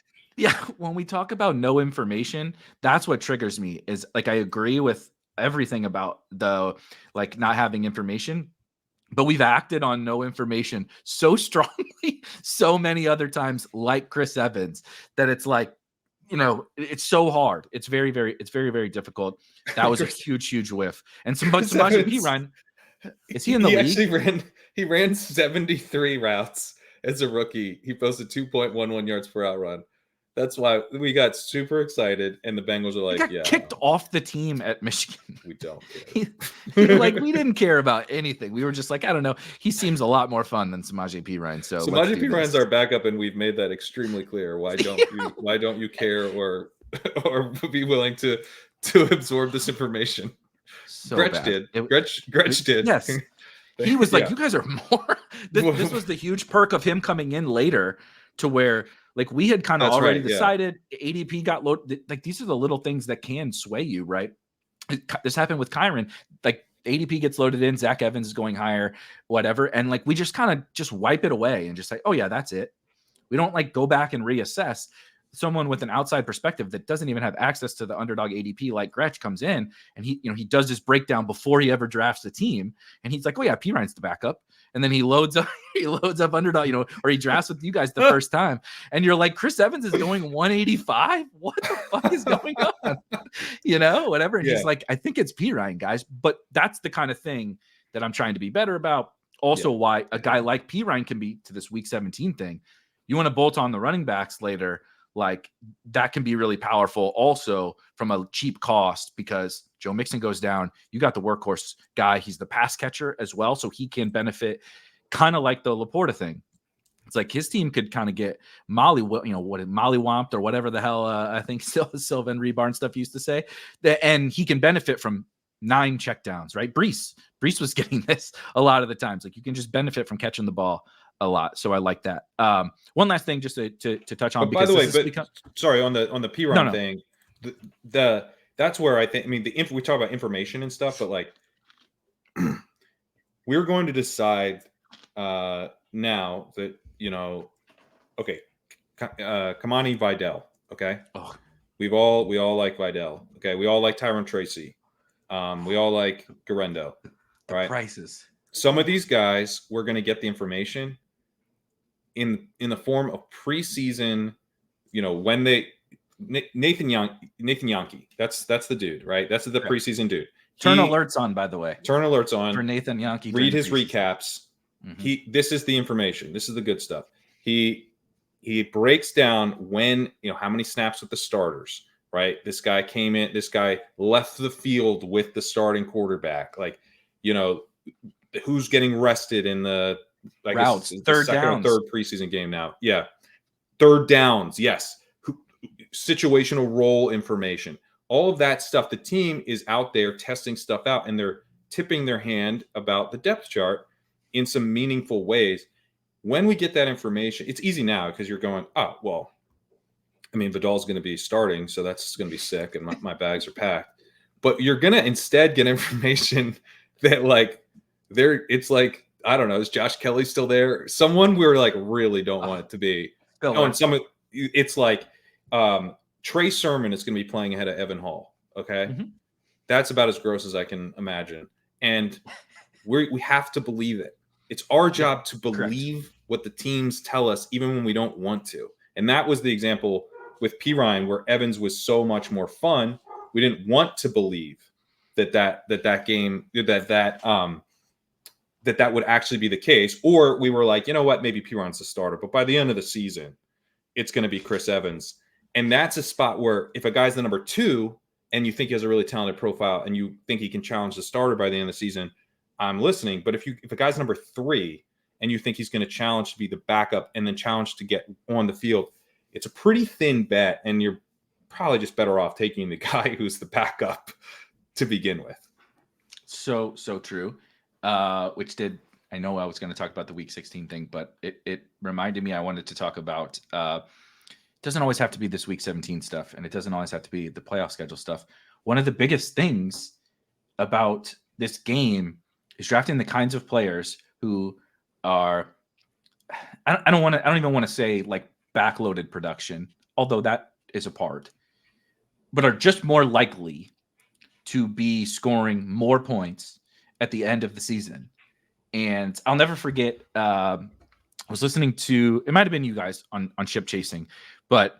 A: when we talk about no information, that's what triggers me. Is like I agree with everything about the like not having information, but we've acted on no information so strongly so many other times, like Chris Evans, that it's like, it's so hard. It's very, very difficult. That was a huge whiff. And Samaje Perine, is he in the league?
B: He ran 73 routes as a rookie. He posted 2.11 yards per out run. That's why we got super excited, and the Bengals are like,
A: he got kicked off the team at Michigan.
B: We don't
A: care. We didn't care about anything. We were just like, I don't know. He seems a lot more fun than Samaje Perine. So
B: Samaje Perine's our backup, and we've made that extremely clear. Why don't you care or be willing to absorb this information?
A: So
B: Gretsch did. Gretsch did.
A: Yes. He was like, you guys are more. This was the huge perk of him coming in later to where like we had kind of already decided ADP got low. Like these are the little things that can sway you, right? This happened with Kyron. Like ADP gets loaded in, Zach Evans is going higher, whatever. And like we just kind of just wipe it away and just say, oh yeah, that's it. We don't like go back and reassess. Someone with an outside perspective that doesn't even have access to the underdog ADP like Gretsch comes in and he does this breakdown before he ever drafts the team. And he's like, oh yeah, Perine's the backup. And then he loads up underdog, or he drafts with you guys the first time. And you're like, Chris Evans is going 185. What the fuck is going on? Whatever. And he's like, I think it's Perine, guys. But that's the kind of thing that I'm trying to be better about. Also, why a guy like Perine can be to this week 17 thing. You want to bolt on the running backs later. Like that can be really powerful also from a cheap cost because Joe Mixon goes down. You got the workhorse guy. He's the pass catcher as well. So he can benefit kind of like the Laporta thing. It's like his team could kind of get mollywomped or whatever the hell I think Silva and Rebar and stuff used to say. And he can benefit from 9 checkdowns, right? Brees was getting this a lot of the times. Like you can just benefit from catching the ball a lot. So I like that. One last thing just to touch on.
B: But by the way, sorry, on the Perine thing, that's where I think, we talk about information and stuff, but like we're going to decide now that, okay, Kamani Vidal. Okay.
A: Oh.
B: We all like Vidal. Okay. We all like Tyron Tracy. We all like Garendo. Right.
A: Prices.
B: Some of these guys, we're going to get the information in the form of preseason, when Nathan Yankee, that's the dude, right? That's the preseason dude.
A: Turn alerts on, by the way.
B: Turn alerts on
A: for Nathan Yankee.
B: Read his recaps. Mm-hmm. This is the information. This is the good stuff. He breaks down when, how many snaps with the starters, right? This guy came in, this guy left the field with the starting quarterback. Like, who's getting rested in the
A: routes, third downs,
B: third preseason game now. Yeah. Third downs. Yes. Situational role information, all of that stuff. The team is out there testing stuff out and they're tipping their hand about the depth chart in some meaningful ways. when we get that information, it's easy now because you're going, oh, well, I mean, Vidal's going to be starting, so that's going to be sick, and my bags are packed. But you're going to instead get information that, like, it's like, I don't know, is Josh Kelly still there? Someone we're like really don't want it to be. Oh, and it's like Trey Sermon is going to be playing ahead of Evan Hall. Okay.
A: Mm-hmm.
B: That's about as gross as I can imagine. And we have to believe it. It's our job to believe what the teams tell us, even when we don't want to. And that was the example with P. Ryan, where Evans was so much more fun. We didn't want to believe that game that would actually be the case. Or we were like, you know what, maybe P. Ryan's the starter, but by the end of the season, it's going to be Chris Evans. And that's a spot where if a guy's the number 2 and you think he has a really talented profile and you think he can challenge the starter by the end of the season, I'm listening. But if a guy's number 3 and you think he's going to challenge to be the backup and then challenge to get on the field, it's a pretty thin bet. And you're probably just better off taking the guy who's the backup to begin with.
A: So true. I know I was going to talk about the week 16 thing, but it reminded me I wanted to talk about, it doesn't always have to be this week 17 stuff, and it doesn't always have to be the playoff schedule stuff. One of the biggest things about this game is drafting the kinds of players who are, I don't even want to say like backloaded production, although that is a part, but are just more likely to be scoring more points at the end of the season. And I'll never forget, I was listening to, it might have been you guys on Ship Chasing, but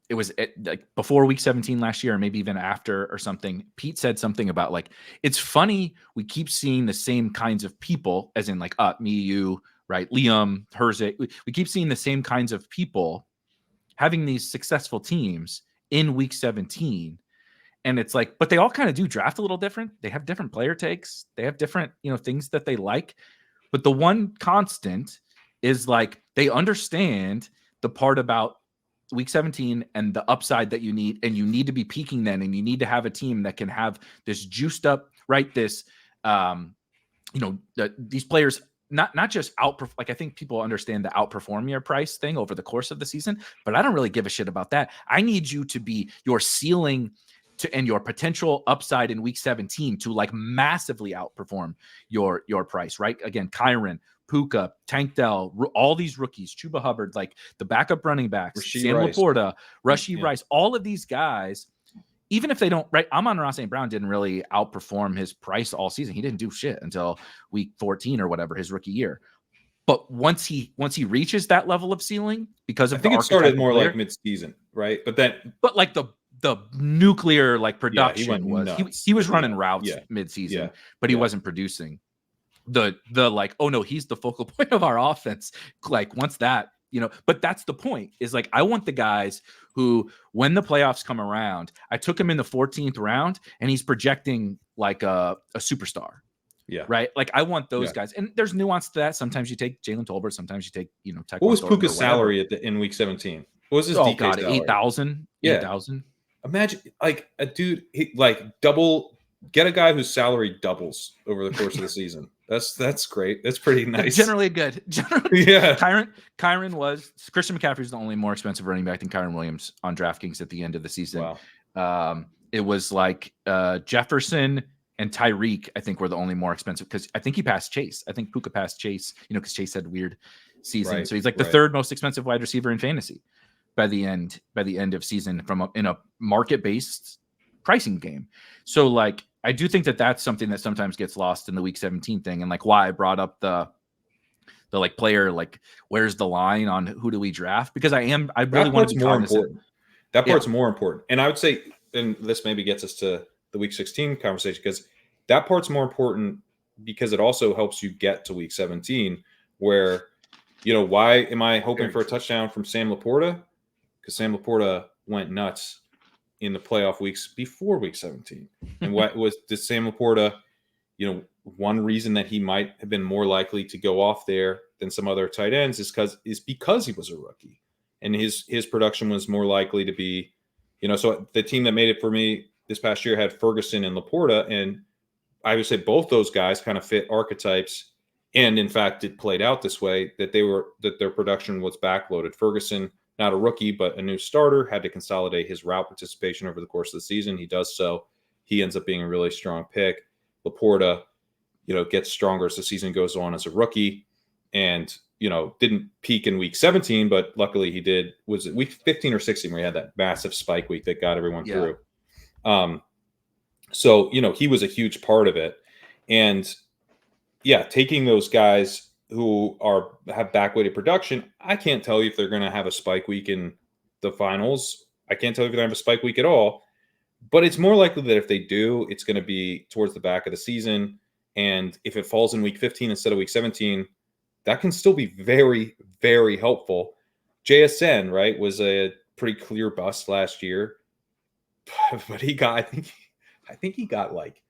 A: it was like before week 17 last year, or maybe even after or something. Pete said something about like, it's funny, we keep seeing the same kinds of people, as in like me, you, right? Liam, Herzig. We keep seeing the same kinds of people having these successful teams in week 17. And it's like, but they all kind of do draft a little different. They have different player takes. They have different, things that they like. But the one constant is like, they understand the part about week 17 and the upside that you need. And you need to be peaking then. And you need to have a team that can have this juiced up, right? This, these players, not just outperform. Like, I think people understand the outperform your price thing over the course of the season, but I don't really give a shit about that. I need you to be your ceiling and your potential upside in week 17 to like massively outperform your price, right? Again, Kyron, Puka, Tank Dell, all these rookies, Chuba Hubbard, like the backup running backs, Sam Laporta, Rashee Rice, all of these guys, even if they don't, right? Amon-Ra St. Brown didn't really outperform his price all season. He didn't do shit until week 14 or whatever, his rookie year. But once he reaches that level of ceiling, because of
B: I think it started more like mid-season, right? But
A: like the nuclear like production he was running routes mid-season, but he wasn't producing the like, oh no, he's the focal point of our offense. Like once that, but that's the point, is like, I want the guys who, when the playoffs come around, I took him in the 14th round and he's projecting like a superstar.
B: Yeah.
A: Right. Like I want those guys. And there's nuance to that. Sometimes you take Jalen Tolbert. Sometimes you take,
B: What was Puka's salary in week 17? What was his DK salary?
A: 8,000. Yeah. 8,000.
B: Imagine like a dude, get a guy whose salary doubles over the course of the season. That's great. That's pretty nice.
A: Generally good.
B: Yeah.
A: Kyron was, Christian McCaffrey's the only more expensive running back than Kyron Williams on DraftKings at the end of the season.
B: Wow.
A: It was like Jefferson and Tyreek, I think, were the only more expensive, because I think he passed Chase. I think Puka passed Chase, because Chase had a weird season. Right, so he's like the third most expensive wide receiver in fantasy by the end of season in a market-based pricing game. So like, I do think that that's something that sometimes gets lost in the week 17 thing. And like why I brought up the like player, like where's the line on who do we draft? Because I really want to be
B: important. That part's more important. And I would say, and this maybe gets us to the week 16 conversation, because that part's more important because it also helps you get to week 17 where, why am I hoping for a touchdown from Sam Laporta? Because Sam Laporta went nuts in the playoff weeks before week 17. And what did Sam Laporta, one reason that he might have been more likely to go off there than some other tight ends is because he was a rookie and his production was more likely to be, so the team that made it for me this past year had Ferguson and Laporta, and I would say both those guys kind of fit archetypes And in fact, it played out this way, that their production was backloaded. Ferguson, not a rookie, but a new starter, had to consolidate his route participation over the course of the season. He does so. He ends up being a really strong pick. Laporta, gets stronger as the season goes on as a rookie, and didn't peak in week 17, but luckily he did. Was it week 15 or 16 where he had that massive spike week that got everyone through? So he was a huge part of it, and taking those guys who have backweighted production, I can't tell you if they're going to have a spike week in the finals. I can't tell you if they're going to have a spike week at all, but it's more likely that if they do, it's going to be towards the back of the season. And if it falls in week 15 instead of week 17, that can still be very, very helpful. JSN, right, was a pretty clear bust last year, but he got, I think he got like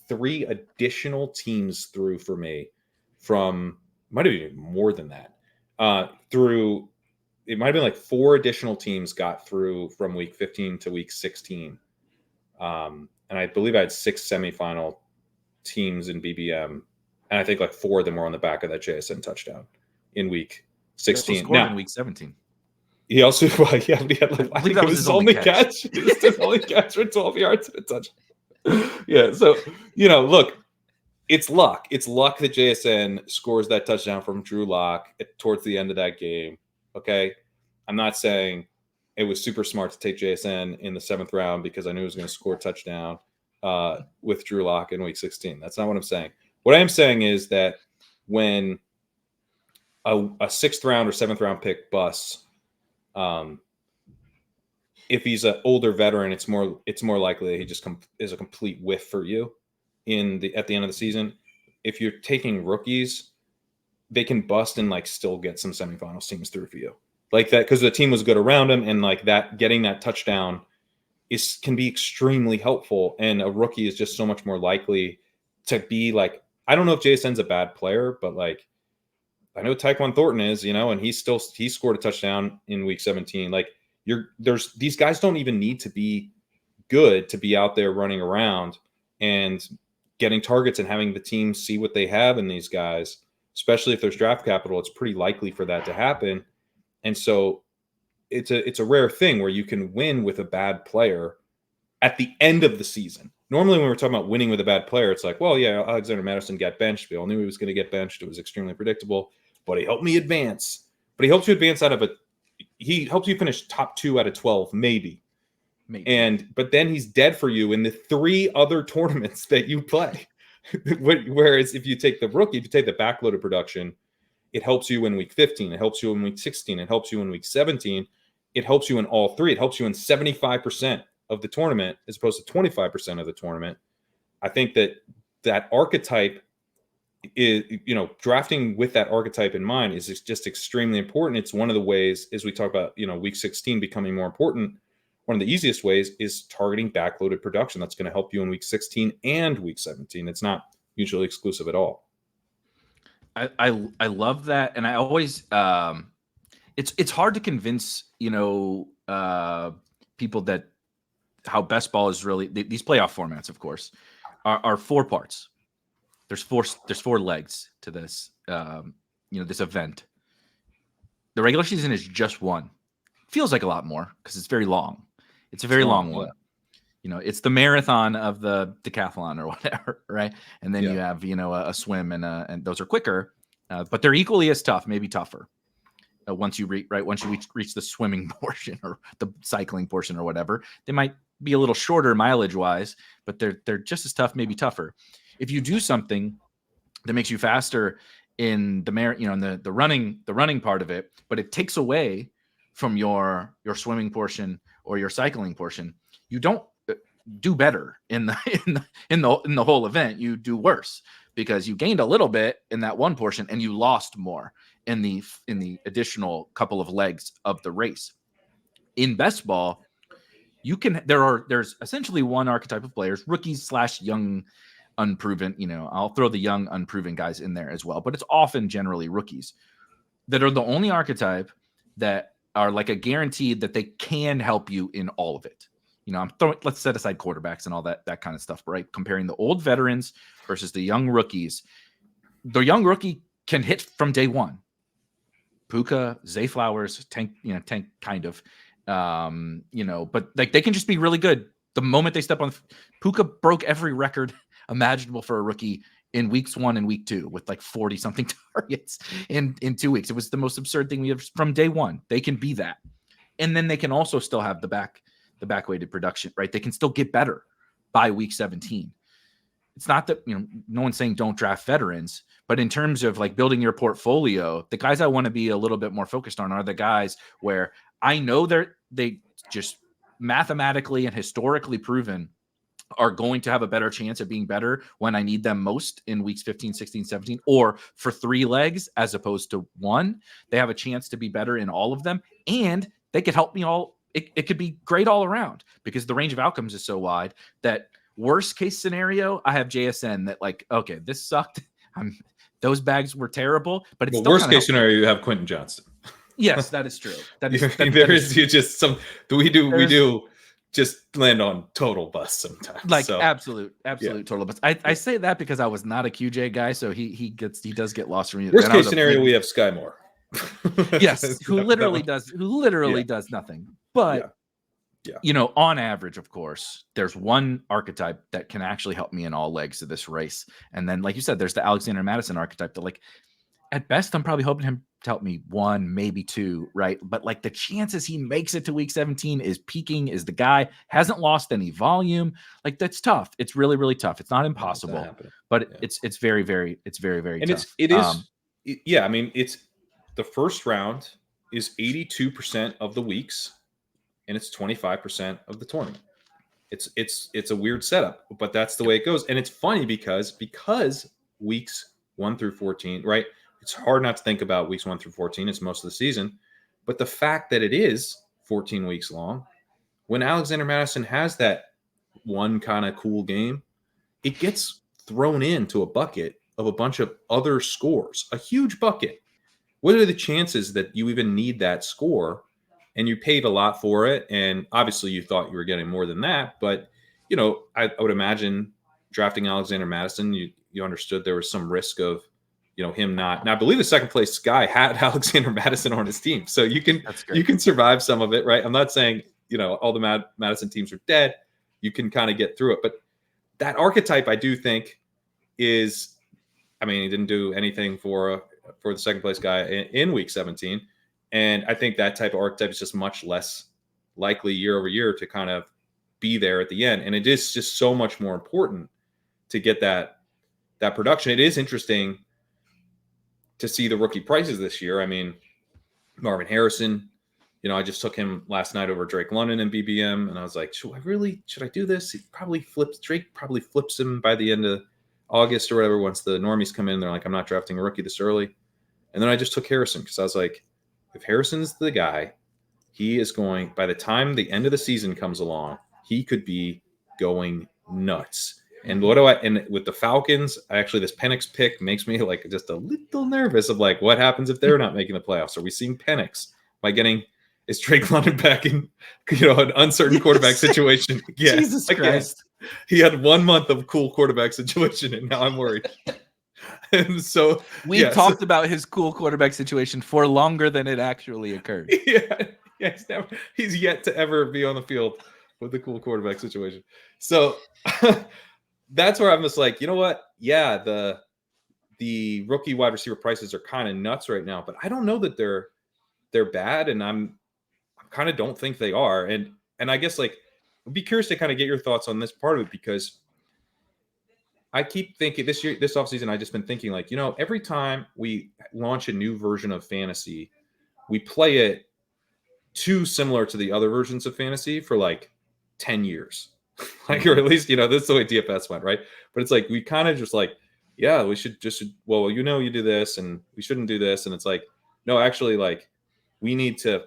B: 3 additional teams through for me from, might have been more than that, through, it might have been like 4 additional teams got through from week 15 to week 16. And I believe I had 6 semifinal teams in BBM. And I think like 4 of them were on the back of that JSN touchdown in week 16.
A: Now, in week 17.
B: He also, he had like, I think
A: that
B: it was his only catch. It was his only catch for 12 yards and a touchdown. Yeah. So, look, it's luck. It's luck that JSN scores that touchdown from Drew Lock towards the end of that game. Okay. I'm not saying it was super smart to take JSN in the 7th round because I knew he was going to score a touchdown with Drew Lock in week 16. That's not what I'm saying. What I am saying is that when a 6th round or 7th round pick busts, if he's an older veteran, it's more likely that he just is a complete whiff for you at the end of the season. If you're taking rookies, they can bust and like still get some semifinals teams through for you, like that, because the team was good around him, and like that, getting that touchdown can be extremely helpful. And a rookie is just so much more likely to be like, I don't know if JSN's a bad player, but like I know Tyquan Thornton is, and he scored a touchdown in week 17. Like these guys don't even need to be good to be out there running around and getting targets and having the team see what they have in these guys, especially if there's draft capital. It's pretty likely for that to happen. And so it's a rare thing where you can win with a bad player at the end of the season. Normally when we're talking about winning with a bad player, it's like, well, yeah, Alexander Madison got benched. We all knew he was going to get benched. It was extremely predictable, but he helped me advance. But he helped you advance he helped you finish top 2 out of 12, maybe. But then he's dead for you in the 3 other tournaments that you play. Whereas if you take the rookie, if you take the backloaded production, it helps you in week 15. It helps you in week 16. It helps you in week 17. It helps you in all 3. It helps you in 75% of the tournament as opposed to 25% of the tournament. I think that archetype is, drafting with that archetype in mind is just extremely important. It's one of the ways, as we talk about, week 16 becoming more important. One of the easiest ways is targeting backloaded production. That's going to help you in week 16 and week 17. It's not mutually exclusive at all.
A: I love that. And I always, it's hard to convince, people that how best ball is really, these playoff formats, of course, are 4 parts. There's 4 legs to this, this event. The regular season is just 1. Feels like a lot more because it's very long. It's a very long one. It's the marathon of the decathlon or whatever, right? And then you have, a swim and those are quicker, but they're equally as tough, maybe tougher. Once you reach the swimming portion or the cycling portion or whatever, they might be a little shorter mileage wise, but they're just as tough, maybe tougher. If you do something that makes you faster in the the running part of it, but it takes away from your swimming portion or your cycling portion, you don't do better in the whole event. You do worse because you gained a little bit in that one portion and you lost more in the additional couple of legs of the race. In best ball, there's essentially one archetype of players, rookies / young, unproven. I'll throw the young, unproven guys in there as well, but it's often generally rookies that are the only archetype that are like a guaranteed that they can help you in all of it. Let's set aside quarterbacks and all that kind of stuff, right? Comparing the old veterans versus the young rookies. The young rookie can hit from day one. Puka, Zay Flowers, Tank kind of, but like they can just be really good the moment they step on. Puka broke every record imaginable for a rookie in weeks 1 and week 2 with like 40 something targets in 2 weeks. It was the most absurd thing we have from day one. They can be that. And then they can also still have the back weighted production, right? They can still get better by week 17. It's not that, no one's saying don't draft veterans, but in terms of like building your portfolio, the guys I want to be a little bit more focused on are the guys where I know they just mathematically and historically proven are going to have a better chance of being better when I need them most in weeks 15, 16, 17, or for 3 legs as opposed to 1. They have a chance to be better in all of them, and they could help me all. It could be great all around because the range of outcomes is so wide that worst case scenario, I have JSN that like, okay, this sucked. Those bags were terrible, but it's still
B: worst case scenario, you have Quentin Johnston.
A: Yes, that is true.
B: We do just land on total bust sometimes.
A: Like absolute total bust. I say that because I was not a QJ guy, so he does get lost from you.
B: Worst case scenario, we have Sky Moore.
A: Yes, who literally does nothing. But on average, of course, there's one archetype that can actually help me in all legs of this race. And then, like you said, there's the Alexander Madison archetype that, like, at best, I'm probably hoping him to help me 1, maybe 2, right? But like the chances he makes it to week 17 is peaking, is the guy hasn't lost any volume. Like that's tough. It's really, really tough. It's not impossible, but it's very, very, very
B: and
A: tough.
B: I mean, it's the first round is 82% of the weeks, and it's 25% of the tournament. It's a weird setup, but that's the way it goes. And it's funny because weeks 1 through 14, right? It's hard not to think about weeks 1 through 14. It's most of the season, but the fact that it is 14 weeks long, when Alexander Madison has that one kind of cool game, it gets thrown into a bucket of a bunch of other scores, a huge bucket. What are the chances that you even need that score? And you paid a lot for it. And obviously you thought you were getting more than that. But, I would imagine drafting Alexander Madison, you understood there was some risk of, him not. Now, I believe the second place guy had Alexander Madison on his team. So you can survive some of it, right? I'm not saying, all the Madison teams are dead. You can kind of get through it. But that archetype, I do think is, he didn't do anything for the second place guy in week 17. And I think that type of archetype is just much less likely year over year to kind of be there at the end. And it is just so much more important to get that production. It is interesting to see the rookie prices this year. Marvin Harrison, I just took him last night over Drake London in BBM, and I was like, should I do this? Drake probably flips him by the end of August or whatever. Once the normies come in, they're like, I'm not drafting a rookie this early. And then I just took Harrison because I was like, if Harrison's the guy, he is going, by the time the end of the season comes along, he could be going nuts. And and with the Falcons, actually this Penix pick makes me like just a little nervous of like, what happens if they're not making the playoffs? Are we seeing Penix is Drake London back in, an uncertain quarterback situation? Yeah.
A: Jesus Christ.
B: He had 1 month of cool quarterback situation and now I'm worried. And so
A: we talked about his cool quarterback situation for longer than it actually occurred.
B: He's yet to ever be on the field with the cool quarterback situation. So that's where I'm just like, you know what? Yeah, the rookie wide receiver prices are kind of nuts right now, but I don't know that they're bad, and I kind of don't think they are. And I guess like I'd be curious to kind of get your thoughts on this part of it, because I keep thinking this offseason, I've just been thinking like, every time we launch a new version of fantasy, we play it too similar to the other versions of fantasy for like 10 years. Or at least, this is the way DFS went, right? But it's like, we kind of just like, yeah, we should just, you do this and we shouldn't do this. And it's like, no, actually, like, we need to,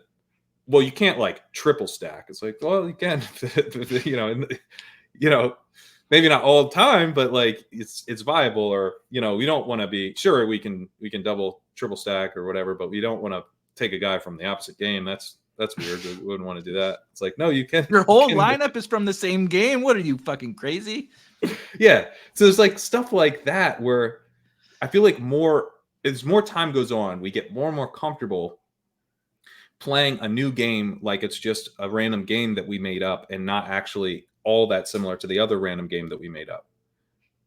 B: you can't like triple stack. It's like, well, you can, maybe not all the time, but like it's viable. Or, we don't want to be sure we can double, triple stack or whatever, but we don't want to take a guy from the opposite game. That's weird. We wouldn't want to do that. It's like, no, you can.
A: Your whole lineup is from the same game. What are you, fucking crazy?
B: Yeah. So there's like stuff like that where I feel like more as more time goes on, we get more and more comfortable playing a new game like it's just a random game that we made up and not actually all that similar to the other random game that we made up.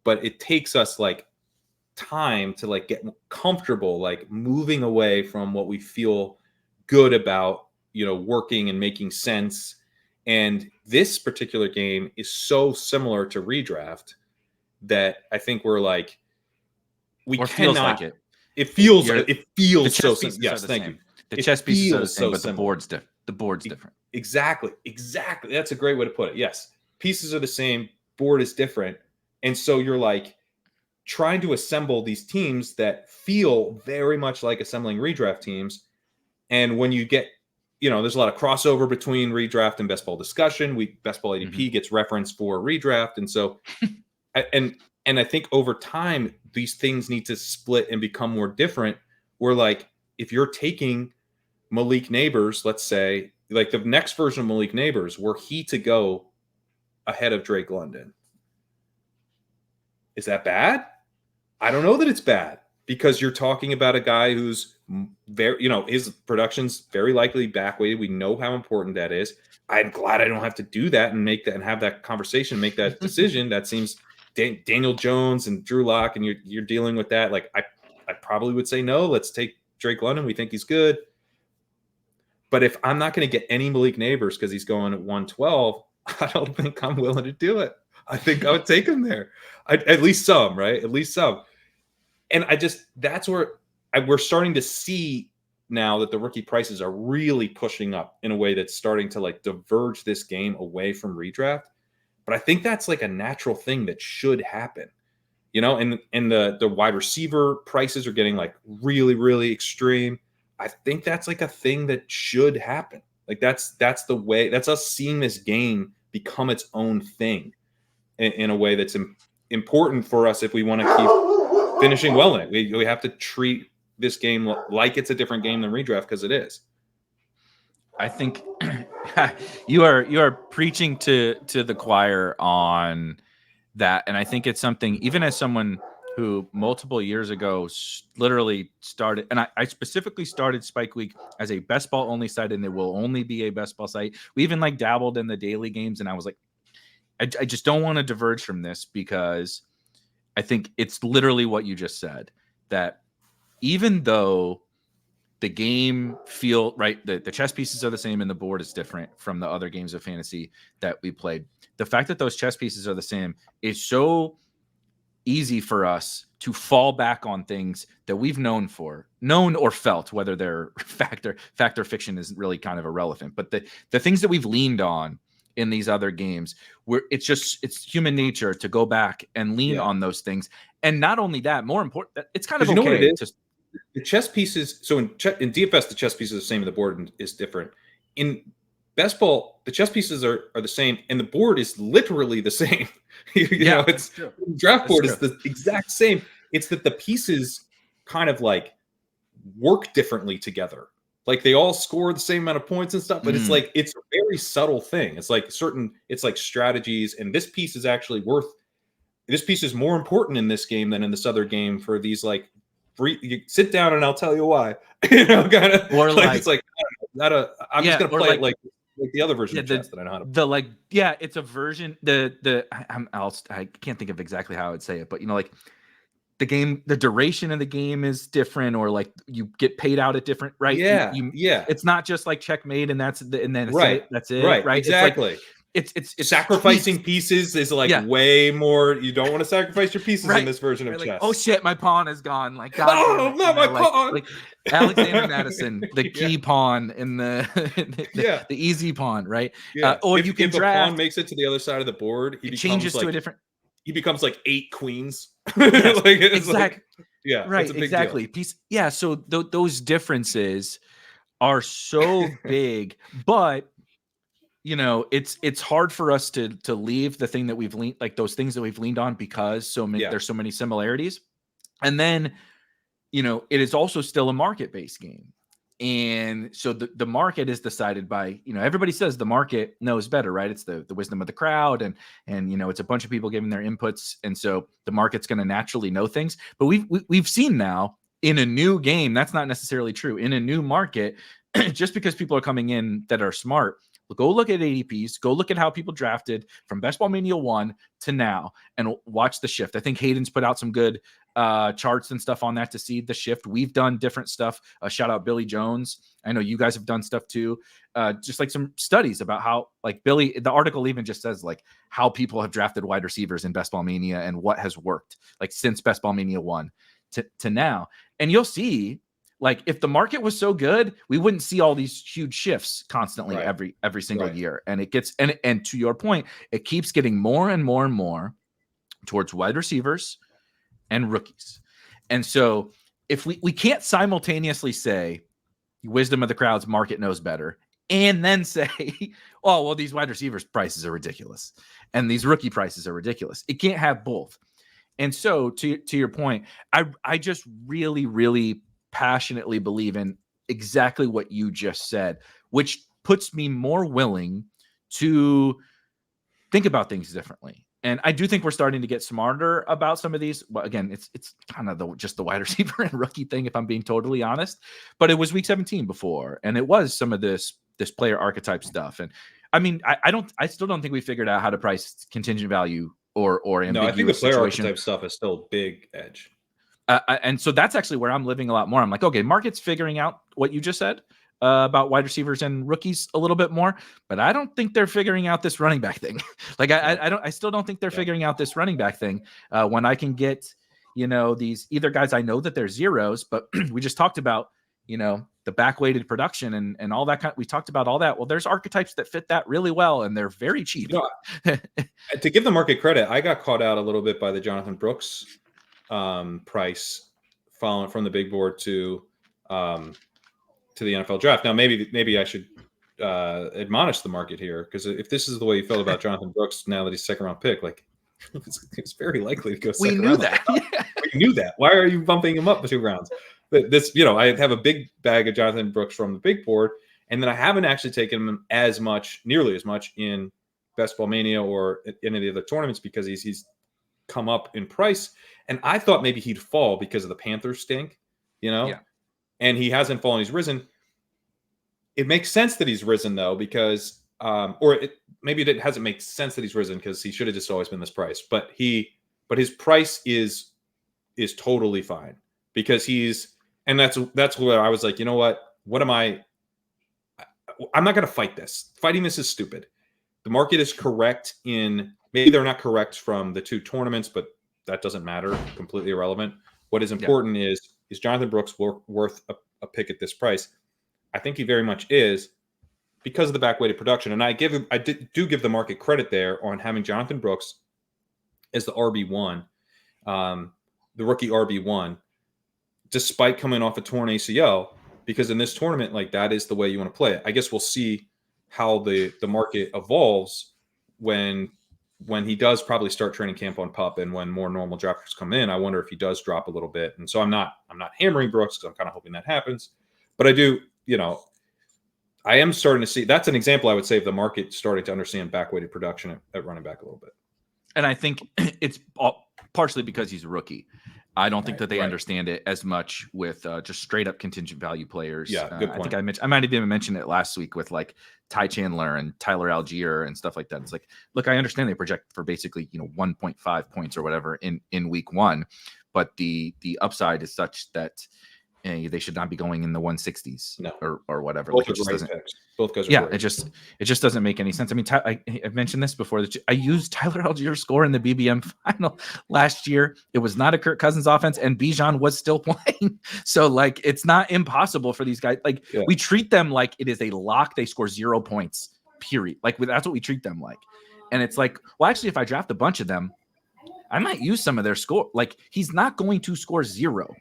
B: But it takes us like time to like get comfortable, like moving away from what we feel good about, working and making sense. And this particular game is so similar to redraft that I think we're like, we
A: or
B: cannot.
A: feels like it.
B: It feels
A: The chess
B: so
A: pieces
B: similar. Yes,
A: are the
B: thank
A: same.
B: you.
A: The
B: It
A: chess pieces are the
B: feels
A: same,
B: so
A: but
B: similar.
A: the board's different.
B: Exactly. That's a great way to put it. Yes, pieces are the same, board is different, and so you're like trying to assemble these teams that feel very much like assembling redraft teams. And when you get, there's a lot of crossover between redraft and best ball discussion. Best ball ADP gets referenced for redraft, and so and I think over time these things need to split and become more different. Where like if you're taking Malik Neighbors, let's say, like the next version of Malik Neighbors, were he to go ahead of Drake London, is that bad? I don't know that it's bad, because you're talking about a guy who's very, his production's very likely backweighted. We know how important that is. I'm glad I don't have to do that and make that and have that conversation, make that decision. That seems Daniel Jones and Drew Lock, and you're dealing with that. Like I probably would say no. Let's take Drake London. We think he's good. But if I'm not going to get any Malik Neighbors because he's going at 112, I don't think I'm willing to do it. I think I would take him there. At least some, right? At least some. And that's where we're starting to see now that the rookie prices are really pushing up in a way that's starting to like diverge this game away from redraft. But I think that's like a natural thing that should happen, and the wide receiver prices are getting like really, really extreme. I think that's like a thing that should happen. Like that's the way, that's us seeing this game become its own thing in a way that's important for us if we want to keep finishing well in it. We have to treat this game like it's a different game than redraft, because it is.
A: I think you are preaching to the choir on that, and I think it's something, even as someone who multiple years ago literally started, and I specifically started Spike Week as a best ball only site, and it will only be a best ball site. We even like dabbled in the daily games, and I was like, I just don't want to diverge from this, because I think it's literally what you just said, that even though the game feel right, the chess pieces are the same and the board is different from the other games of fantasy that we played, the fact that those chess pieces are the same is so easy for us to fall back on things that we've known or felt, whether they're fact or fiction is really kind of irrelevant, but the things that we've leaned on in these other games, where it's human nature to go back and lean on those things. And not only that, more important, it's kind of okay.
B: You know what it is? The chess pieces. So in DFS, the chess pieces are the same, and the board is different. In best ball, the chess pieces are the same, and the board is literally the same. It's true. Draft board is the exact same. It's that the pieces kind of like work differently together. Like they all score the same amount of points and stuff, but it's like it's a very subtle thing. It's like strategies, and this piece is actually this piece is more important in this game than in this other game for these like you sit down and I'll tell you why. Kind of, or like it's like I'm just gonna play it like the other version of chess that I know how to.
A: It's a version. I can't think of exactly how I would say it, but like the game, the duration of the game is different, or like you get paid out at different, right?
B: Yeah,
A: It's not just like checkmate and that's it, that's it, right?
B: Exactly.
A: It's
B: sacrificing pieces is like way more. You don't want to sacrifice your pieces in this version of chess.
A: Like, oh shit, my pawn is gone. Like, God,
B: no, not my pawn.
A: Like Alexander Madison, the key pawn in the easy pawn, right?
B: Yeah.
A: Or you can draft.
B: The pawn makes it to the other side of the board,
A: it changes to a different.
B: He becomes like 8 queens.
A: Yes, exactly.
B: Yeah,
A: right. Exactly. Piece. Yeah. So those differences are so big, but it's hard for us to leave the thing that we've leaned, like those things that we've leaned on, because there's so many similarities. And then, it is also still a market-based game. And so the market is decided by, everybody says the market knows better, right? It's the wisdom of the crowd, and it's a bunch of people giving their inputs. And so the market's going to naturally know things. But we've seen now in a new game, that's not necessarily true. In a new market, just because people are coming in that are smart, go look at ADPs, go look at how people drafted from Best Ball Mania 1 to now and watch the shift. I think Hayden's put out some good charts and stuff on that to see the shift. We've done different stuff. Shout out Billy Jones. I know you guys have done stuff too. Just like some studies about how, like Billy, the article even just says like how people have drafted wide receivers in Best Ball Mania and what has worked like since Best Ball Mania 1 to now. And you'll see, like, if the market was so good, we wouldn't see all these huge shifts constantly every single year. And it gets, and to your point, it keeps getting more and more and more towards wide receivers and rookies. And so if we can't simultaneously say wisdom of the crowds, market knows better, and then say, oh, well, these wide receivers prices are ridiculous and these rookie prices are ridiculous. It can't have both. And so to your point, I just really, really passionately believe in exactly what you just said, which puts me more willing to think about things differently. And I do think we're starting to get smarter about some of these. Well, again, it's kind of just the wide receiver and rookie thing, if I'm being totally honest. But it was week 17 before, and it was some of this player archetype stuff. And I mean, I still don't think we figured out how to price contingent value or ambiguous.
B: No, I think the player archetype stuff is still a big edge.
A: And so that's actually where I'm living a lot more. I'm like, okay, market's figuring out what you just said about wide receivers and rookies a little bit more, but I don't think they're figuring out this running back thing. Like, I still don't think they're figuring out this running back thing. When I can get, these either guys, I know that they're zeros, but we just talked about, the back-weighted production and all that we talked about all that. Well, there's archetypes that fit that really well, and they're very cheap.
B: To give the market credit, I got caught out a little bit by the Jonathan Brooks price following from the big board to the NFL draft. Now, maybe I should admonish the market here, because if this is the way you felt about Jonathan Brooks now that he's second round pick, like it's very likely to go second round.
A: We knew that.
B: We knew that. Why are you bumping him up 2 rounds? This, I have a big bag of Jonathan Brooks from the big board, and then I haven't actually taken him nearly as much in Best Ball Mania or any of the other tournaments, because he's come up in price. And I thought maybe he'd fall because of the Panthers stink,
A: Yeah.
B: And he hasn't fallen. He's risen. It makes sense that he's risen, though, because maybe it hasn't made sense that he's risen because he should have just always been this price. But his price is totally fine, because and that's where I was like, you know what am I'm not going to fight this. Fighting this is stupid. The market is correct maybe they're not correct from the 2 tournaments, but that doesn't matter. Completely irrelevant. What is important is Jonathan Brooks worth a pick at this price? I think he very much is, because of the back-weighted production. And I do give the market credit there on having Jonathan Brooks as the RB1, the rookie RB1, despite coming off a torn ACL, because in this tournament, like, that is the way you want to play it. I guess we'll see how the market evolves when he does probably start training camp on PUP, and when more normal drafters come in. I wonder if he does drop a little bit. And so I'm not hammering Brooks, because I'm kind of hoping that happens. But I do, I am starting to see, that's an example, I would say, of the market starting to understand back-weighted production at running back a little bit.
A: And I think it's partially because he's a rookie. I don't think that they understand it as much with just straight up contingent value players.
B: Yeah, good point.
A: I think I might have even mentioned it last week with like Ty Chandler and Tyler Algier and stuff like that. It's like, look, I understand they project for basically 1.5 points or whatever in week 1, but the upside is such that they should not be going in the 160s or whatever.
B: Both
A: like, it just doesn't.
B: Picks. Both guys are
A: great. It just doesn't make any sense. I mean, I've mentioned this before, that I used Tyler Algier's score in the BBM final last year. It was not a Kirk Cousins offense, and Bijan was still playing. So, like, it's not impossible for these guys. Like, we treat them like it is a lock. They score 0 points, period. Like, that's what we treat them like. And it's like, well, actually, if I draft a bunch of them, I might use some of their score. Like, he's not going to score 0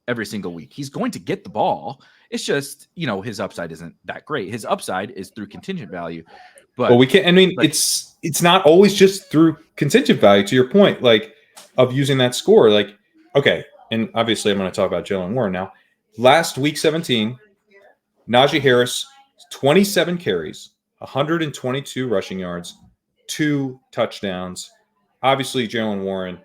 A: every single week. He's going to get the ball. It's just, his upside isn't that great. His upside is through contingent value. But
B: we can't, it's not always just through contingent value, to your point, like, of using that score. Like, okay, and obviously I'm going to talk about Jalen Warren now. Last week 17, Najee Harris, 27 carries, 122 rushing yards, 2 touchdowns. Obviously, Jalen Warren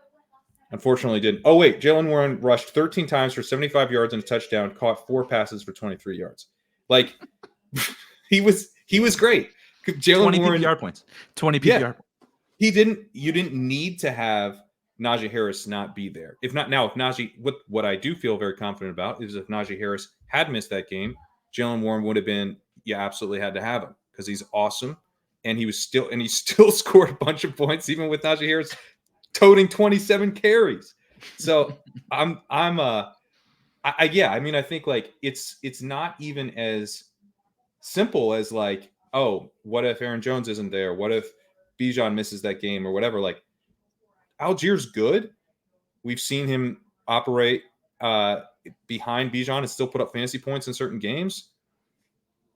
B: Unfortunately, didn't. Oh wait, Jalen Warren rushed 13 times for 75 yards and a touchdown, caught 4 passes for 23 yards. Like he was great. Jalen
A: 20
B: Warren,
A: PPR points. 20 PPR.
B: yeah, he didn't. You didn't need to have Najee Harris not be there. If Najee, what I do feel very confident about is if Najee Harris had missed that game, Jalen Warren would have been, you absolutely had to have him because he's awesome, and he still scored a bunch of points even with Najee Harris toting 27 carries. So I mean, I think like it's not even as simple as like, oh, what if Aaron Jones isn't there? What if Bijan misses that game or whatever? Like, Algiers good. We've seen him operate behind Bijan and still put up fantasy points in certain games.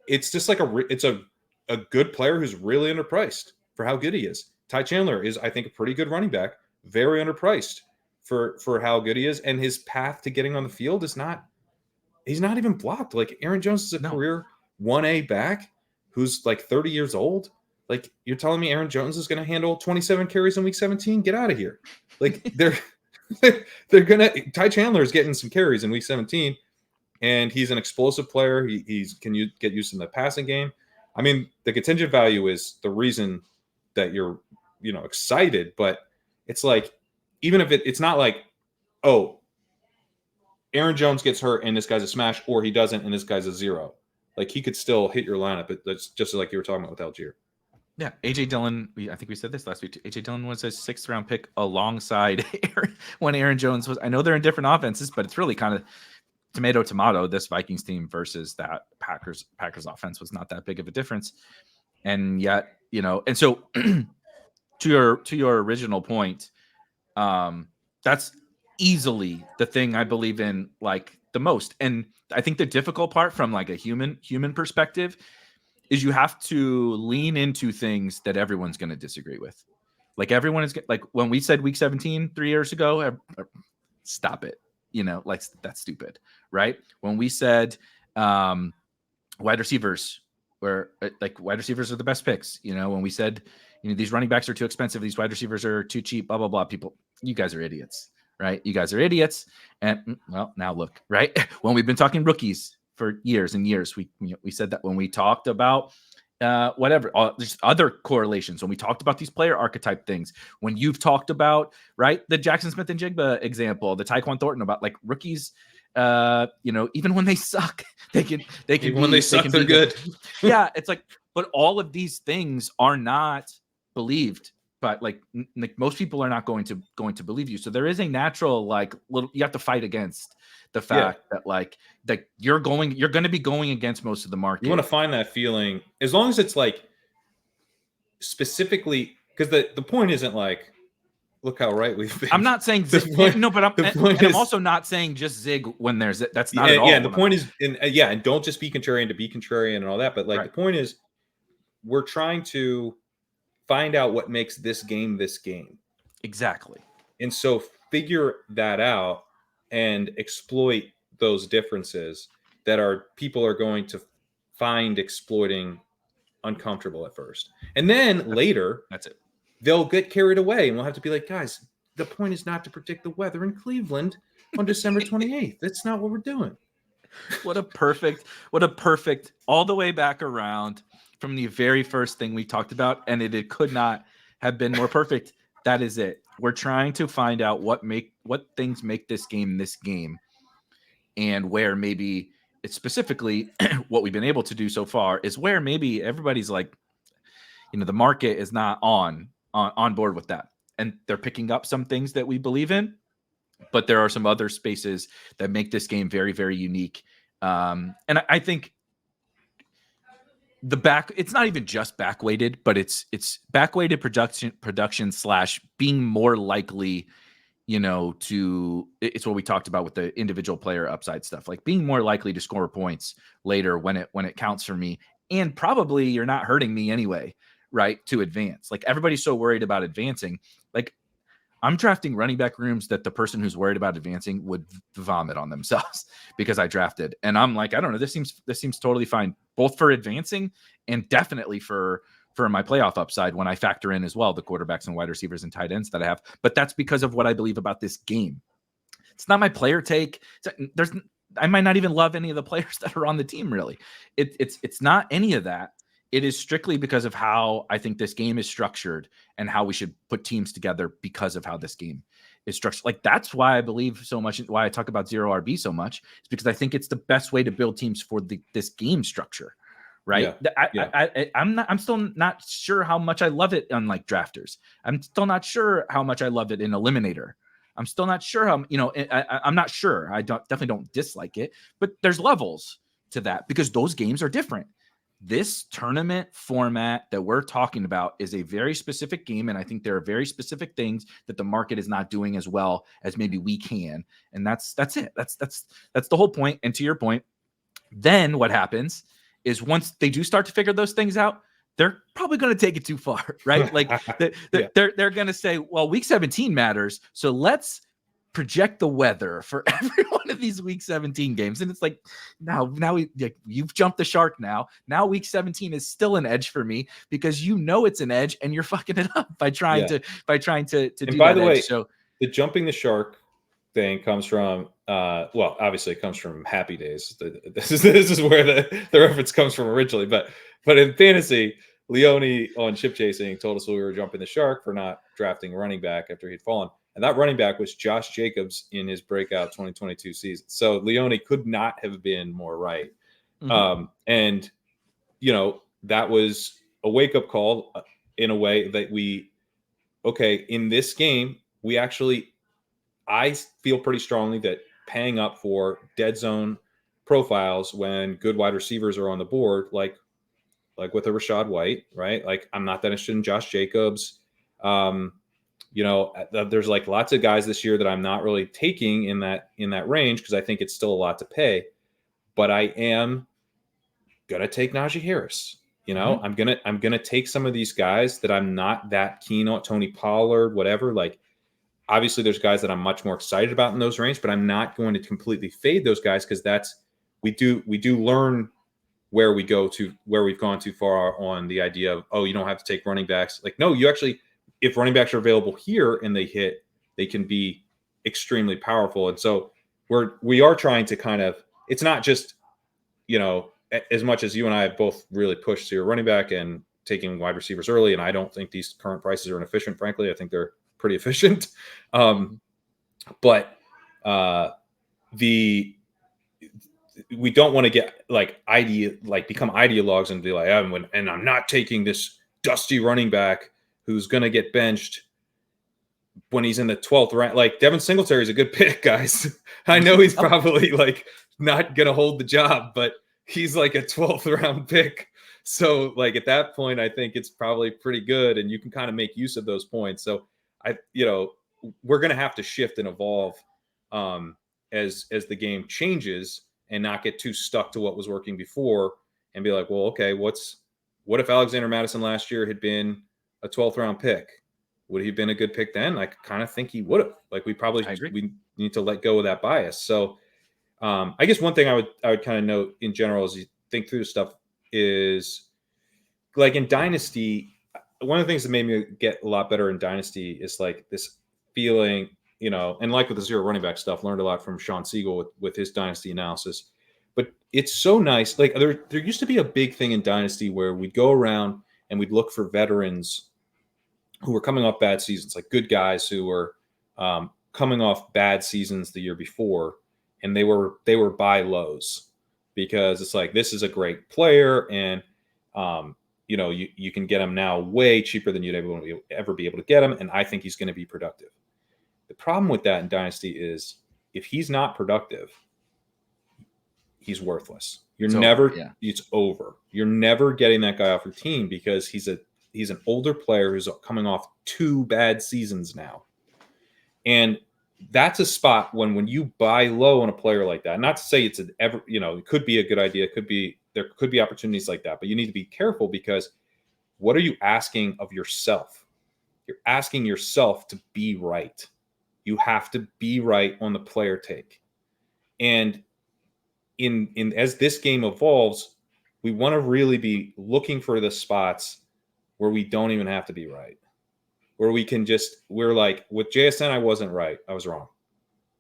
B: It's just like it's a good player who's really underpriced for how good he is. Ty Chandler is, I think, a pretty good running back, very underpriced for how good he is, and his path to getting on the field is not. He's not even blocked. Like Aaron Jones is a career 1A back who's like 30 years old. Like, you're telling me Aaron Jones is going to handle 27 carries in week 17? Get out of here. Like, they're going to – Ty Chandler is getting some carries in week 17, and he's an explosive player. Can you get used in the passing game? I mean, the contingent value is the reason that you're, excited, but it's like, even if it's not like, oh, Aaron Jones gets hurt and this guy's a smash, or he doesn't and this guy's a 0. Like, he could still hit your lineup. That's just like you were talking about with Algier.
A: Yeah, AJ Dillon. I think we said this last week too. AJ Dillon was a 6th round pick alongside when Aaron Jones was. I know they're in different offenses, but it's really kind of tomato. This Vikings team versus that Packers offense was not that big of a difference, and yet And so, to your original point, that's easily the thing I believe in like the most. And I think the difficult part from like a human perspective is you have to lean into things that everyone's going to disagree with. Like everyone is like, when we said week 17 3 years ago, stop it. Like that's stupid, right? When we said wide receivers were like wide receivers are the best picks, when we said, these running backs are too expensive, these wide receivers are too cheap, blah, blah, blah. People, you guys are idiots, right? You guys are idiots. And well, now look, right? When we've been talking rookies for years and years, we said that when we talked about whatever, just other correlations, when we talked about these player archetype things, when you've talked about, right, the Jackson Smith and Jigba example, the Tyquan Thornton, about like rookies, even when they suck, they can
B: even when they suck, they're good.
A: Yeah, it's like, but all of these things are not believed, but like most people are not going to believe you. So there is a natural like little, you have to fight against the fact that you're going to be going against most of the market.
B: You want to find that feeling, as long as it's like specifically, because the point isn't like, look how right we've been.
A: I'm not saying I'm also not saying just zig when there's it. That's not at all.
B: Yeah, the point is, and don't just be contrarian to be contrarian and all that. But like the point is, we're trying to find out what makes this game this game.
A: Exactly.
B: And so figure that out and exploit those differences that people are going to find exploiting uncomfortable at first. And then later,
A: that's it.
B: They'll get carried away and we'll have to be like, guys, the point is not to predict the weather in Cleveland on December 28th. That's not what we're doing.
A: What a perfect all the way back around from the very first thing we talked about. And it could not have been more perfect. That is it. We're trying to find out what things make this game, and where maybe it's specifically what we've been able to do so far is where maybe everybody's like, the market is not on board with that. And they're picking up some things that we believe in, but there are some other spaces that make this game very, very unique. And I think it's not even just back weighted, but it's back weighted production / being more likely, it's what we talked about with the individual player upside stuff, like being more likely to score points later when it counts for me. And probably you're not hurting me anyway, right? To advance. Like everybody's so worried about advancing. Like I'm drafting running back rooms that the person who's worried about advancing would vomit on themselves because I drafted. And I'm like, I don't know, this seems totally fine, both for advancing and definitely for for my playoff upside when I factor in as well the quarterbacks and wide receivers and tight ends that I have. But that's because of what I believe about this game. It's not my player take. I might not even love any of the players that are on the team, really. It's not any of that. It is strictly because of how I think this game is structured and how we should put teams together because of how this game is structured. Like, that's why I believe so much, why I talk about zero RB so much, is because I think it's the best way to build teams for this game structure. Right. Yeah. I'm still not sure how much I love it on like drafters. I'm still not sure how much I love it in Eliminator. I'm still not sure how, I'm not sure. I definitely don't dislike it, but there's levels to that because those games are different. This tournament format that we're talking about is a very specific game. And I think there are very specific things that the market is not doing as well as maybe we can. And that's it. That's the whole point. And to your point, then what happens is once they do start to figure those things out, they're probably going to take it too far, right? Like they're going to say, well, week 17 matters. So let's project the weather for every one of these week 17 games. And it's like, now you've jumped the shark now. Now week 17 is still an edge for me because it's an edge and you're fucking it up by trying to do
B: and by
A: that
B: the way,
A: edge. So
B: the jumping the shark thing comes from obviously it comes from Happy Days. This is where the reference comes from originally, but in fantasy, Leone on Chip Chasing told us we were jumping the shark for not drafting a running back after he'd fallen, and that running back was Josh Jacobs in his breakout 2022 season. So Leone could not have been more right. And that was a wake-up call in a way that in this game I feel pretty strongly that paying up for dead zone profiles when good wide receivers are on the board, like with a Rashad White, right? Like, I'm not that interested in Josh Jacobs. There's like lots of guys this year that I'm not really taking in that range because I think it's still a lot to pay. But I am gonna take Najee Harris. I'm gonna take some of these guys that I'm not that keen on, Tony Pollard, whatever. Like, obviously, there's guys that I'm much more excited about in those range, but I'm not going to completely fade those guys because we do learn where we've gone too far on the idea of, you don't have to take running backs. Like, no, you actually, if running backs are available here and they hit, they can be extremely powerful. And so we are trying to kind of, it's not just, as much as you and I have both really pushed to your running back and taking wide receivers early. And I don't think these current prices are inefficient. Frankly, I think they're pretty efficient. But we don't want to get become ideologues and be like, and I'm not taking this dusty running back who's going to get benched when he's in the 12th round. Like, Devin Singletary is a good pick, guys. I know he's probably like not going to hold the job, but he's like a 12th round pick. So like at that point, I think it's probably pretty good, and you can kind of make use of those points. So we're going to have to shift and evolve as the game changes, and not get too stuck to what was working before and be like, well, okay, what if Alexander Madison last year had been a 12th round pick? Would he have been a good pick then? I kind of think he would have. Like, we need to let go of that bias. So I guess one thing I would kind of note in general as you think through the stuff is, like, in Dynasty, one of the things that made me get a lot better in Dynasty is like this feeling, and like with the zero running back stuff, learned a lot from Sean Siegel with his Dynasty analysis. But it's so nice. Like, there used to be a big thing in Dynasty where we'd go around and we'd look for veterans who were coming off bad seasons, like good guys who were coming off bad seasons the year before, and they were buy lows because it's like, this is a great player, and you can get him now way cheaper than you'd ever be able to get him, and I think he's going to be productive. The problem with that in Dynasty is, if he's not productive, he's worthless. It's over. You're never getting that guy off your team because he's an older player who's coming off 2 bad seasons now. And that's a spot when you buy low on a player like that, not to say it's it could be a good idea. There could be opportunities like that, but you need to be careful, because what are you asking of yourself? You're asking yourself to be right. You have to be right on the player take. And in as this game evolves, we want to really be looking for the spots where we don't even have to be right, where we're like, with JSN, I wasn't right. I was wrong.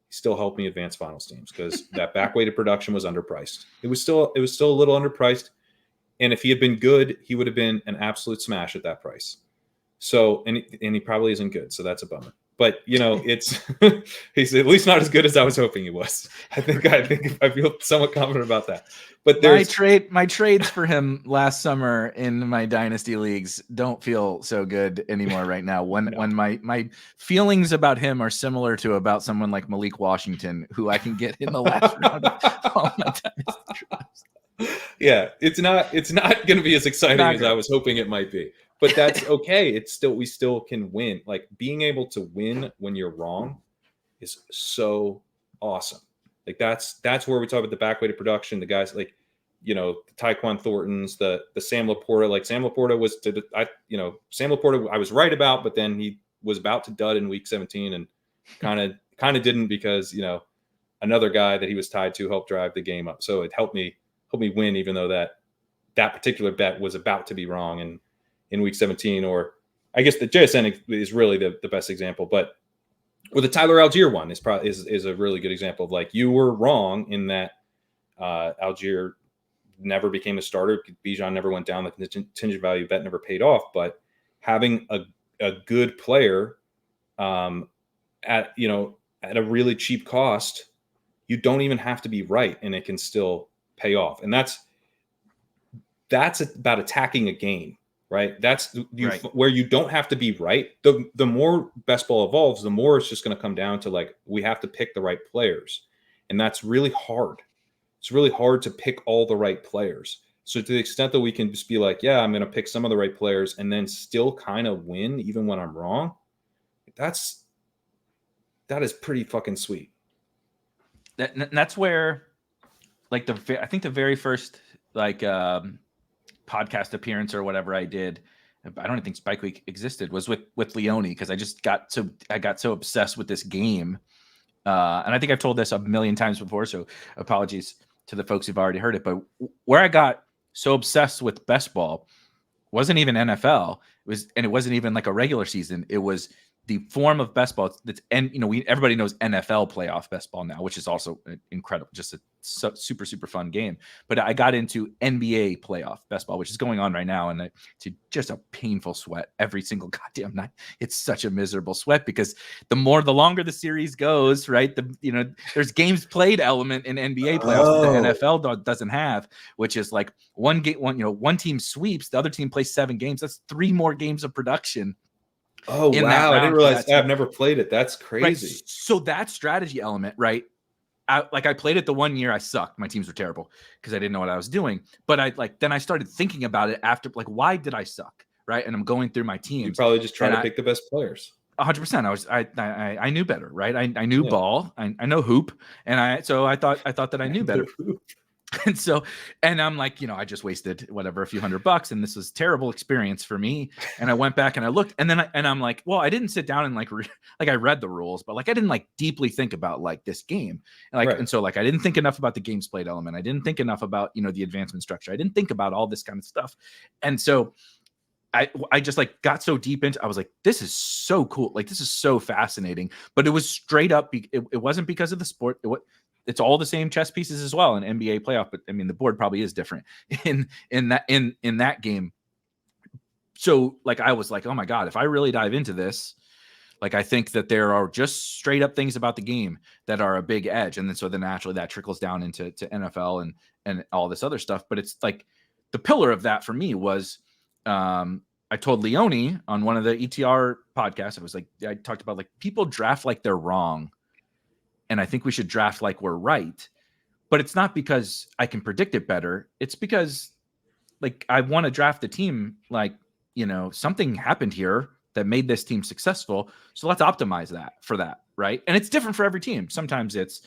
B: He still helped me advance finals teams because that back-weighted production was underpriced. It was still a little underpriced. And if he had been good, he would have been an absolute smash at that price. So, and he probably isn't good. So that's a bummer. But it's he's at least not as good as I was hoping he was. I think I feel somewhat confident about that. But
A: my trades for him last summer in my dynasty leagues don't feel so good anymore right now. When my feelings about him are similar to about someone like Malik Washington, who I can get in the last round of all my dynasty drafts.
B: Yeah, it's not going to be as exciting as I was hoping it might be. But that's okay. We still can win. Like, being able to win when you're wrong is so awesome. Like, that's where we talk about the back-weighted production. The guys like, the Tyquan Thorntons, the Sam Laporta. Like, Sam Laporta Sam Laporta I was right about, but then he was about to dud in week 17 and kind of didn't because another guy that he was tied to helped drive the game up. So it helped me win, even though that particular bet was about to be wrong in week 17. Or I guess the JSN is really the best example, but the Tyler Algier one is a really good example of, like, you were wrong in that Algier never became a starter. Bijan never went down. The contingent value bet never paid off. But having a good player at a really cheap cost, you don't even have to be right, and it can still pay off. And that's about attacking a game, right? That's where you don't have to be right. The more best ball evolves, the more it's just going to come down to, like, we have to pick the right players. And that's really hard. It's really hard to pick all the right players. So to the extent that we can just be like, yeah, I'm going to pick some of the right players and then still kind of win even when I'm wrong, that is pretty fucking sweet.
A: That's where, like, I think the very first, like, podcast appearance or whatever I did, I don't even think Spike Week existed, was with Leone, because I got so obsessed with this game. And I think I've told this a million times before, so apologies to the folks who've already heard it. But where I got so obsessed with best ball wasn't even NFL. It wasn't even like a regular season. It was the form of best ball that's, and everybody knows NFL playoff best ball now, which is also incredible, just a super, super fun game. But I got into NBA playoff best ball, which is going on right now. And it's just a painful sweat every single goddamn night. It's such a miserable sweat because the longer the series goes, right? There's games played element in NBA playoffs that the NFL doesn't have, which is like one team sweeps, the other team plays 7 games. That's 3 more games of production.
B: Oh, wow. I didn't realize. I've never played it. That's crazy.
A: Right? So that strategy element, right? I played it the one year I sucked. My teams were terrible because I didn't know what I was doing. But then I started thinking about it after, like, why did I suck? Right. And I'm going through my teams.
B: You probably just try to pick the best players.
A: 100%. I knew better. Right. I knew ball. I know hoop. And I thought that I knew better. And I'm like, I just wasted a few $100, and this was a terrible experience for me. And I went back and I looked, and then I'm like, well, I didn't sit down and I read the rules, but I didn't deeply think about this game. And so I didn't think enough about the games played element. I didn't think enough about, the advancement structure. I didn't think about all this kind of stuff. And so I just got so deep into, I was like, this is so cool. This is so fascinating, but it was straight up. It wasn't because of the sport. It's all the same chess pieces as well in NBA playoff, but I mean, the board probably is different in that game. So I was like, oh my God, if I really dive into this, I think that there are just straight up things about the game that are a big edge. And then naturally that trickles down into NFL and all this other stuff. But it's the pillar of that for me was, I told Leone on one of the ETR podcasts, I talked about people draft like they're wrong. And I think we should draft like we're right. But it's not because I can predict it better. It's because I want to draft the team something happened here that made this team successful. So let's optimize that for that. Right. And it's different for every team. Sometimes it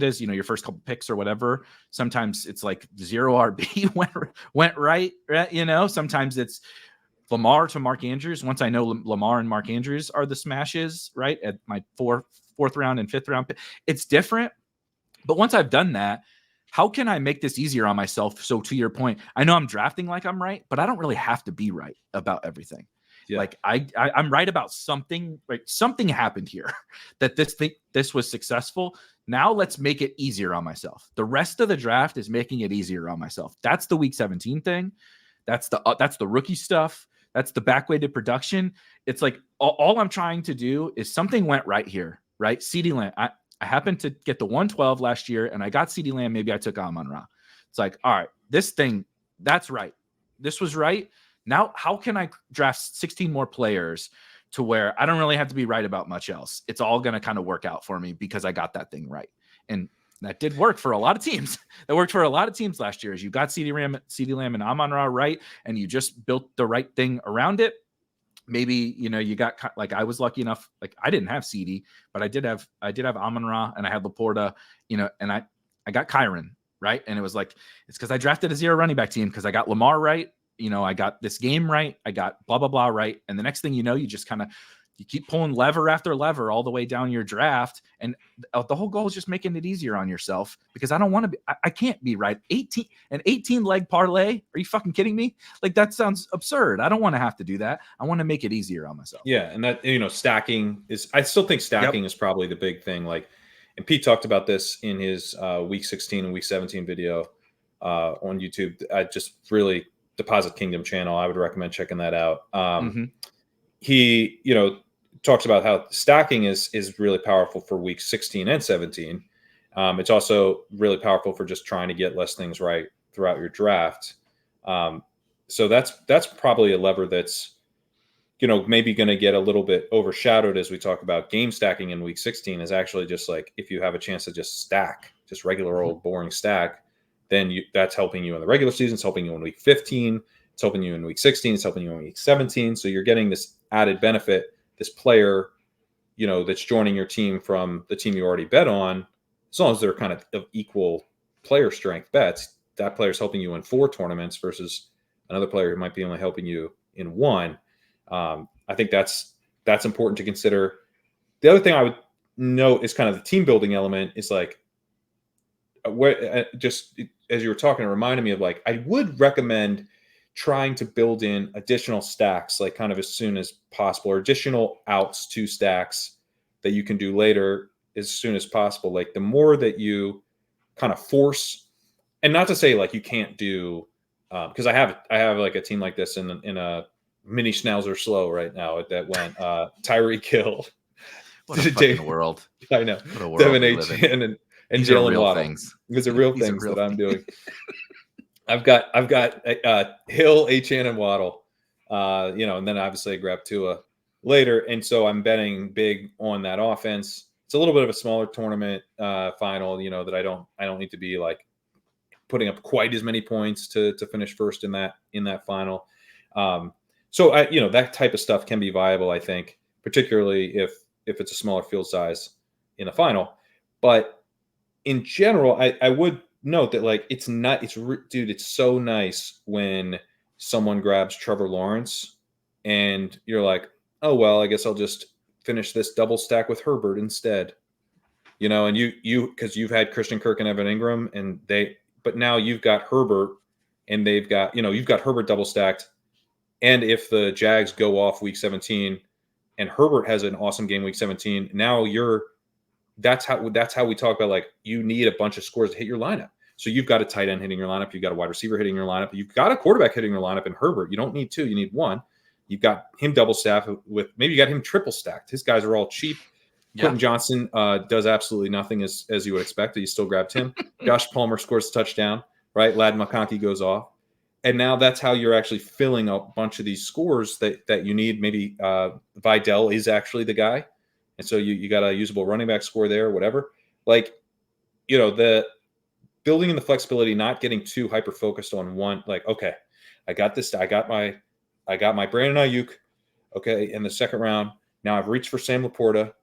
A: is, your first couple picks or whatever. Sometimes it's 0 RB went right. Sometimes it's Lamar to Mark Andrews. Once I know Lamar and Mark Andrews are the smashes, right, at my fourth round and 5th round pick, it's different. But once I've done that, how can I make this easier on myself? So to your point, I know I'm drafting like I'm right, but I don't really have to be right about everything. Yeah. Like I'm right about something. Like something happened here that this was successful. Now let's make it easier on myself. The rest of the draft is making it easier on myself. That's the week 17 thing. That's the rookie stuff. That's the backweighted production. It's like all I'm trying to do is something went right here, right? CeeDee Lamb. I happened to get the 112 last year, and I got CeeDee Lamb. Maybe I took Amon-Ra. It's like, all right, this thing, that's right. This was right. Now, how can I draft 16 more players to where I don't really have to be right about much else? It's all going to kind of work out for me because I got that thing right. And that did work for a lot of teams. That worked for a lot of teams last year. As you got CeeDee Lamb and Amon-Ra right, and you just built the right thing around it. Maybe, you got, like, I was lucky enough, like I didn't have CeeDee, but I did have Amon-Ra, and I had Laporta, and I got Kyron, right? And it was like, it's because I drafted a 0 running back team because I got Lamar right. I got this game right. I got blah, blah, blah right. And the next thing you know, you just you keep pulling lever after lever all the way down your draft. And the whole goal is just making it easier on yourself, because I don't want to be, I can't be right. 18 leg parlay. Are you fucking kidding me? Like, that sounds absurd. I don't want to have to do that. I want to make it easier on myself.
B: Yeah. And that, stacking I still think stacking is probably the big thing. Like, and Pete talked about this in his week 16 and week 17 video on YouTube. Just really Deposit Kingdom channel. I would recommend checking that out. He, talks about how stacking is really powerful for week 16 and 17. It's also really powerful for just trying to get less things right throughout your draft. So that's probably a lever that's, maybe going to get a little bit overshadowed as we talk about game stacking in week 16, is actually just like, if you have a chance to just stack, just regular old boring stack, then that's helping you in the regular season. It's helping you in week 15. It's helping you in week 16. It's helping you in week 17. So you're getting this added benefit, this player, that's joining your team from the team you already bet on. As long as they're kind of equal player strength bets, that player's helping you in 4 tournaments versus another player who might be only helping you in 1. I think that's important to consider. The other thing I would note is kind of the team building element is like, where just as you were talking, it reminded me of, like, I would recommend trying to build in additional stacks, like kind of as soon as possible, or additional outs to stacks that you can do later as soon as possible. Like, the more that you kind of force, and not to say like you can't do, because I have like a team like this in a mini Schnauzer slow right now that went Tyreek Hill.
A: What a fucking world.
B: I know.
A: What a world
B: Devin
A: we live in.
B: and
A: These are
B: Jalen
A: real
B: Waddle.
A: things.
B: These are real things that I'm doing. I've got Hill, Achane, and Waddle, and then obviously I grab Tua later, and so I'm betting big on that offense. It's a little bit of a smaller tournament final, that I don't need to be like putting up quite as many points to finish first in that final. So that type of stuff can be viable, I think, particularly if it's a smaller field size in the final. But in general, I would note that, like, it's so nice when someone grabs Trevor Lawrence and you're like, oh, well, I guess I'll just finish this double stack with Herbert instead, and because you've had Christian Kirk and Evan Ingram, but now you've got Herbert, and they've got, you've got Herbert double stacked. And if the Jags go off week 17 and Herbert has an awesome game week 17, now that's how we talk about, like, you need a bunch of scores to hit your lineup. So you've got a tight end hitting your lineup. You've got a wide receiver hitting your lineup. You've got a quarterback hitting your lineup in Herbert. You don't need 2. You need 1. You've got him double stacked with, maybe you got him triple stacked. His guys are all cheap. Yeah. Quentin Johnson does absolutely nothing as you would expect. You still grabbed him. Josh Palmer scores a touchdown, right? Lad McConkey goes off. And now that's how you're actually filling a bunch of these scores that you need. Maybe Vidal is actually the guy. And so you got a usable running back score there, whatever. Like, the building in the flexibility, not getting too hyper focused on one. Like, okay, I got this. I got my Brandon Ayuk. Okay, in the second round. Now I've reached for Sam Laporta.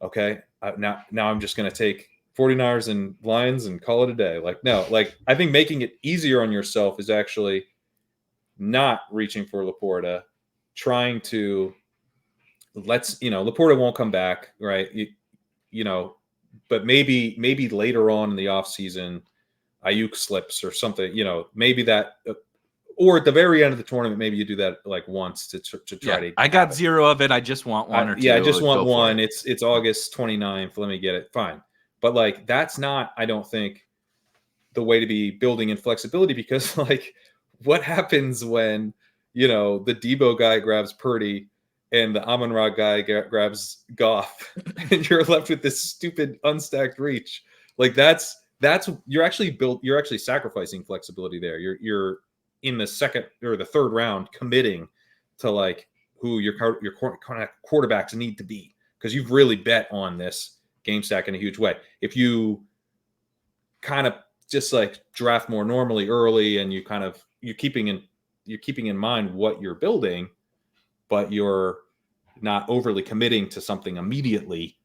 B: Okay, now I'm just going to take 49ers and Lions and call it a day. Like, no, like, I think making it easier on yourself is actually not reaching for Laporta, trying to Laporta won't come back, right? But maybe later on in the offseason, Ayuk slips or something, maybe that, or at the very end of the tournament, maybe you do that like once to try to.
A: I got 0 of it. I just want 1 or 2.
B: Yeah, I just want
A: Go
B: 1. It's August 29th. Let me get it. Fine. But like, that's not, I don't think, the way to be building in flexibility, because like, what happens when, the Debo guy grabs Purdy and the Amon-Ra guy grabs Goff and you're left with this stupid unstacked reach. Like that's you're actually sacrificing flexibility there. You're in the second or the third round committing to like who your kind of quarterbacks need to be, because you've really bet on this game stack in a huge way. If you kind of just like draft more normally early and you're keeping in mind what you're building, but you're not overly committing to something immediately,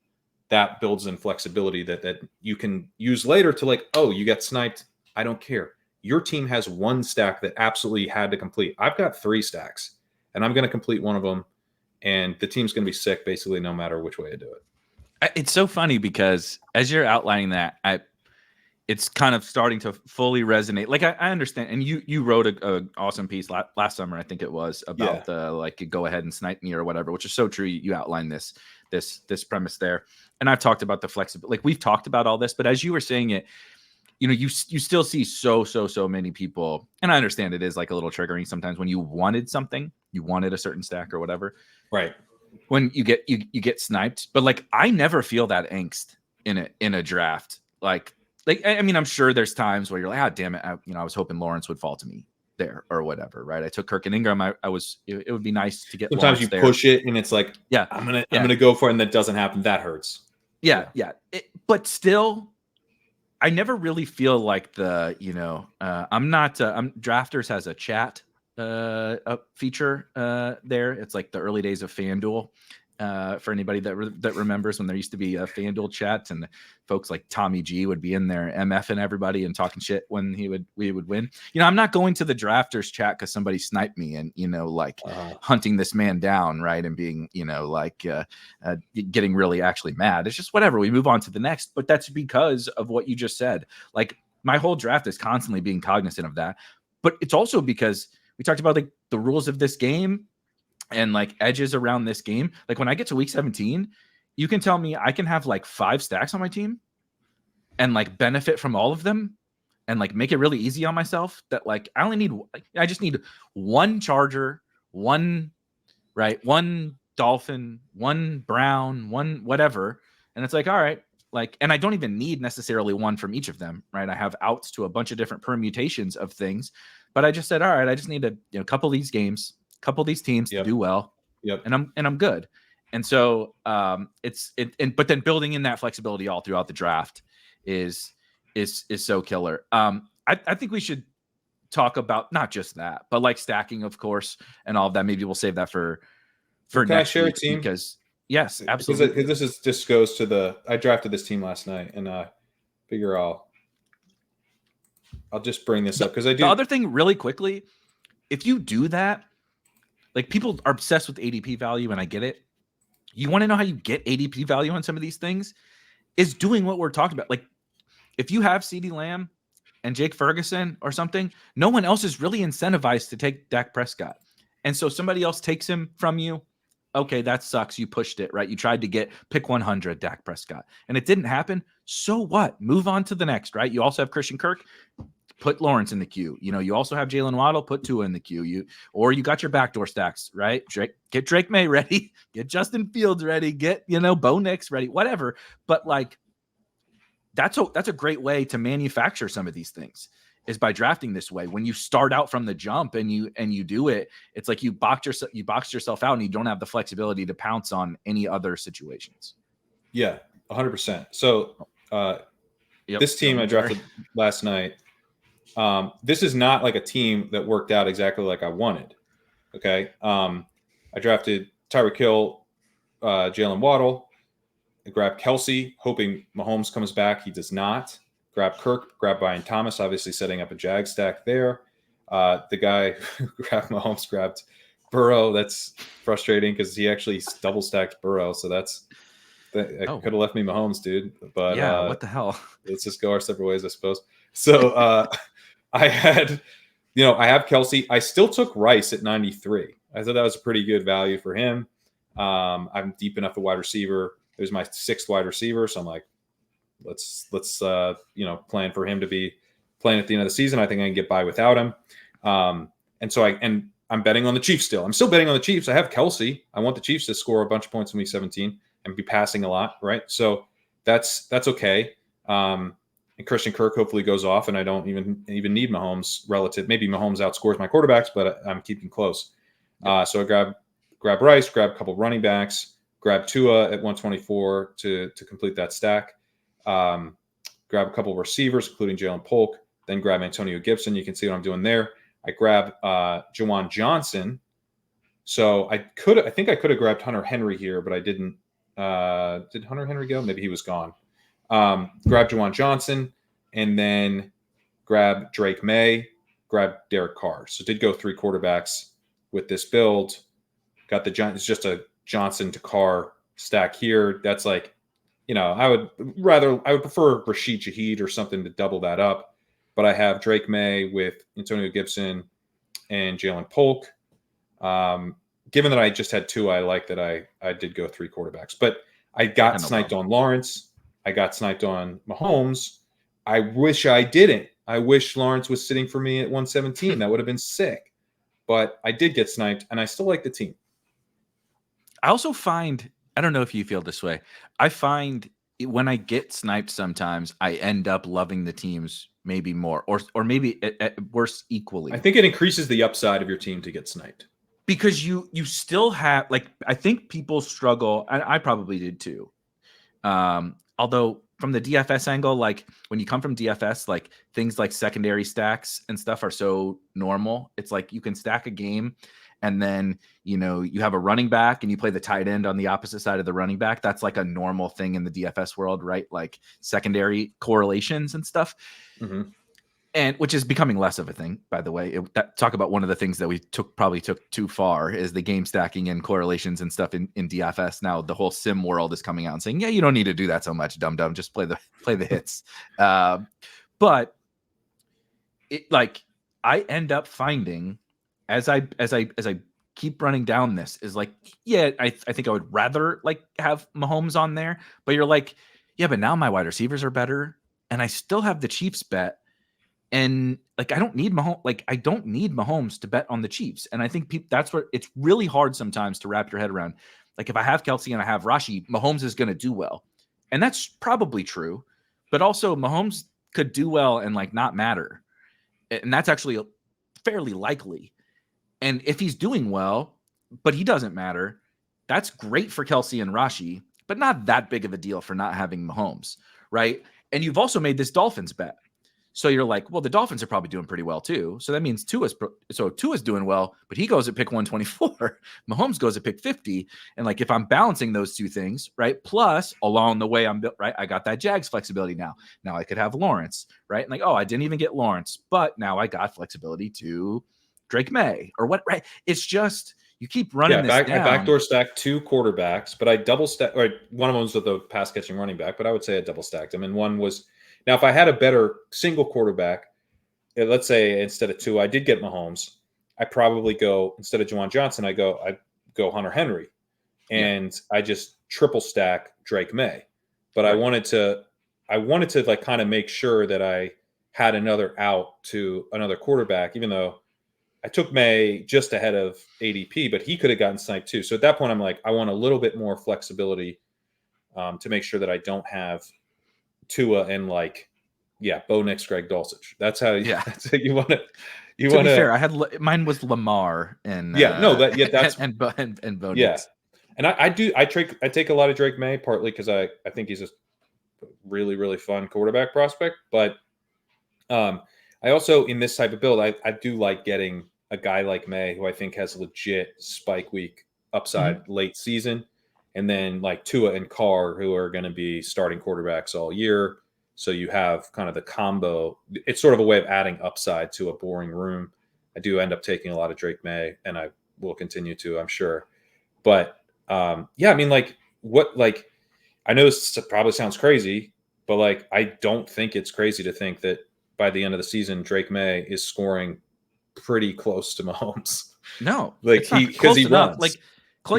B: that builds in flexibility that you can use later to like, oh, you get sniped. I don't care. Your team has 1 stack that absolutely had to complete. I've got 3 stacks and I'm going to complete one of them. And the team's going to be sick basically no matter which way I do it.
A: It's so funny because as you're outlining that, it's kind of starting to fully resonate. Like I understand, and you wrote a awesome piece last summer, I think it was, about the like go ahead and snipe me or whatever, which is so true. You outlined this premise there, and I've talked about the flexibility. Like we've talked about all this, but as you were saying it, you still see so many people, and I understand it is like a little triggering sometimes when you wanted something, you wanted a certain stack or whatever,
B: right? When
A: you get sniped, but like I never feel that angst in a draft, like. I mean, I'm sure there's times where you're like, damn it. I was hoping Lawrence would fall to me there or whatever. Right. I took Kirk and Ingram. It would be nice to get
B: sometimes
A: Lawrence
B: you push it and it's like, I'm going to go for it. And that doesn't happen. That hurts.
A: Yeah. But still, I never really feel like I'm not, Drafters has a chat feature there. It's like the early days of FanDuel. For anybody that remembers when there used to be a FanDuel chat and folks like Tommy G would be in there MFing everybody and talking shit when we would win. I'm not going to the Drafters chat because somebody sniped me and hunting this man down, right, and being getting really actually mad. It's just whatever. We move on to the next, but that's because of what you just said. Like my whole draft is constantly being cognizant of that, but it's also because we talked about like the rules of this game and like edges around this game. Like when I get to week 17, you can tell me I can have like 5 stacks on my team and like benefit from all of them and like make it really easy on myself that like I just need 1 Charger, 1 Dolphin, 1 Brown, 1 whatever. And it's like, all right, like, and I don't even need necessarily 1 from each of them, right? I have outs to a bunch of different permutations of things, but I just said, all right, I just need a couple of these games, couple of these teams to do well. And I'm good. And so but then building in that flexibility all throughout the draft is so killer. I think we should talk about not just that, but like stacking, of course, and all of that. Maybe we'll save that for
B: Can
A: next
B: I share
A: week
B: a team?
A: because yes, absolutely.
B: Because this just goes to I drafted this team last night and figure I'll just bring this up because I do.
A: The other thing really quickly, if you do that, like people are obsessed with ADP value, and I get it. You want to know how you get ADP value on some of these things is doing what we're talking about. Like if you have CeeDee Lamb and Jake Ferguson or something, no one else is really incentivized to take Dak Prescott. And so somebody else takes him from you. Okay, that sucks. You pushed it, right? You tried to pick 100 Dak Prescott and it didn't happen. So what? Move on to the next, right? You also have Christian Kirk. Put Lawrence in the queue. You also have Jalen Waddle. Put Tua in the queue. You got your backdoor stacks, right? Get Drake Maye ready. Get Justin Fields ready. Get Bo Nix ready. Whatever. But like, that's a great way to manufacture some of these things is by drafting this way. When you start out from the jump and you do it, it's like you boxed yourself out and you don't have the flexibility to pounce on any other situations.
B: Yeah, 100%. So this team I drafted last night. This is not like a team that worked out exactly like I wanted. Okay. I drafted Tyreek Hill, Jalen Waddle. I grabbed Kelsey, hoping Mahomes comes back. He does not. Grab Kirk, grab Brian Thomas, obviously setting up a Jag stack there. The guy who grabbed Mahomes grabbed Burrow. That's frustrating because he actually double stacked Burrow. So could have left me Mahomes, dude. But
A: yeah, what the hell?
B: Let's just go our separate ways, I suppose. So I had, I have Kelsey. I still took Rice at 93. I thought that was a pretty good value for him. I'm deep enough at wide receiver. It was my 6th wide receiver, so I'm like, let's plan for him to be playing at the end of the season. I think I can get by without him. And I'm betting on the Chiefs still. I'm still betting on the Chiefs. I have Kelsey. I want the Chiefs to score a bunch of points in week 17 and be passing a lot, right? So that's okay. And Christian Kirk hopefully goes off, and I don't even need Mahomes relative. Maybe Mahomes outscores my quarterbacks, but I'm keeping close. So I grab Rice, grab a couple running backs, grab Tua at 124 to complete that stack. Grab a couple of receivers, including Jalen Polk, then grab Antonio Gibson. You can see what I'm doing there. I grab Juwan Johnson. So I think I could have grabbed Hunter Henry here, but I didn't. Did Hunter Henry go? Maybe he was gone. Grab Juwan Johnson, and then grab Drake Maye, grab Derek Carr. So did go 3 quarterbacks with this build. Got it's just a Johnson to Carr stack here. That's like, I would prefer Rashid Shaheed or something to double that up. But I have Drake Maye with Antonio Gibson and Jalen Polk. Given that I just had 2, I like that I did go 3 quarterbacks. But I got sniped on Lawrence. I got sniped on Mahomes. I wish I didn't. I wish Lawrence was sitting for me at 117. That would have been sick. But I did get sniped, and I still like the team.
A: I also find, I don't know if you feel this way, I find when I get sniped sometimes, I end up loving the teams maybe more, or maybe at worst equally.
B: I think it increases the upside of your team to get sniped.
A: Because you still have, like, I think people struggle, and I probably did too. Although from the DFS angle, like when you come from DFS, like things like secondary stacks and stuff are so normal. It's like you can stack a game, and then, you have a running back and you play the tight end on the opposite side of the running back. That's like a normal thing in the DFS world, right? Like secondary correlations and stuff.
B: Mm-hmm.
A: And which is becoming less of a thing, by the way. Talk about one of the things that we probably took too far is the game stacking and correlations and stuff in DFS. Now the whole sim world is coming out and saying, yeah, you don't need to do that so much, dumb. Just play the hits. But it, like, I end up finding as I keep running down this is like, yeah, I think I would rather like have Mahomes on there, but you're like, yeah, but now my wide receivers are better, and I still have the Chiefs bet. And like, I don't need Mahomes to bet on the Chiefs. And I think that's what it's really hard sometimes to wrap your head around. Like, if I have Kelsey and I have Rashi, Mahomes is going to do well. And that's probably true. But also Mahomes could do well and like not matter. And that's actually fairly likely. And if he's doing well, but he doesn't matter, that's great for Kelsey and Rashi, but not that big of a deal for not having Mahomes, right? And you've also made this Dolphins bet. So you're like, well, the Dolphins are probably doing pretty well too. So that means Tua's doing well, but he goes at pick 124. Mahomes goes at pick 50. And like, if I'm balancing those two things, right? Plus along the way, I got that Jags flexibility now. Now I could have Lawrence, right? And like, oh, I didn't even get Lawrence, but now I got flexibility to Drake Maye or what, right? It's just, you keep running this down.
B: I backdoor stacked 2 quarterbacks, but I double stacked, or one of them was with the pass catching running back, but I would say I double stacked them. And one was, now, if I had a better single quarterback, let's say instead of 2, I did get Mahomes, I probably go, instead of Juwan Johnson, I go Hunter Henry. And I just triple stack Drake Maye. But right. I wanted to like kind of make sure that I had another out to another quarterback, even though I took Maye just ahead of ADP, but he could have gotten sniped too. So at that point, I'm like, I want a little bit more flexibility to make sure that I don't have Tua and like, Bo Nix, Greg Dulcich. That's how that's how you want to.
A: To be fair, I had mine was Lamar and
B: that's
A: and Bo Nix.
B: Yeah, and I take a lot of Drake Maye partly because I think he's a really, really fun quarterback prospect, but I also in this type of build I do like getting a guy like Maye who I think has legit spike week upside late season. And then like Tua and Carr, who are going to be starting quarterbacks all year. So you have kind of the combo. It's sort of a way of adding upside to a boring room. I do end up taking a lot of Drake Maye, and I will continue to, I'm sure. But I mean, like I know this probably sounds crazy, but like I don't think it's crazy to think that by the end of the season, Drake Maye is scoring pretty close to Mahomes.
A: No,
B: Like
A: it's not
B: because
A: close
B: he
A: enough.
B: runs.
A: Like,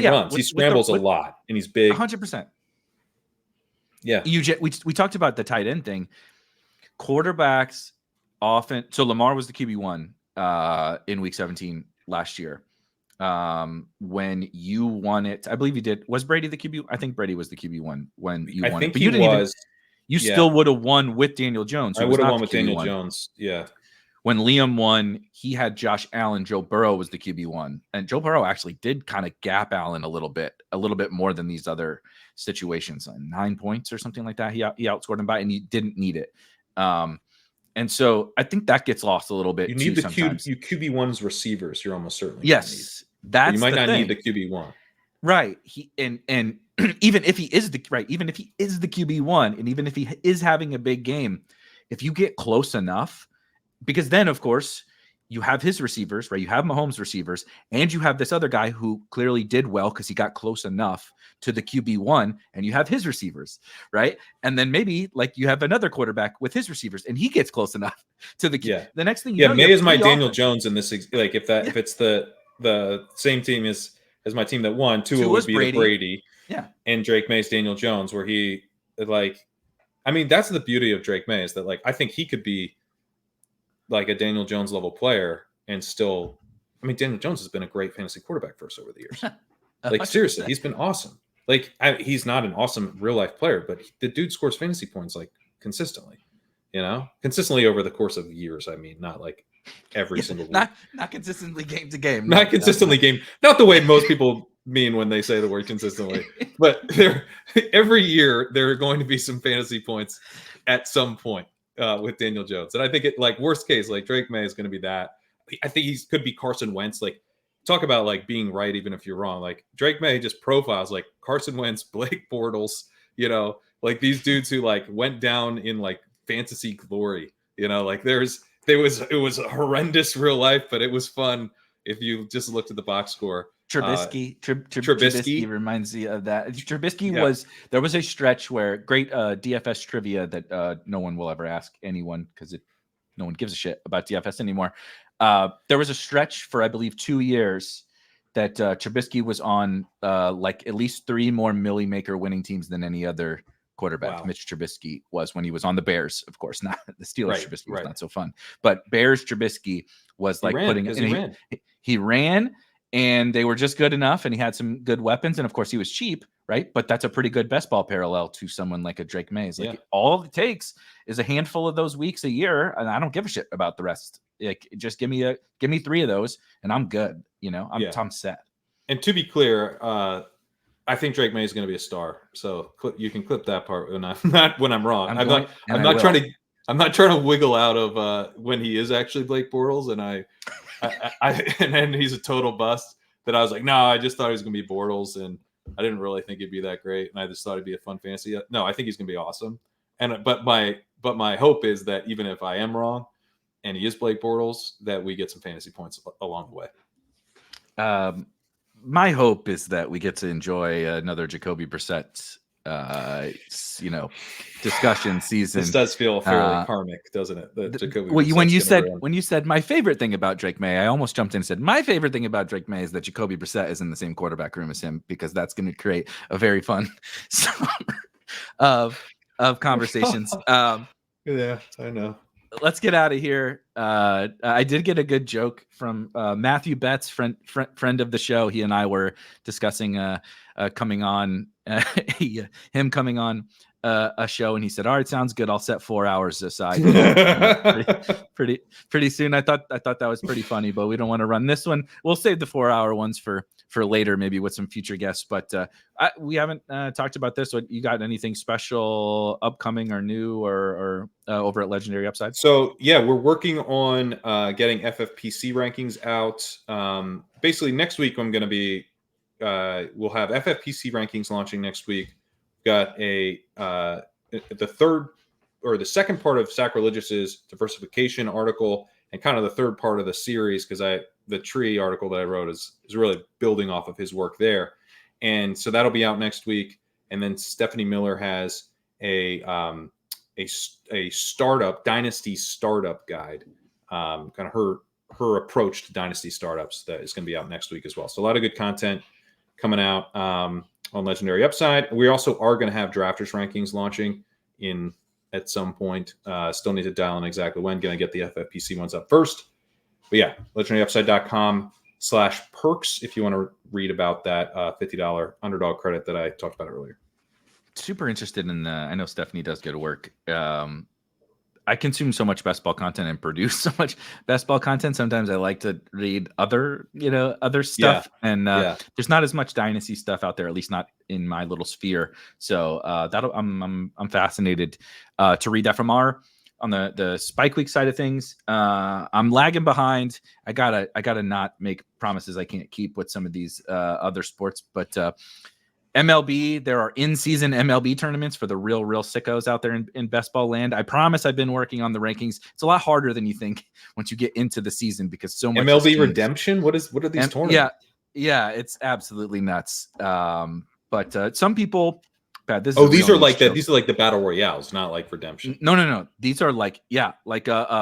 B: He runs. He scrambles a lot, and he's big.
A: 100%.
B: Yeah.
A: We talked about the tight end thing. Quarterbacks often. So Lamar was the QB1 in Week 17 last year. When you won it, I believe you did. Was Brady the QB? I think Brady was the QB1 when you won it. But you didn't even. You still would have won with Daniel Jones.
B: I would have won with Daniel Jones. Yeah.
A: When Liam won, he had Josh Allen. Joe Burrow was the QB1, and Joe Burrow actually did kind of gap Allen a little bit more than these other situations. 9 points or something like that. He outscored him by, and he didn't need it. And so I think that gets lost a little bit.
B: You need the QB1's receivers. You're almost certainly.
A: Yes, that's
B: you might
A: the
B: not
A: thing.
B: need the QB1.
A: Right. And even if he is the QB1, and even if he is having a big game, if you get close enough. Because then, of course, you have his receivers, right? You have Mahomes' receivers, and you have this other guy who clearly did well because he got close enough to the QB1, and you have his receivers, right? And then maybe like you have another quarterback with his receivers, and he gets close enough to the the next thing you know.
B: May is my Daniel Jones in this. Like if it's the same team as my team that won, Tua would be the Brady, and Drake Maye's Daniel Jones, where he that's the beauty of Drake Maye is that like I think he could be like a Daniel Jones level player and still, Daniel Jones has been a great fantasy quarterback for us over the years. Like seriously, he's been awesome. Like he's not an awesome real life player, but the dude scores fantasy points like consistently, consistently over the course of years. Not like every single week.
A: Not consistently game to game.
B: Not consistently game. Not the way most people mean when they say the word consistently, but every year there are going to be some fantasy points at some point. With Daniel Jones. And I think worst case, like Drake Maye is going to be that. I think he could be Carson Wentz. Like talk about like being right, even if you're wrong. Like Drake Maye just profiles like Carson Wentz, Blake Bortles, like these dudes who like went down in like fantasy glory, like it was a horrendous real life, but it was fun if you just looked at the box score.
A: Trubisky reminds me of that. Trubisky there was a stretch where great DFS trivia that no one will ever ask anyone because no one gives a shit about DFS anymore. There was a stretch for I believe 2 years that Trubisky was on like at least 3 more Millie Maker winning teams than any other quarterback. Wow. Mitch Trubisky was when he was on the Bears, of course, not the Steelers. Right, Trubisky was not so fun, but Bears Trubisky was like he ran. And they were just good enough, and he had some good weapons, and of course he was cheap, right? But that's a pretty good best ball parallel to someone like a Drake Maye. Like all it takes is a handful of those weeks a year, and I don't give a shit about the rest. Like just give me 3 of those, and I'm good. I'm set.
B: And to be clear, I think Drake Maye is going to be a star. So you can clip that part when I'm wrong. I'm not trying to wiggle out of when he is actually Blake Bortles, and and then he's a total bust that I was like, no, I just thought he was going to be Bortles, and I didn't really think he'd be that great, and I just thought it'd be a fun fantasy. No, I think he's going to be awesome. But my hope is that even if I am wrong, and he is Blake Bortles, that we get some fantasy points along the way.
A: My hope is that we get to enjoy another Jacoby Brissett discussion season.
B: This does feel fairly karmic, doesn't it? That Jacoby
A: when you said my favorite thing about Drake Maye, I almost jumped in and said my favorite thing about Drake Maye is that Jacoby Brissett is in the same quarterback room as him, because that's going to create a very fun summer of conversations.
B: Yeah, I know.
A: Let's get out of here. I did get a good joke from Matthew Betts, friend of the show. He and I were discussing coming on him coming on a show, and he said, all right, sounds good, I'll set 4 hours aside. pretty soon. I thought that was pretty funny, but we don't want to run this one. We'll save the 4 hour ones for later, maybe with some future guests. But we haven't talked about this. So you got anything special upcoming or new or over at Legendary Upside?
B: So yeah, we're working on getting FFPC rankings out. Basically next week I'm going to be we'll have FFPC rankings launching next week. Got the third or the second part of Sacrilegious's diversification article, and kind of the third part of the series, because the tree article that I wrote is really building off of his work there. And so that'll be out next week. And then Stephanie Miller has a a startup dynasty startup guide, kind of her approach to dynasty startups that is going to be out next week as well. So a lot of good content coming out on Legendary Upside. We also are going to have drafters rankings launching at some point. Still need to dial in exactly when. Going to get the FFPC ones up first. But yeah, legendaryupside.com/perks if you want to read about that $50 underdog credit that I talked about earlier.
A: Super interested in I know Stephanie does go to work. I consume so much best ball content and produce so much best ball content. Sometimes I like to read other stuff, and there's not as much dynasty stuff out there, at least not in my little sphere. So I'm fascinated to read that from on the Spike Week side of things. I'm lagging behind. I gotta not make promises I can't keep with some of these other sports, but MLB, there are in-season MLB tournaments for the real sickos out there in best ball land. I promise I've been working on the rankings. It's a lot harder than you think once you get into the season because so much
B: MLB Redemption. What are these tournaments?
A: Yeah, it's absolutely nuts. But some people, Pat,
B: these are like the battle royales, not like Redemption.
A: No. These are like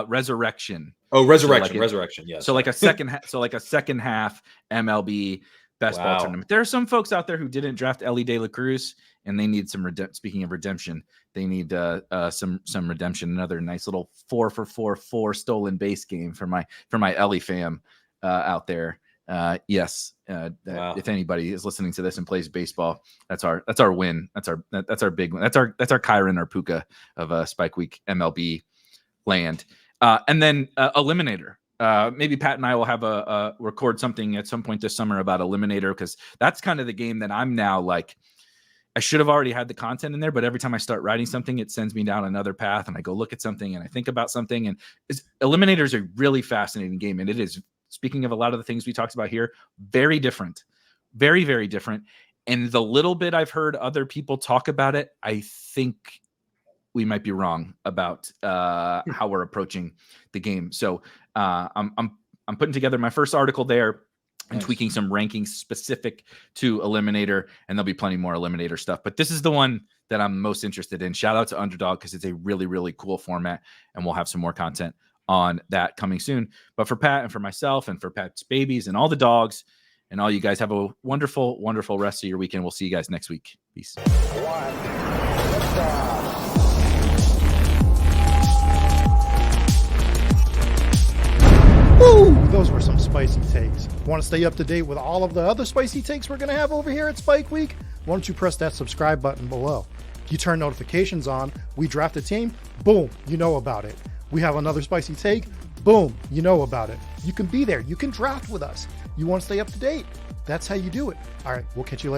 A: Resurrection.
B: Oh, Resurrection. Yes.
A: So like a second half MLB best ball tournament. There are some folks out there who didn't draft Ellie De La Cruz, and they need some speaking of redemption, they need some redemption. Another nice little 4-for-4 stolen base game for my Ellie fam out there. Yes. If anybody is listening to this and plays baseball, that's our win. That's our big one. That's our Kyron or Puka of Spike Week MLB land. And then Eliminator. Maybe Pat and I will have a record something at some point this summer about Eliminator, because that's kind of the game that I'm now like, I should have already had the content in there, but every time I start writing something, it sends me down another path, and I go look at something and I think about something. And Eliminator is a really fascinating game, and it is, speaking of a lot of the things we talked about here, very different, very, very different. And the little bit I've heard other people talk about it, I think we might be wrong about how we're approaching the game. So I'm putting together my first article there and tweaking some rankings specific to Eliminator, and there'll be plenty more Eliminator stuff. But this is the one that I'm most interested in. Shout out to Underdog, because it's a really, really cool format, and we'll have some more content on that coming soon. But for Pat and for myself and for Pat's babies and all the dogs and all you guys, have a wonderful, wonderful rest of your weekend. We'll see you guys next week. Peace.
C: Woo! Those were some spicy takes. Want to stay up to date with all of the other spicy takes we're going to have over here at Spike Week? Why don't you press that subscribe button below? You turn notifications on, we draft a team, boom, you know about it. We have another spicy take, boom, you know about it. You can be there, you can draft with us. You want to stay up to date? That's how you do it. All right, we'll catch you later.